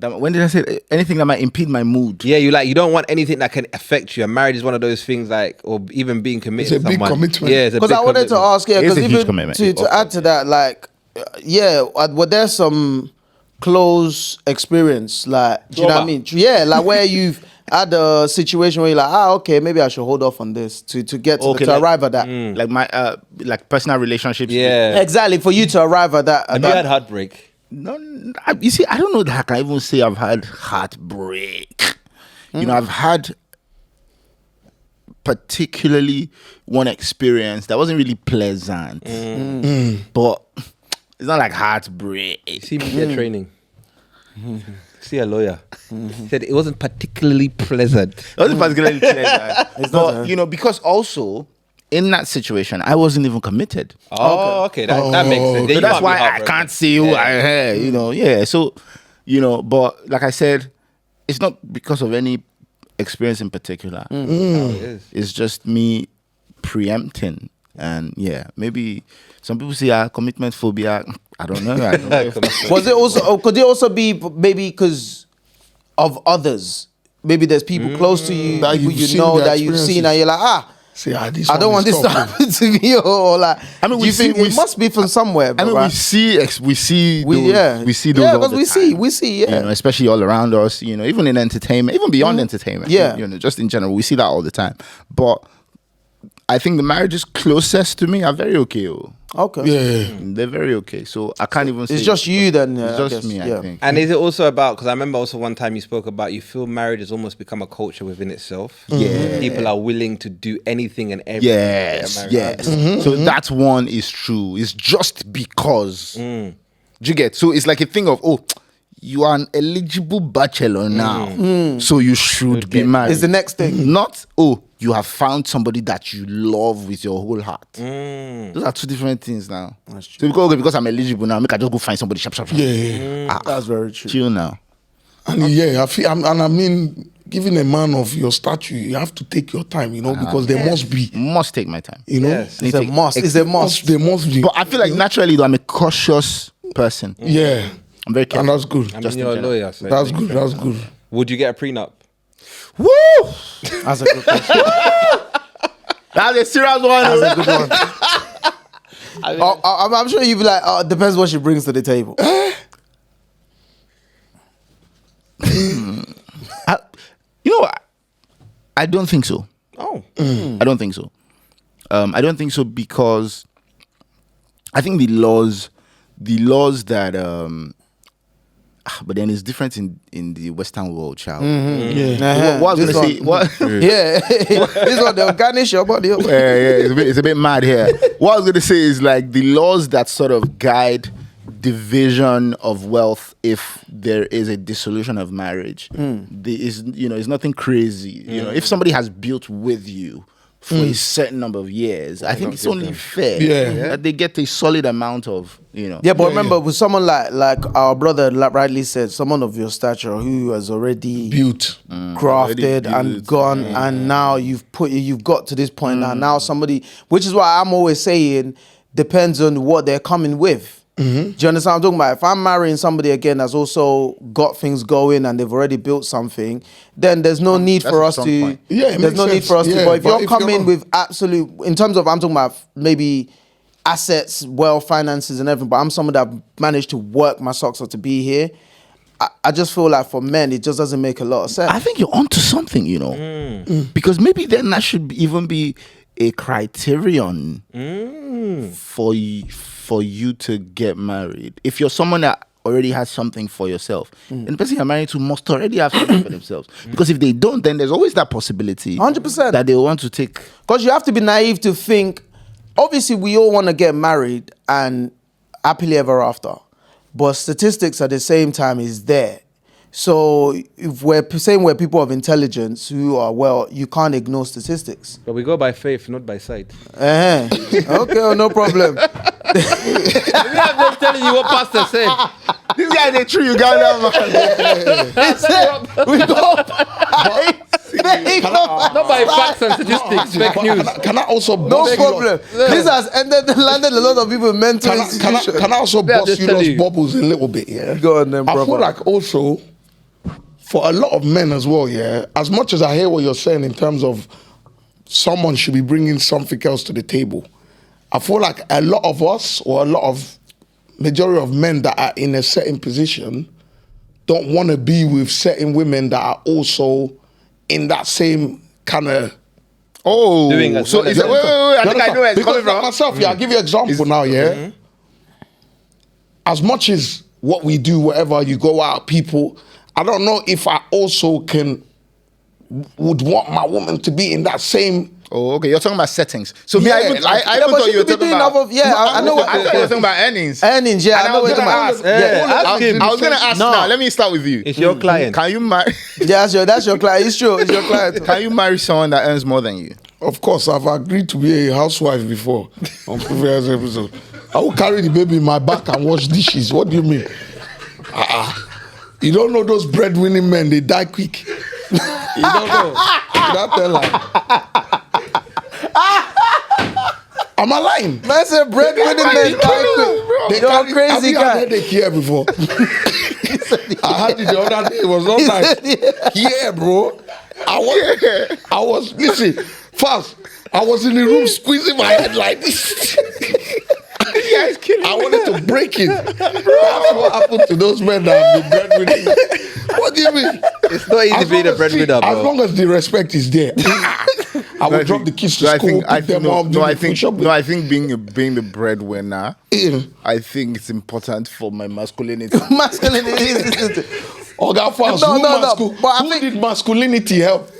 [SPEAKER 6] When did I say anything that might impede my mood?
[SPEAKER 1] Yeah, you don't want anything that can affect you. And marriage is one of those things or even being committed
[SPEAKER 4] It's a
[SPEAKER 1] to
[SPEAKER 4] big
[SPEAKER 1] someone.
[SPEAKER 4] commitment.
[SPEAKER 1] Yeah, it's a
[SPEAKER 3] Because
[SPEAKER 1] big
[SPEAKER 3] I wanted to
[SPEAKER 1] commitment.
[SPEAKER 3] ask, yeah,
[SPEAKER 6] It's
[SPEAKER 3] because
[SPEAKER 6] a huge
[SPEAKER 3] even
[SPEAKER 6] commitment.
[SPEAKER 3] to add to that, like, were there some close experience, like, do you know what I mean? Yeah, like where you've had a situation where you're like, okay, maybe I should hold off on this to get to, arrive at that.
[SPEAKER 6] Like my like personal relationships.
[SPEAKER 1] Yeah.
[SPEAKER 3] Exactly, for you to arrive at that.
[SPEAKER 1] Have you had heartbreak?
[SPEAKER 6] No, you see, I don't know that I can even say I've had heartbreak. You know, I've had particularly one experience that wasn't really pleasant, but it's not like heartbreak.
[SPEAKER 1] See media training. See a lawyer. He said it wasn't particularly pleasant.
[SPEAKER 6] It wasn't particularly pleasant. But, you know, because also in that situation, I wasn't even committed.
[SPEAKER 1] Oh, okay. That makes sense. Then
[SPEAKER 6] So
[SPEAKER 1] you
[SPEAKER 6] that's
[SPEAKER 1] can't be
[SPEAKER 6] why I
[SPEAKER 1] heartbroken.
[SPEAKER 6] can't see who I had, you know. Yeah. So, you know, but like I said, it's not because of any experience in particular.
[SPEAKER 1] It is.
[SPEAKER 6] It's just me preempting. And yeah, maybe some people say commitment phobia. I don't know. I don't know if-
[SPEAKER 3] Was it also? Could it also be maybe because of others? Maybe there's people close to you,
[SPEAKER 4] That
[SPEAKER 3] people
[SPEAKER 4] you've
[SPEAKER 3] you
[SPEAKER 4] seen
[SPEAKER 3] know
[SPEAKER 4] their
[SPEAKER 3] that you've seen, and you're like,
[SPEAKER 4] Say, this
[SPEAKER 3] I don't
[SPEAKER 4] one
[SPEAKER 3] want
[SPEAKER 4] is
[SPEAKER 3] this to
[SPEAKER 4] tough.
[SPEAKER 3] happen to me, or like.
[SPEAKER 6] I mean,
[SPEAKER 3] do
[SPEAKER 6] we
[SPEAKER 3] you think
[SPEAKER 6] see- we
[SPEAKER 3] it must be from somewhere?
[SPEAKER 6] I mean,
[SPEAKER 3] right?
[SPEAKER 6] we see those, we see those
[SPEAKER 3] yeah,
[SPEAKER 6] all
[SPEAKER 3] because
[SPEAKER 6] the
[SPEAKER 3] we
[SPEAKER 6] time.
[SPEAKER 3] see, yeah.
[SPEAKER 6] You know, especially all around us, you know, even in entertainment, even beyond entertainment.
[SPEAKER 3] Yeah.
[SPEAKER 6] You know, just in general, we see that all the time. But I think the marriages closest to me are very okay.
[SPEAKER 3] Okay.
[SPEAKER 4] Yeah.
[SPEAKER 6] They're very okay. So I can't even say
[SPEAKER 3] It's just you then.
[SPEAKER 6] It's
[SPEAKER 3] I
[SPEAKER 6] just
[SPEAKER 3] guess.
[SPEAKER 6] me, I think.
[SPEAKER 1] And is it also about, because I remember also one time you spoke about you feel marriage has almost become a culture within itself.
[SPEAKER 6] Yeah.
[SPEAKER 1] People are willing to do anything and everything.
[SPEAKER 6] Yes,
[SPEAKER 1] to get married.
[SPEAKER 6] yes. So that one is true. It's just because. Do you get? So it's like a thing of, oh, you are an eligible bachelor now, so you should be married.
[SPEAKER 3] It's the next thing.
[SPEAKER 6] Not, oh, you have found somebody that you love with your whole heart. Those are two different things now.
[SPEAKER 3] That's true.
[SPEAKER 6] So because I'm eligible now, make I just go find somebody sharp.
[SPEAKER 4] Yeah.
[SPEAKER 3] That's very true.
[SPEAKER 6] Chill now.
[SPEAKER 4] And yeah, I mean, given a man of your stature, you have to take your time, because there must be,
[SPEAKER 6] Must take my time.
[SPEAKER 1] Yes.
[SPEAKER 3] It's a must. It's a must.
[SPEAKER 4] There must be.
[SPEAKER 6] But I feel like naturally, though, I'm a cautious person.
[SPEAKER 4] Yeah.
[SPEAKER 6] I'm very careful.
[SPEAKER 4] And that's good.
[SPEAKER 1] I mean, you're a lawyer. So
[SPEAKER 4] That's good. That's good.
[SPEAKER 1] Would you get a prenup?
[SPEAKER 6] Woo!
[SPEAKER 3] That's a good question.
[SPEAKER 6] That's a serious one.
[SPEAKER 3] That's a good one. I'm sure you'd be like, depends what she brings to the table.
[SPEAKER 6] You know what? I don't think so.
[SPEAKER 1] Oh.
[SPEAKER 6] I don't think so. I don't think so because I think the laws that but then it's different in the Western world, child.
[SPEAKER 3] Yeah.
[SPEAKER 6] What I was gonna say? What?
[SPEAKER 3] Yeah. This one, they'll garnish your body.
[SPEAKER 6] Yeah, it's a bit mad here. What I was gonna say is like the laws that sort of guide division of wealth if there is a dissolution of marriage. It's nothing crazy. If somebody has built with you for a certain number of years, I think it's only fair that they get a solid amount of,
[SPEAKER 3] Yeah, but remember, with someone like our brother rightly said, someone of your stature who has already
[SPEAKER 4] Built.
[SPEAKER 3] crafted and gone, and now you've got to this point now somebody, which is why I'm always saying, depends on what they're coming with. Do you understand what I'm talking about? If I'm marrying somebody again that's also got things going and they've already built something, then there's no need for us to.
[SPEAKER 6] point.
[SPEAKER 4] Yeah, it
[SPEAKER 3] there's
[SPEAKER 4] makes
[SPEAKER 3] no need
[SPEAKER 4] sense.
[SPEAKER 3] for us to.
[SPEAKER 4] Yeah,
[SPEAKER 3] But if
[SPEAKER 4] but
[SPEAKER 3] you're
[SPEAKER 4] if you're
[SPEAKER 3] coming
[SPEAKER 4] not-
[SPEAKER 3] with absolute, in terms of, I'm talking about maybe assets, wealth, finances, and everything. But I'm someone that managed to work my socks off to be here. I just feel like for men, it just doesn't make a lot of sense.
[SPEAKER 6] I think you're onto something, because maybe then that should even be a criterion for you to get married. If you're someone that already has something for yourself, then the person you're married to must already have something for themselves. Because if they don't, then there's always that possibility
[SPEAKER 3] 100%.
[SPEAKER 6] that they want to take.
[SPEAKER 3] Because you have to be naive to think, obviously we all want to get married and happily ever after. But statistics at the same time is there. So if we're saying we're people of intelligence who are you can't ignore statistics.
[SPEAKER 1] But we go by faith, not by sight.
[SPEAKER 3] Okay, no problem.
[SPEAKER 1] I'm just telling you what Pastor said.
[SPEAKER 6] This guy is a true Uganda man.
[SPEAKER 3] We go
[SPEAKER 1] Not by facts and statistics, fake news.
[SPEAKER 4] Can I also
[SPEAKER 3] no
[SPEAKER 4] bust
[SPEAKER 3] problem. This has landed a lot of people in mental institutions.
[SPEAKER 4] Can I also
[SPEAKER 1] Yeah,
[SPEAKER 4] bust
[SPEAKER 1] just
[SPEAKER 4] you
[SPEAKER 1] tell
[SPEAKER 4] those
[SPEAKER 1] you.
[SPEAKER 4] bubbles a little bit? Yeah.
[SPEAKER 3] Go on then,
[SPEAKER 4] I
[SPEAKER 3] brother.
[SPEAKER 4] feel like also for a lot of men as well. Yeah. As much as I hear what you're saying in terms of someone should be bringing something else to the table, I feel like a lot of us or a lot of majority of men that are in a certain position don't want to be with certain women that are also in that same kind of.
[SPEAKER 6] Oh,
[SPEAKER 1] Doing as
[SPEAKER 6] so
[SPEAKER 1] well
[SPEAKER 6] is
[SPEAKER 1] as
[SPEAKER 6] it, wait, I think I know where it's
[SPEAKER 4] Because
[SPEAKER 6] coming from.
[SPEAKER 4] myself, I'll give you an example now, yeah. As much as what we do, wherever you go out, people, I don't know if I also would want my woman to be in that same.
[SPEAKER 6] Oh, okay. You're talking about settings. So
[SPEAKER 4] Yeah,
[SPEAKER 6] I even
[SPEAKER 4] like-
[SPEAKER 6] thought you were talking about.
[SPEAKER 3] I know what
[SPEAKER 6] I thought you were talking about earnings.
[SPEAKER 3] earnings. Yeah,
[SPEAKER 6] And
[SPEAKER 3] I know what you're talking about.
[SPEAKER 6] ask.
[SPEAKER 1] Ask him.
[SPEAKER 6] I was gonna ask
[SPEAKER 3] No.
[SPEAKER 6] now. Let me start with you.
[SPEAKER 1] It's your client.
[SPEAKER 6] Can you marry?
[SPEAKER 3] Yeah, that's your client. It's true. It's your client.
[SPEAKER 6] Can you marry someone that earns more than you?
[SPEAKER 4] Of course, I've agreed to be a housewife before on previous episode. I will carry the baby in my back and wash dishes. What do you mean? You don't know those breadwinning men, they die quick. You don't know. That tell lie. Am I lying?
[SPEAKER 3] Man said breadwinning men die quick. You're a crazy
[SPEAKER 4] Have
[SPEAKER 3] guy.
[SPEAKER 4] you had headache here before? I had it the other day. It was not nice. Yeah, bro. I was listen, fast. I was in the room squeezing my head like this. I wanted to break it. That's what happened to those men that have been breadwinning. What do you mean?
[SPEAKER 1] It's not easy being a breadwinner,
[SPEAKER 4] As
[SPEAKER 1] bro.
[SPEAKER 4] long as the respect is there. I will drop the kids to school, pick them up,
[SPEAKER 6] I think being the breadwinner, I think it's important for my masculinity.
[SPEAKER 3] Masculinity is.
[SPEAKER 4] Oh, God, first, who did masculinity help?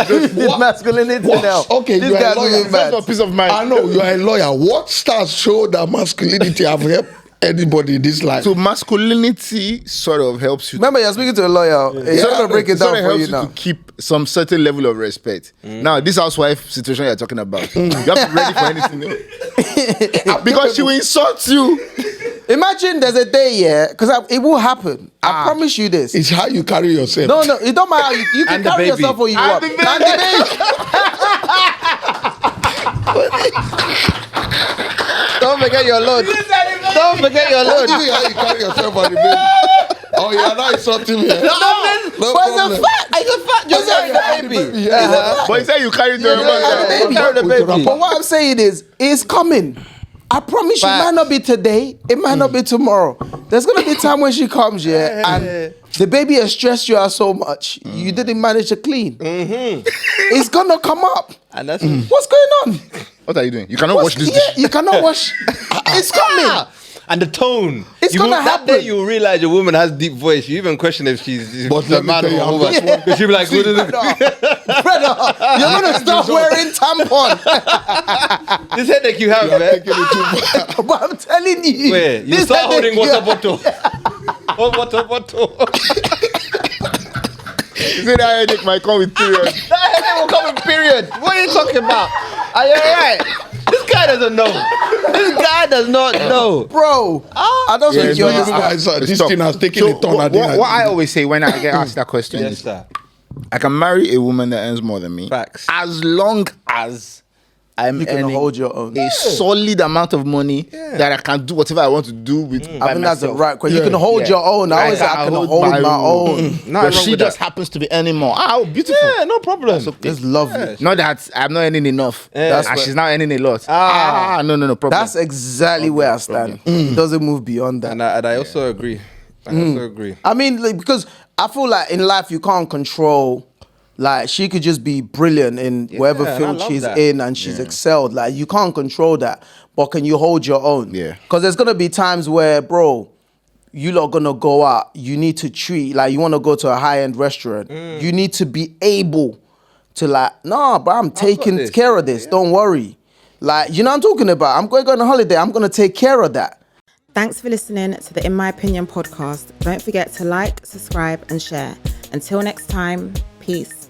[SPEAKER 3] Did masculinity help?
[SPEAKER 4] Okay,
[SPEAKER 3] This
[SPEAKER 4] you are a
[SPEAKER 3] guy's
[SPEAKER 4] lawyer.
[SPEAKER 3] moving mad.
[SPEAKER 6] For peace of mind.
[SPEAKER 4] I know you are a lawyer. What stars show that masculinity have helped anybody in this life?
[SPEAKER 6] So masculinity sort of helps you.
[SPEAKER 3] Remember, you're speaking to a lawyer. He's going to break it down for you now.
[SPEAKER 6] To keep some certain level of respect. Now, this housewife situation you're talking about, you have to be ready for anything. Because she will insult you.
[SPEAKER 3] Imagine there's a day, yeah, because it will happen. I promise you this.
[SPEAKER 4] It's how you carry yourself.
[SPEAKER 3] No, it don't matter. You can carry yourself or you want. And the baby. Don't forget your load. Don't forget your load.
[SPEAKER 4] How you carry yourself on the baby? Oh, you're not insulting me.
[SPEAKER 3] No, but it's a fact. It's a fact. You're carrying the baby.
[SPEAKER 6] But he said you carry the
[SPEAKER 3] baby. But what I'm saying is, it's coming. I promise you, it might not be today, it might not be tomorrow. There's gonna be a time when she comes here and the baby has stressed you out so much, you didn't manage to clean. It's gonna come up.
[SPEAKER 1] And that's
[SPEAKER 3] what's going on?
[SPEAKER 6] What are you doing? You cannot wash this dish.
[SPEAKER 3] You cannot wash. It's coming.
[SPEAKER 1] And the tone.
[SPEAKER 3] It's gonna happen.
[SPEAKER 1] That day you realize your woman has deep voice. You even question if she's
[SPEAKER 4] But
[SPEAKER 1] a man or a woman. Because she'll be like,
[SPEAKER 3] Brother, you're gonna stop wearing tampon.
[SPEAKER 1] this headache you have, man.
[SPEAKER 3] But I'm telling you.
[SPEAKER 1] Wait, you start holding water bottle. Water bottle.
[SPEAKER 6] You say that headache might come with period.
[SPEAKER 1] That headache will come with period. What are you talking about? Are you alright? This guy doesn't know. This guy does not know.
[SPEAKER 3] Bro, I don't think you understand.
[SPEAKER 4] This thing has taken a turn.
[SPEAKER 6] What I always say when I get asked that question
[SPEAKER 1] Yes,
[SPEAKER 6] is,
[SPEAKER 1] sir.
[SPEAKER 6] I can marry a woman that earns more than me.
[SPEAKER 1] Facts.
[SPEAKER 6] As long as I'm
[SPEAKER 3] You can
[SPEAKER 6] earning
[SPEAKER 3] hold your own.
[SPEAKER 6] a solid amount of money that I can do whatever I want to do with.
[SPEAKER 3] I think that's the right question. You can hold your own. I always say I can hold my own.
[SPEAKER 6] But she just happens to be earning more. Oh, beautiful.
[SPEAKER 1] Yeah, no problem.
[SPEAKER 3] It's lovely.
[SPEAKER 6] Not that I'm not earning enough.
[SPEAKER 3] That's
[SPEAKER 6] And she's now earning a lot. No problem.
[SPEAKER 3] That's exactly where I stand. It doesn't move beyond that.
[SPEAKER 1] And I also agree.
[SPEAKER 3] I mean, like, because I feel like in life you can't control. Like, she could just be brilliant in whatever field she's in and she's excelled. Like, you can't control that. But can you hold your own?
[SPEAKER 6] Yeah.
[SPEAKER 3] Because there's going to be times where, bro, you lot going to go out. You need to treat, like, you want to go to a high-end restaurant. You need to be able to, like, nah, bro, I'm taking care of this. Yeah. Don't worry. Like, you know what I'm talking about? I'm going on a holiday. I'm going to take care of that.
[SPEAKER 5] Thanks for listening to the In My Opinion podcast. Don't forget to like, subscribe, and share. Until next time, peace.